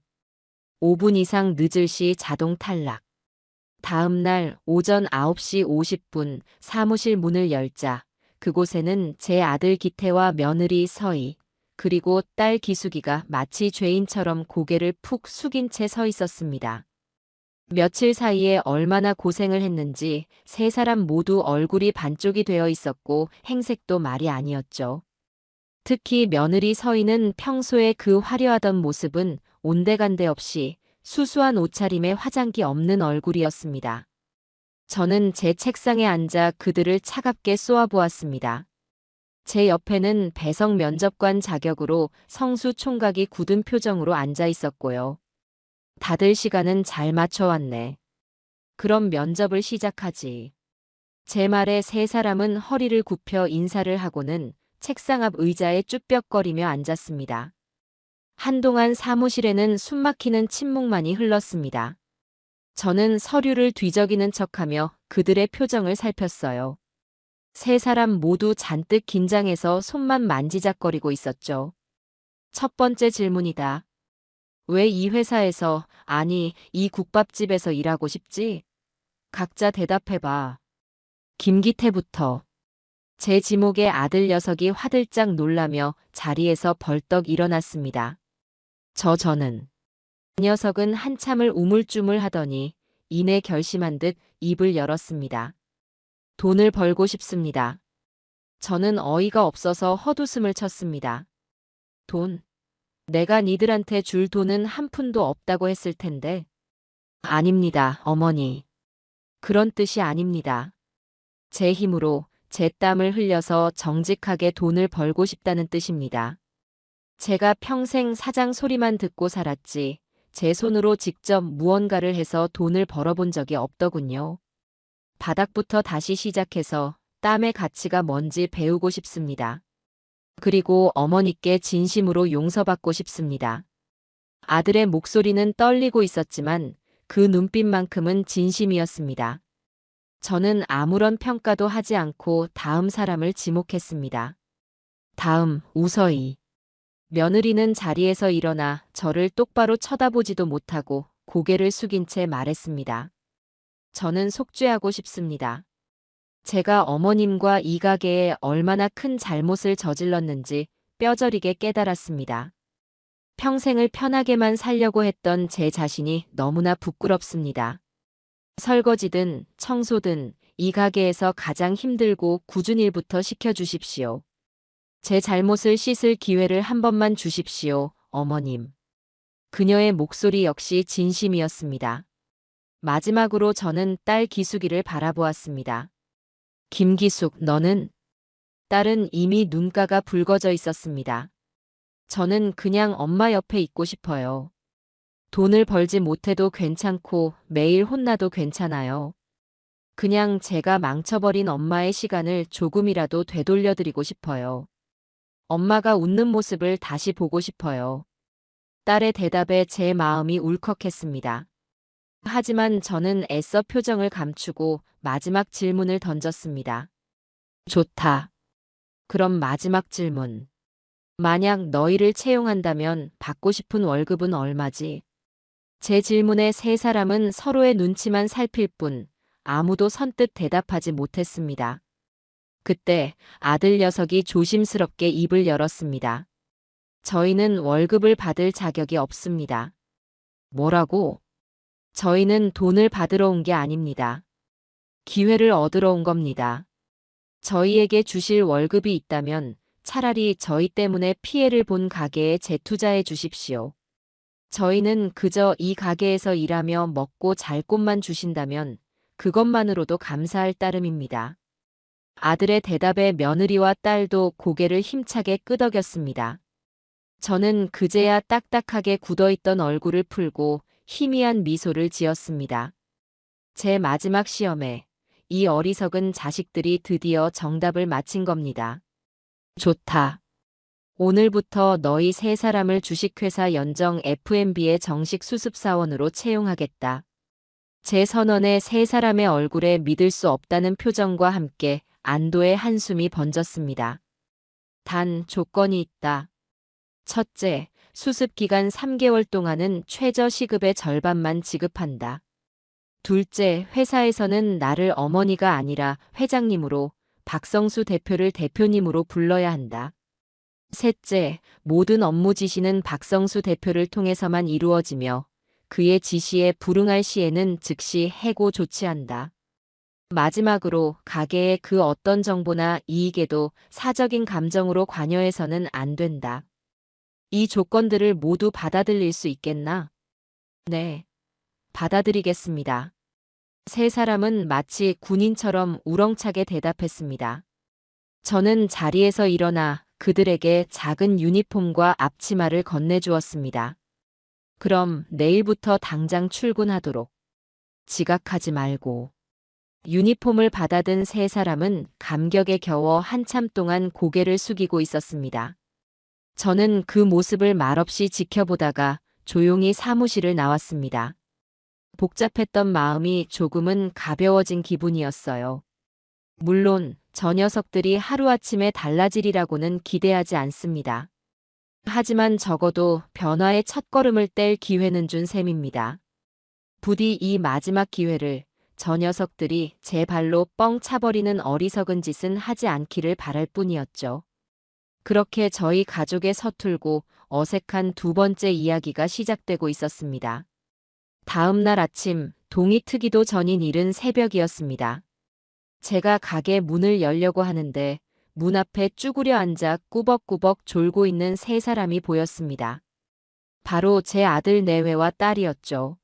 5분 이상 늦을 시 자동 탈락. 다음 날 오전 9시 50분 사무실 문을 열자 그곳에는 제 아들 기태와 며느리 서희 그리고 딸 기숙이가 마치 죄인처럼 고개를 푹 숙인 채 서 있었습니다. 며칠 사이에 얼마나 고생을 했는지 세 사람 모두 얼굴이 반쪽이 되어 있었고 행색도 말이 아니었죠. 특히 며느리 서희는 평소에 그 화려하던 모습은 온데간데 없이 수수한 옷차림에 화장기 없는 얼굴이었습니다. 저는 제 책상에 앉아 그들을 차갑게 쏘아보았습니다. 제 옆에는 배석 면접관 자격으로 성수 총각이 굳은 표정으로 앉아 있었고요. 다들 시간은 잘 맞춰왔네. 그럼 면접을 시작하지. 제 말에 세 사람은 허리를 굽혀 인사를 하고는 책상 앞 의자에 쭈뼛거리며 앉았습니다. 한동안 사무실에는 숨막히는 침묵만이 흘렀습니다. 저는 서류를 뒤적이는 척하며 그들의 표정을 살폈어요. 세 사람 모두 잔뜩 긴장해서 손만 만지작거리고 있었죠. 첫 번째 질문이다. 왜 이 회사에서, 아니, 이 국밥집에서 일하고 싶지? 각자 대답해봐. 김기태부터. 제 지목에 아들 녀석이 화들짝 놀라며 자리에서 벌떡 일어났습니다. 저는. 그 녀석은 한참을 우물쭈물 하더니 이내 결심한 듯 입을 열었습니다. 돈을 벌고 싶습니다. 저는 어이가 없어서 헛웃음을 쳤습니다. 돈? 내가 니들한테 줄 돈은 한 푼도 없다고 했을 텐데. 아닙니다, 어머니. 그런 뜻이 아닙니다. 제 힘으로 제 땀을 흘려서 정직하게 돈을 벌고 싶다는 뜻입니다. 제가 평생 사장 소리만 듣고 살았지 제 손으로 직접 무언가를 해서 돈을 벌어본 적이 없더군요. 바닥부터 다시 시작해서 땀의 가치가 뭔지 배우고 싶습니다. 그리고 어머니께 진심으로 용서받고 싶습니다. 아들의 목소리는 떨리고 있었지만 그 눈빛만큼은 진심이었습니다. 저는 아무런 평가도 하지 않고 다음 사람을 지목했습니다. 다음, 우서희. 며느리는 자리에서 일어나 저를 똑바로 쳐다보지도 못하고 고개를 숙인 채 말했습니다. 저는 속죄하고 싶습니다. 제가 어머님과 이 가게에 얼마나 큰 잘못을 저질렀는지 뼈저리게 깨달았습니다. 평생을 편하게만 살려고 했던 제 자신이 너무나 부끄럽습니다. 설거지든 청소든 이 가게에서 가장 힘들고 굳은 일부터 시켜주십시오. 제 잘못을 씻을 기회를 한 번만 주십시오, 어머님. 그녀의 목소리 역시 진심이었습니다. 마지막으로 저는 딸 기숙이를 바라보았습니다. 김기숙, 너는? 딸은 이미 눈가가 붉어져 있었습니다. 저는 그냥 엄마 옆에 있고 싶어요. 돈을 벌지 못해도 괜찮고 매일 혼나도 괜찮아요. 그냥 제가 망쳐버린 엄마의 시간을 조금이라도 되돌려드리고 싶어요. 엄마가 웃는 모습을 다시 보고 싶어요. 딸의 대답에 제 마음이 울컥했습니다. 하지만 저는 애써 표정을 감추고 마지막 질문을 던졌습니다. 좋다. 그럼 마지막 질문. 만약 너희를 채용한다면 받고 싶은 월급은 얼마지? 제 질문에 세 사람은 서로의 눈치만 살필 뿐 아무도 선뜻 대답하지 못했습니다. 그때 아들 녀석이 조심스럽게 입을 열었습니다. 저희는 월급을 받을 자격이 없습니다. 뭐라고? 저희는 돈을 받으러 온 게 아닙니다. 기회를 얻으러 온 겁니다. 저희에게 주실 월급이 있다면 차라리 저희 때문에 피해를 본 가게에 재투자해 주십시오. 저희는 그저 이 가게에서 일하며 먹고 잘 곳만 주신다면 그것만으로도 감사할 따름입니다. 아들의 대답에 며느리와 딸도 고개를 힘차게 끄덕였습니다. 저는 그제야 딱딱하게 굳어있던 얼굴을 풀고 희미한 미소를 지었습니다. 제 마지막 시험에 이 어리석은 자식들이 드디어 정답을 맞힌 겁니다. 좋다. 오늘부터 너희 세 사람을 주식회사 연정 F&B의 정식 수습사원으로 채용하겠다. 제 선언에 세 사람의 얼굴에 믿을 수 없다는 표정과 함께 안도의 한숨이 번졌습니다. 단 조건이 있다. 첫째, 수습 기간 3개월 동안은 최저 시급의 절반만 지급한다. 둘째, 회사에서는 나를 어머니가 아니라 회장님으로, 박성수 대표를 대표님으로 불러야 한다. 셋째, 모든 업무 지시는 박성수 대표를 통해서만 이루어지며 그의 지시에 불응할 시에는 즉시 해고 조치한다. 마지막으로 가게의 그 어떤 정보나 이익에도 사적인 감정으로 관여해서는 안 된다. 이 조건들을 모두 받아들일 수 있겠나? 네, 받아들이겠습니다. 세 사람은 마치 군인처럼 우렁차게 대답했습니다. 저는 자리에서 일어나 그들에게 작은 유니폼과 앞치마를 건네주었습니다. 그럼 내일부터 당장 출근하도록. 지각하지 말고. 유니폼을 받아든 세 사람은 감격에 겨워 한참 동안 고개를 숙이고 있었습니다. 저는 그 모습을 말없이 지켜보다가 조용히 사무실을 나왔습니다. 복잡했던 마음이 조금은 가벼워진 기분이었어요. 물론 저 녀석들이 하루아침에 달라지리라고는 기대하지 않습니다. 하지만 적어도 변화의 첫걸음을 뗄 기회는 준 셈입니다. 부디 이 마지막 기회를 저 녀석들이 제 발로 뻥 차버리는 어리석은 짓은 하지 않기를 바랄 뿐이었죠. 그렇게 저희 가족의 서툴고 어색한 두 번째 이야기가 시작되고 있었습니다. 다음 날 아침 동이 트기도 전인 이른 새벽이었습니다. 제가 가게 문을 열려고 하는데 문 앞에 쭈그려 앉아 꾸벅꾸벅 졸고 있는 세 사람이 보였습니다. 바로 제 아들 내외와 딸이었죠.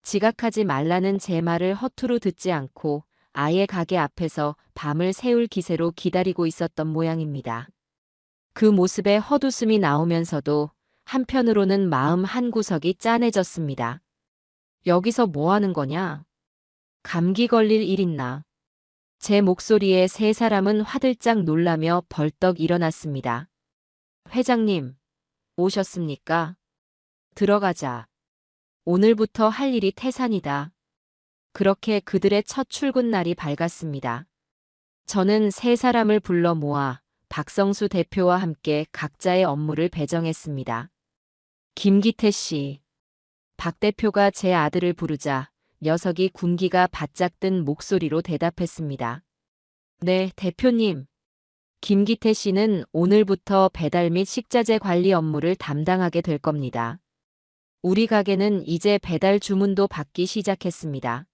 지각하지 말라는 제 말을 허투루 듣지 않고 아예 가게 앞에서 밤을 새울 기세로 기다리고 있었던 모양입니다. 그 모습에 헛웃음이 나오면서도 한편으로는 마음 한구석이 짠해졌습니다. 여기서 뭐 하는 거냐? 감기 걸릴 일 있나? 제 목소리에 세 사람은 화들짝 놀라며 벌떡 일어났습니다. 회장님, 오셨습니까? 들어가자. 오늘부터 할 일이 태산이다. 그렇게 그들의 첫 출근 날이 밝았습니다. 저는 세 사람을 불러 모아 박성수 대표와 함께 각자의 업무를 배정했습니다. 김기태 씨. 박 대표가 제 아들을 부르자 녀석이 군기가 바짝 든 목소리로 대답했습니다. 네, 대표님. 김기태 씨는 오늘부터 배달 및 식자재 관리 업무를 담당하게 될 겁니다. 우리 가게는 이제 배달 주문도 받기 시작했습니다.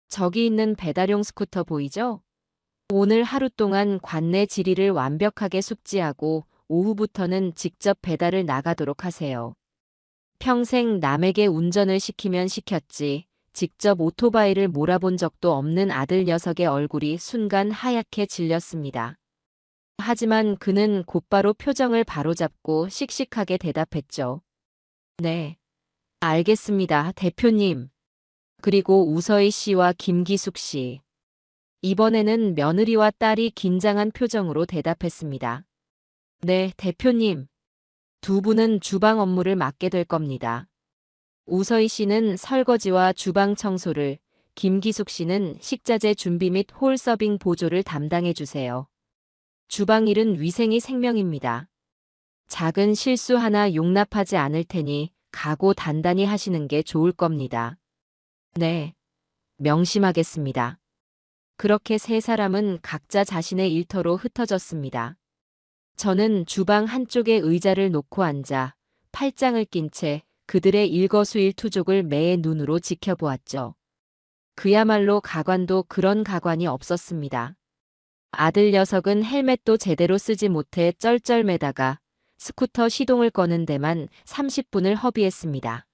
저기 있는 배달용 스쿠터 보이죠? 오늘 하루 동안 관내 질의를 완벽하게 숙지하고 오후부터는 직접 배달을 나가도록 하세요. 평생 남에게 운전을 시키면 시켰지 직접 오토바이를 몰아본 적도 없는 아들 녀석의 얼굴이 순간 하얗게 질렸습니다. 하지만 그는 곧바로 표정을 바로잡고 씩씩하게 대답했죠. 네, 알겠습니다, 대표님. 그리고 우서희 씨와 김기숙 씨. 이번에는 며느리와 딸이 긴장한 표정으로 대답했습니다. 네, 대표님. 두 분은 주방 업무를 맡게 될 겁니다. 우서희 씨는 설거지와 주방 청소를, 김기숙 씨는 식자재 준비 및 홀 서빙 보조를 담당해 주세요. 주방 일은 위생이 생명입니다. 작은 실수 하나 용납하지 않을 테니 각오 단단히 하시는 게 좋을 겁니다. 네, 명심하겠습니다. 그렇게 세 사람은 각자 자신의 일터로 흩어졌습니다. 저는 주방 한쪽에 의자를 놓고 앉아 팔짱을 낀 채 그들의 일거수일투족을 매의 눈으로 지켜보았죠. 그야말로 가관도 그런 가관이 없었습니다. 아들 녀석은 헬멧도 제대로 쓰지 못해 쩔쩔매다가 스쿠터 시동을 거는 데만 30분을 허비했습니다.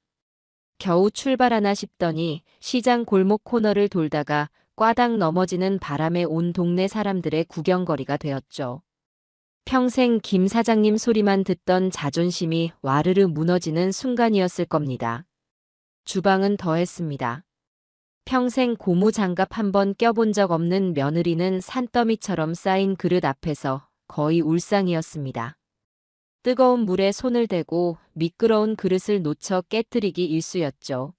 겨우 출발하나 싶더니 시장 골목 코너를 돌다가 꽈당 넘어지는 바람에 온 동네 사람들의 구경거리가 되었죠. 평생 김 사장님 소리만 듣던 자존심이 와르르 무너지는 순간이었을 겁니다. 주방은 더했습니다. 평생 고무장갑 한 번 껴본 적 없는 며느리는 산더미처럼 쌓인 그릇 앞에서 거의 울상이었습니다. 뜨거운 물에 손을 대고 미끄러운 그릇을 놓쳐 깨뜨리기 일쑤였죠.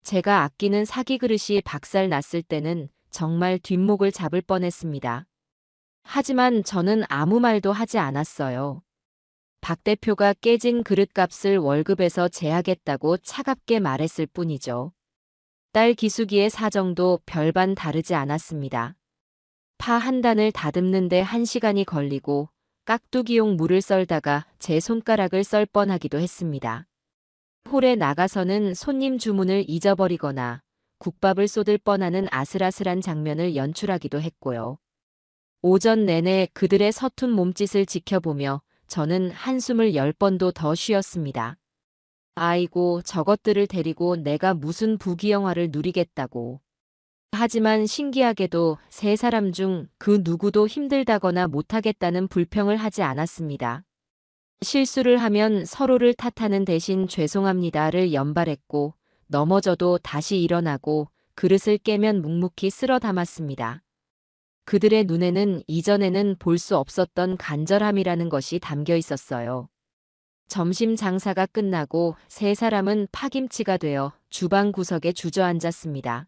제가 아끼는 사기 그릇이 박살 났을 때는 정말 뒷목을 잡을 뻔했습니다. 하지만 저는 아무 말도 하지 않았어요. 박 대표가 깨진 그릇값을 월급에서 제하겠다고 차갑게 말했을 뿐이죠. 딸 기숙이의 사정도 별반 다르지 않았습니다. 파 한 단을 다듬는데 1시간이 걸리고 깍두기용 물을 썰다가 제 손가락을 썰 뻔하기도 했습니다. 홀에 나가서는 손님 주문을 잊어버리거나 국밥을 쏟을 뻔하는 아슬아슬한 장면을 연출하기도 했고요. 오전 내내 그들의 서툰 몸짓을 지켜보며 저는 한숨을 10번도 더 쉬었습니다. 아이고, 저것들을 데리고 내가 무슨 부귀영화를 누리겠다고. 하지만 신기하게도 세 사람 중 그 누구도 힘들다거나 못하겠다는 불평을 하지 않았습니다. 실수를 하면 서로를 탓하는 대신 죄송합니다를 연발했고 넘어져도 다시 일어나고 그릇을 깨면 묵묵히 쓸어 담았습니다. 그들의 눈에는 이전에는 볼 수 없었던 간절함이라는 것이 담겨 있었어요. 점심 장사가 끝나고 세 사람은 파김치가 되어 주방 구석에 주저앉았습니다.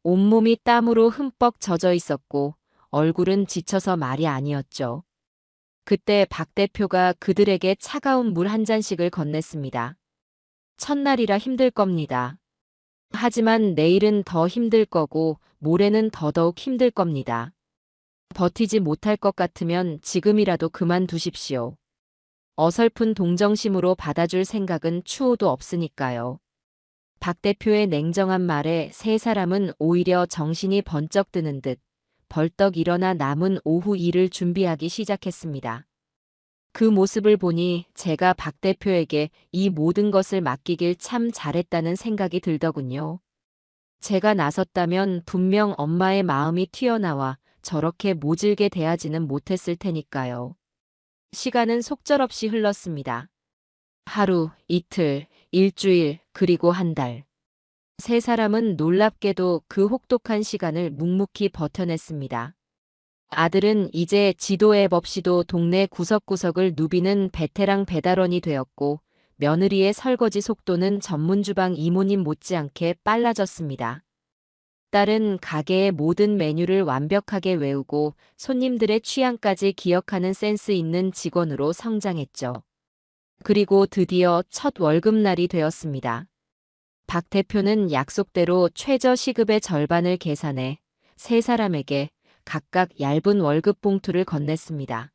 온몸이 땀으로 흠뻑 젖어 있었고 얼굴은 지쳐서 말이 아니었죠. 그때 박 대표가 그들에게 차가운 물 한 잔씩을 건넸습니다. 첫날이라 힘들 겁니다. 하지만 내일은 더 힘들 거고 모레는 더더욱 힘들 겁니다. 버티지 못할 것 같으면 지금이라도 그만두십시오. 어설픈 동정심으로 받아줄 생각은 추호도 없으니까요. 박 대표의 냉정한 말에 세 사람은 오히려 정신이 번쩍 드는 듯 벌떡 일어나 남은 오후 일을 준비하기 시작했습니다. 그 모습을 보니 제가 박 대표에게 이 모든 것을 맡기길 참 잘했다는 생각이 들더군요. 제가 나섰다면 분명 엄마의 마음이 튀어나와 저렇게 모질게 대하지는 못했을 테니까요. 시간은 속절없이 흘렀습니다. 하루, 이틀, 일주일, 그리고 한 달. 세 사람은 놀랍게도 그 혹독한 시간을 묵묵히 버텨냈습니다. 아들은 이제 지도 앱 없이도 동네 구석구석을 누비는 베테랑 배달원이 되었고, 며느리의 설거지 속도는 전문주방 이모님 못지않게 빨라졌습니다. 딸은 가게의 모든 메뉴를 완벽하게 외우고 손님들의 취향까지 기억하는 센스 있는 직원으로 성장했죠. 그리고 드디어 첫 월급날이 되었습니다. 박 대표는 약속대로 최저 시급의 절반을 계산해 세 사람에게 각각 얇은 월급 봉투를 건넸습니다.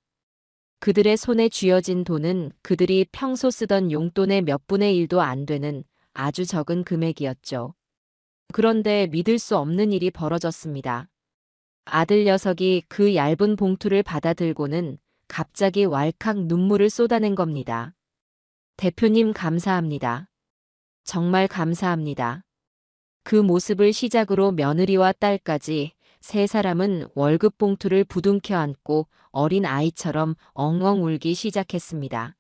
그들의 손에 쥐어진 돈은 그들이 평소 쓰던 용돈의 몇 분의 1도 안 되는 아주 적은 금액이었죠. 그런데 믿을 수 없는 일이 벌어졌습니다. 아들 녀석이 그 얇은 봉투를 받아들고는 갑자기 왈칵 눈물을 쏟아낸 겁니다. 대표님 감사합니다. 정말 감사합니다. 그 모습을 시작으로 며느리와 딸까지 세 사람은 월급 봉투를 부둥켜 안고 어린 아이처럼 엉엉 울기 시작했습니다.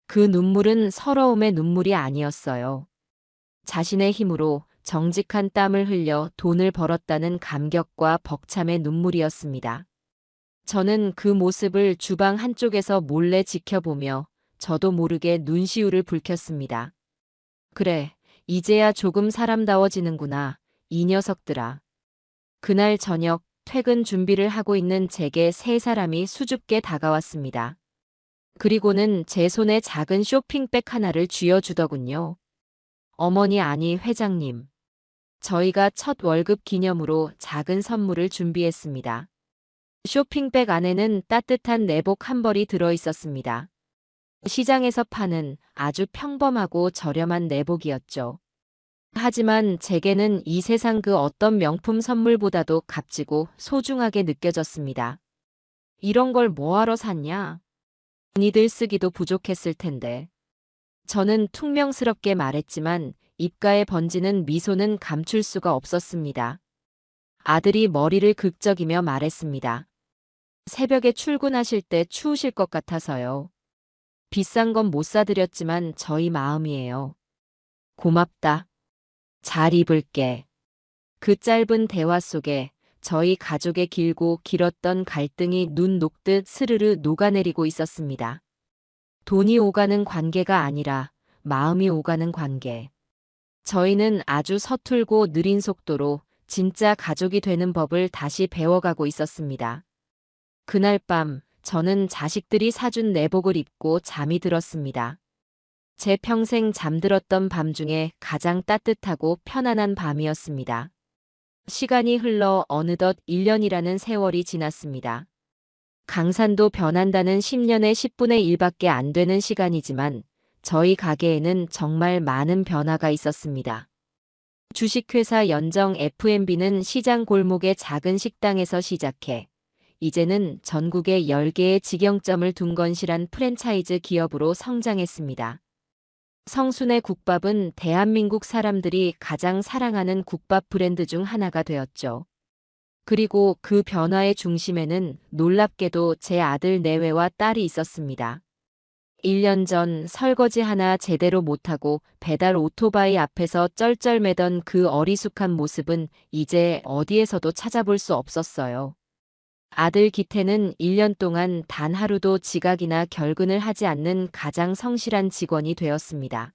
그 눈물은 서러움의 눈물이 아니었어요. 자신의 힘으로 정직한 땀을 흘려 돈을 벌었다는 감격과 벅참의 눈물이었습니다. 저는 그 모습을 주방 한쪽에서 몰래 지켜보며 저도 모르게 눈시울을 붉혔습니다. 그래, 이제야 조금 사람다워지는구나, 이 녀석들아. 그날 저녁 퇴근 준비를 하고 있는 제게 세 사람이 수줍게 다가왔습니다. 그리고는 제 손에 작은 쇼핑백 하나를 쥐어주더군요. 어머니 아니 회장님. 저희가 첫 월급 기념으로 작은 선물을 준비했습니다. 쇼핑백 안에는 따뜻한 내복 한 벌이 들어 있었습니다. 시장에서 파는 아주 평범하고 저렴한 내복이었죠. 하지만 제게는 이 세상 그 어떤 명품 선물보다도 값지고 소중하게 느껴졌습니다. 이런 걸 뭐하러 샀냐? 니들 쓰기도 부족했을 텐데. 저는 퉁명스럽게 말했지만 입가에 번지는 미소는 감출 수가 없었습니다. 아들이 머리를 극적이며 말했습니다. 새벽에 출근하실 때 추우실 것 같아서요. 비싼 건 못 사드렸지만 저희 마음이에요. 고맙다. 잘 입을게. 그 짧은 대화 속에 저희 가족의 길고 길었던 갈등이 눈 녹듯 스르르 녹아내리고 있었습니다. 돈이 오가는 관계가 아니라 마음이 오가는 관계. 저희는 아주 서툴고 느린 속도로 진짜 가족이 되는 법을 다시 배워가고 있었습니다. 그날 밤 저는 자식들이 사준 내복을 입고 잠이 들었습니다. 제 평생 잠들었던 밤 중에 가장 따뜻하고 편안한 밤이었습니다. 시간이 흘러 어느덧 1년이라는 세월이 지났습니다. 강산도 변한다는 10년의 10분의 1밖에 안 되는 시간이지만 저희 가게에는 정말 많은 변화가 있었습니다. 주식회사 연정 F&B는 시장 골목의 작은 식당에서 시작해 이제는 전국에 10개의 직영점을 둔 건실한 프랜차이즈 기업으로 성장했습니다. 성순의 국밥은 대한민국 사람들이 가장 사랑하는 국밥 브랜드 중 하나가 되었죠. 그리고 그 변화의 중심에는 놀랍게도 제 아들 내외와 딸이 있었습니다. 1년 전 설거지 하나 제대로 못하고 배달 오토바이 앞에서 쩔쩔매던 그 어리숙한 모습은 이제 어디에서도 찾아볼 수 없었어요. 아들 기태는 1년 동안 단 하루도 지각이나 결근을 하지 않는 가장 성실한 직원이 되었습니다.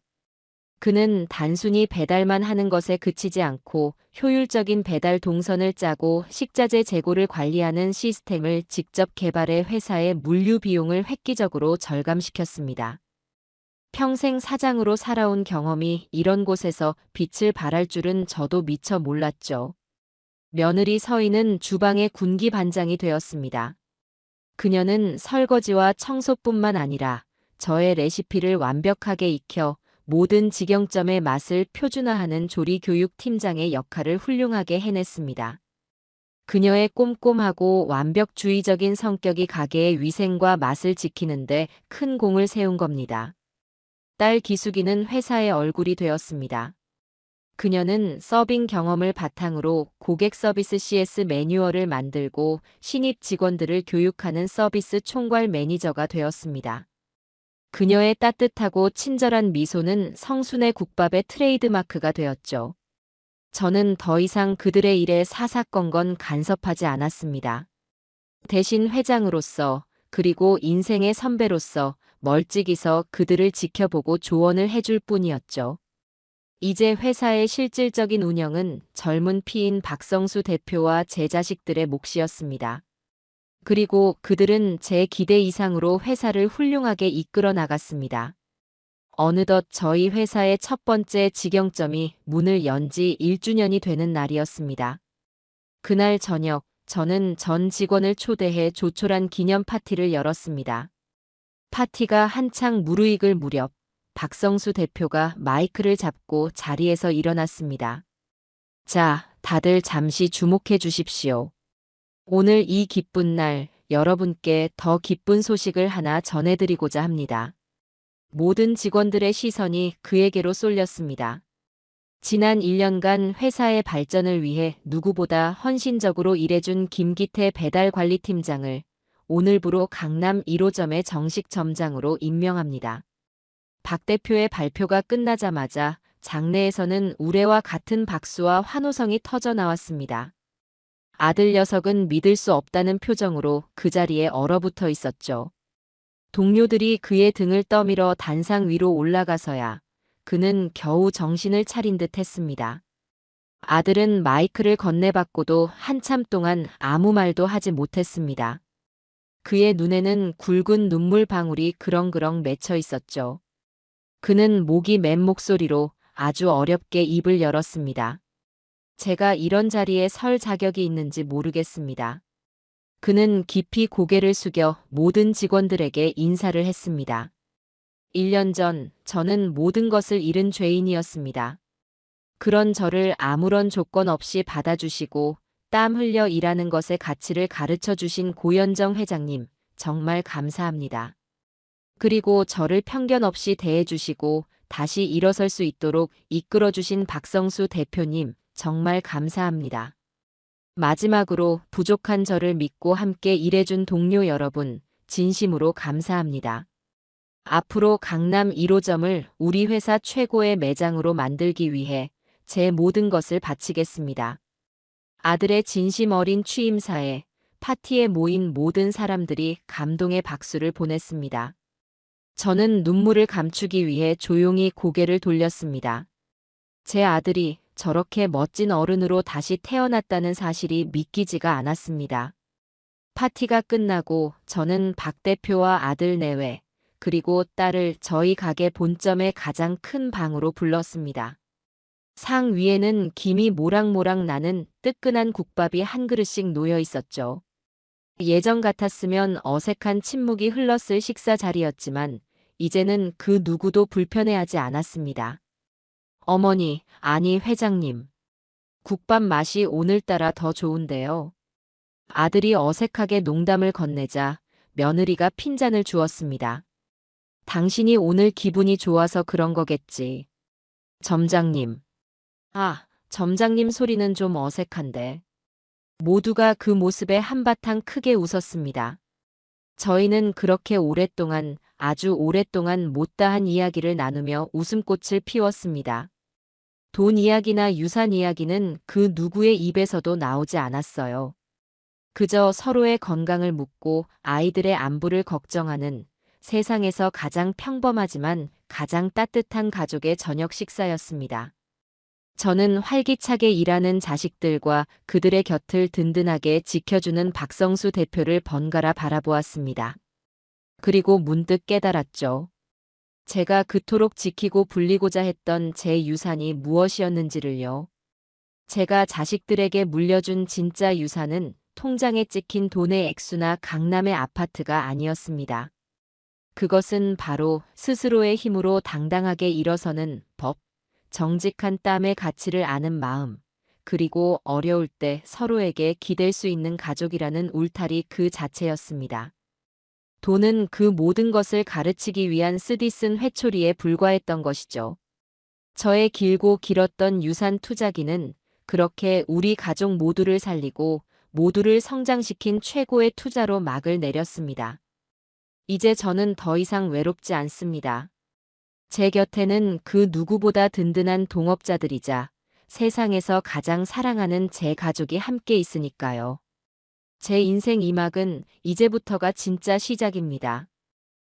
그는 단순히 배달만 하는 것에 그치지 않고 효율적인 배달 동선을 짜고 식자재 재고를 관리하는 시스템을 직접 개발해 회사의 물류 비용을 획기적으로 절감시켰습니다. 평생 사장으로 살아온 경험이 이런 곳에서 빛을 발할 줄은 저도 미처 몰랐죠. 며느리 서희는 주방의 군기 반장이 되었습니다. 그녀는 설거지와 청소뿐만 아니라 저의 레시피를 완벽하게 익혀 모든 직영점의 맛을 표준화하는 조리 교육 팀장의 역할을 훌륭하게 해냈습니다. 그녀의 꼼꼼하고 완벽주의적인 성격이 가게의 위생과 맛을 지키는데 큰 공을 세운 겁니다. 딸 기숙이는 회사의 얼굴이 되었습니다. 그녀는 서빙 경험을 바탕으로 고객 서비스 CS 매뉴얼을 만들고 신입 직원들을 교육하는 서비스 총괄 매니저가 되었습니다. 그녀의 따뜻하고 친절한 미소는 성순의 국밥의 트레이드마크가 되었죠. 저는 더 이상 그들의 일에 사사건건 간섭하지 않았습니다. 대신 회장으로서 그리고 인생의 선배로서 멀찍이서 그들을 지켜보고 조언을 해줄 뿐이었죠. 이제 회사의 실질적인 운영은 젊은 피인 박성수 대표와 제 자식들의 몫이었습니다. 그리고 그들은 제 기대 이상으로 회사를 훌륭하게 이끌어 나갔습니다. 어느덧 저희 회사의 첫 번째 직영점이 문을 연 지 1주년이 되는 날이었습니다. 그날 저녁, 저는 전 직원을 초대해 조촐한 기념 파티를 열었습니다. 파티가 한창 무르익을 무렵, 박성수 대표가 마이크를 잡고 자리에서 일어났습니다. 자, 다들 잠시 주목해 주십시오. 오늘 이 기쁜 날, 여러분께 더 기쁜 소식을 하나 전해드리고자 합니다. 모든 직원들의 시선이 그에게로 쏠렸습니다. 지난 1년간 회사의 발전을 위해 누구보다 헌신적으로 일해준 김기태 배달관리팀장을 오늘부로 강남 1호점의 정식 점장으로 임명합니다. 박 대표의 발표가 끝나자마자 장내에서는 우레와 같은 박수와 환호성이 터져 나왔습니다. 아들 녀석은 믿을 수 없다는 표정으로 그 자리에 얼어붙어 있었죠. 동료들이 그의 등을 떠밀어 단상 위로 올라가서야 그는 겨우 정신을 차린 듯 했습니다. 아들은 마이크를 건네받고도 한참 동안 아무 말도 하지 못했습니다. 그의 눈에는 굵은 눈물 방울이 그렁그렁 맺혀 있었죠. 그는 목이 맨 목소리로 아주 어렵게 입을 열었습니다. 제가 이런 자리에 설 자격이 있는지 모르겠습니다. 그는 깊이 고개를 숙여 모든 직원들에게 인사를 했습니다. 1년 전 저는 모든 것을 잃은 죄인이었습니다. 그런 저를 아무런 조건 없이 받아주시고 땀 흘려 일하는 것의 가치를 가르쳐 주신 고현정 회장님, 정말 감사합니다. 그리고 저를 편견 없이 대해주시고 다시 일어설 수 있도록 이끌어주신 박성수 대표님, 정말 감사합니다. 마지막으로 부족한 저를 믿고 함께 일해준 동료 여러분, 진심으로 감사합니다. 앞으로 강남 1호점을 우리 회사 최고의 매장으로 만들기 위해 제 모든 것을 바치겠습니다. 아들의 진심 어린 취임사에 파티에 모인 모든 사람들이 감동의 박수를 보냈습니다. 저는 눈물을 감추기 위해 조용히 고개를 돌렸습니다. 제 아들이 저렇게 멋진 어른으로 다시 태어났다는 사실이 믿기지가 않았습니다. 파티가 끝나고 저는 박 대표와 아들 내외, 그리고 딸을 저희 가게 본점의 가장 큰 방으로 불렀습니다. 상 위에는 김이 모락모락 나는 뜨끈한 국밥이 한 그릇씩 놓여 있었죠. 예전 같았으면 어색한 침묵이 흘렀을 식사 자리였지만 이제는 그 누구도 불편해하지 않았습니다. 어머니, 아니 회장님. 국밥 맛이 오늘따라 더 좋은데요. 아들이 어색하게 농담을 건네자 며느리가 핀잔을 주었습니다. 당신이 오늘 기분이 좋아서 그런 거겠지. 점장님. 아, 점장님 소리는 좀 어색한데. 모두가 그 모습에 한바탕 크게 웃었습니다. 저희는 그렇게 오랫동안, 아주 오랫동안 못다한 이야기를 나누며 웃음꽃을 피웠습니다. 돈 이야기나 유산 이야기는 그 누구의 입에서도 나오지 않았어요. 그저 서로의 건강을 묻고 아이들의 안부를 걱정하는 세상에서 가장 평범하지만 가장 따뜻한 가족의 저녁 식사였습니다. 저는 활기차게 일하는 자식들과 그들의 곁을 든든하게 지켜주는 박성수 대표를 번갈아 바라보았습니다. 그리고 문득 깨달았죠. 제가 그토록 지키고 불리고자 했던 제 유산이 무엇이었는지를요. 제가 자식들에게 물려준 진짜 유산은 통장에 찍힌 돈의 액수나 강남의 아파트가 아니었습니다. 그것은 바로 스스로의 힘으로 당당하게 일어서는 법, 정직한 땀의 가치를 아는 마음, 그리고 어려울 때 서로에게 기댈 수 있는 가족이라는 울타리 그 자체였습니다. 돈은 그 모든 것을 가르치기 위한 쓰디쓴 회초리에 불과했던 것이죠. 저의 길고 길었던 유산 투자기는 그렇게 우리 가족 모두를 살리고 모두를 성장시킨 최고의 투자로 막을 내렸습니다. 이제 저는 더 이상 외롭지 않습니다. 제 곁에는 그 누구보다 든든한 동업자들이자 세상에서 가장 사랑하는 제 가족이 함께 있으니까요. 제 인생 2막은 이제부터가 진짜 시작입니다.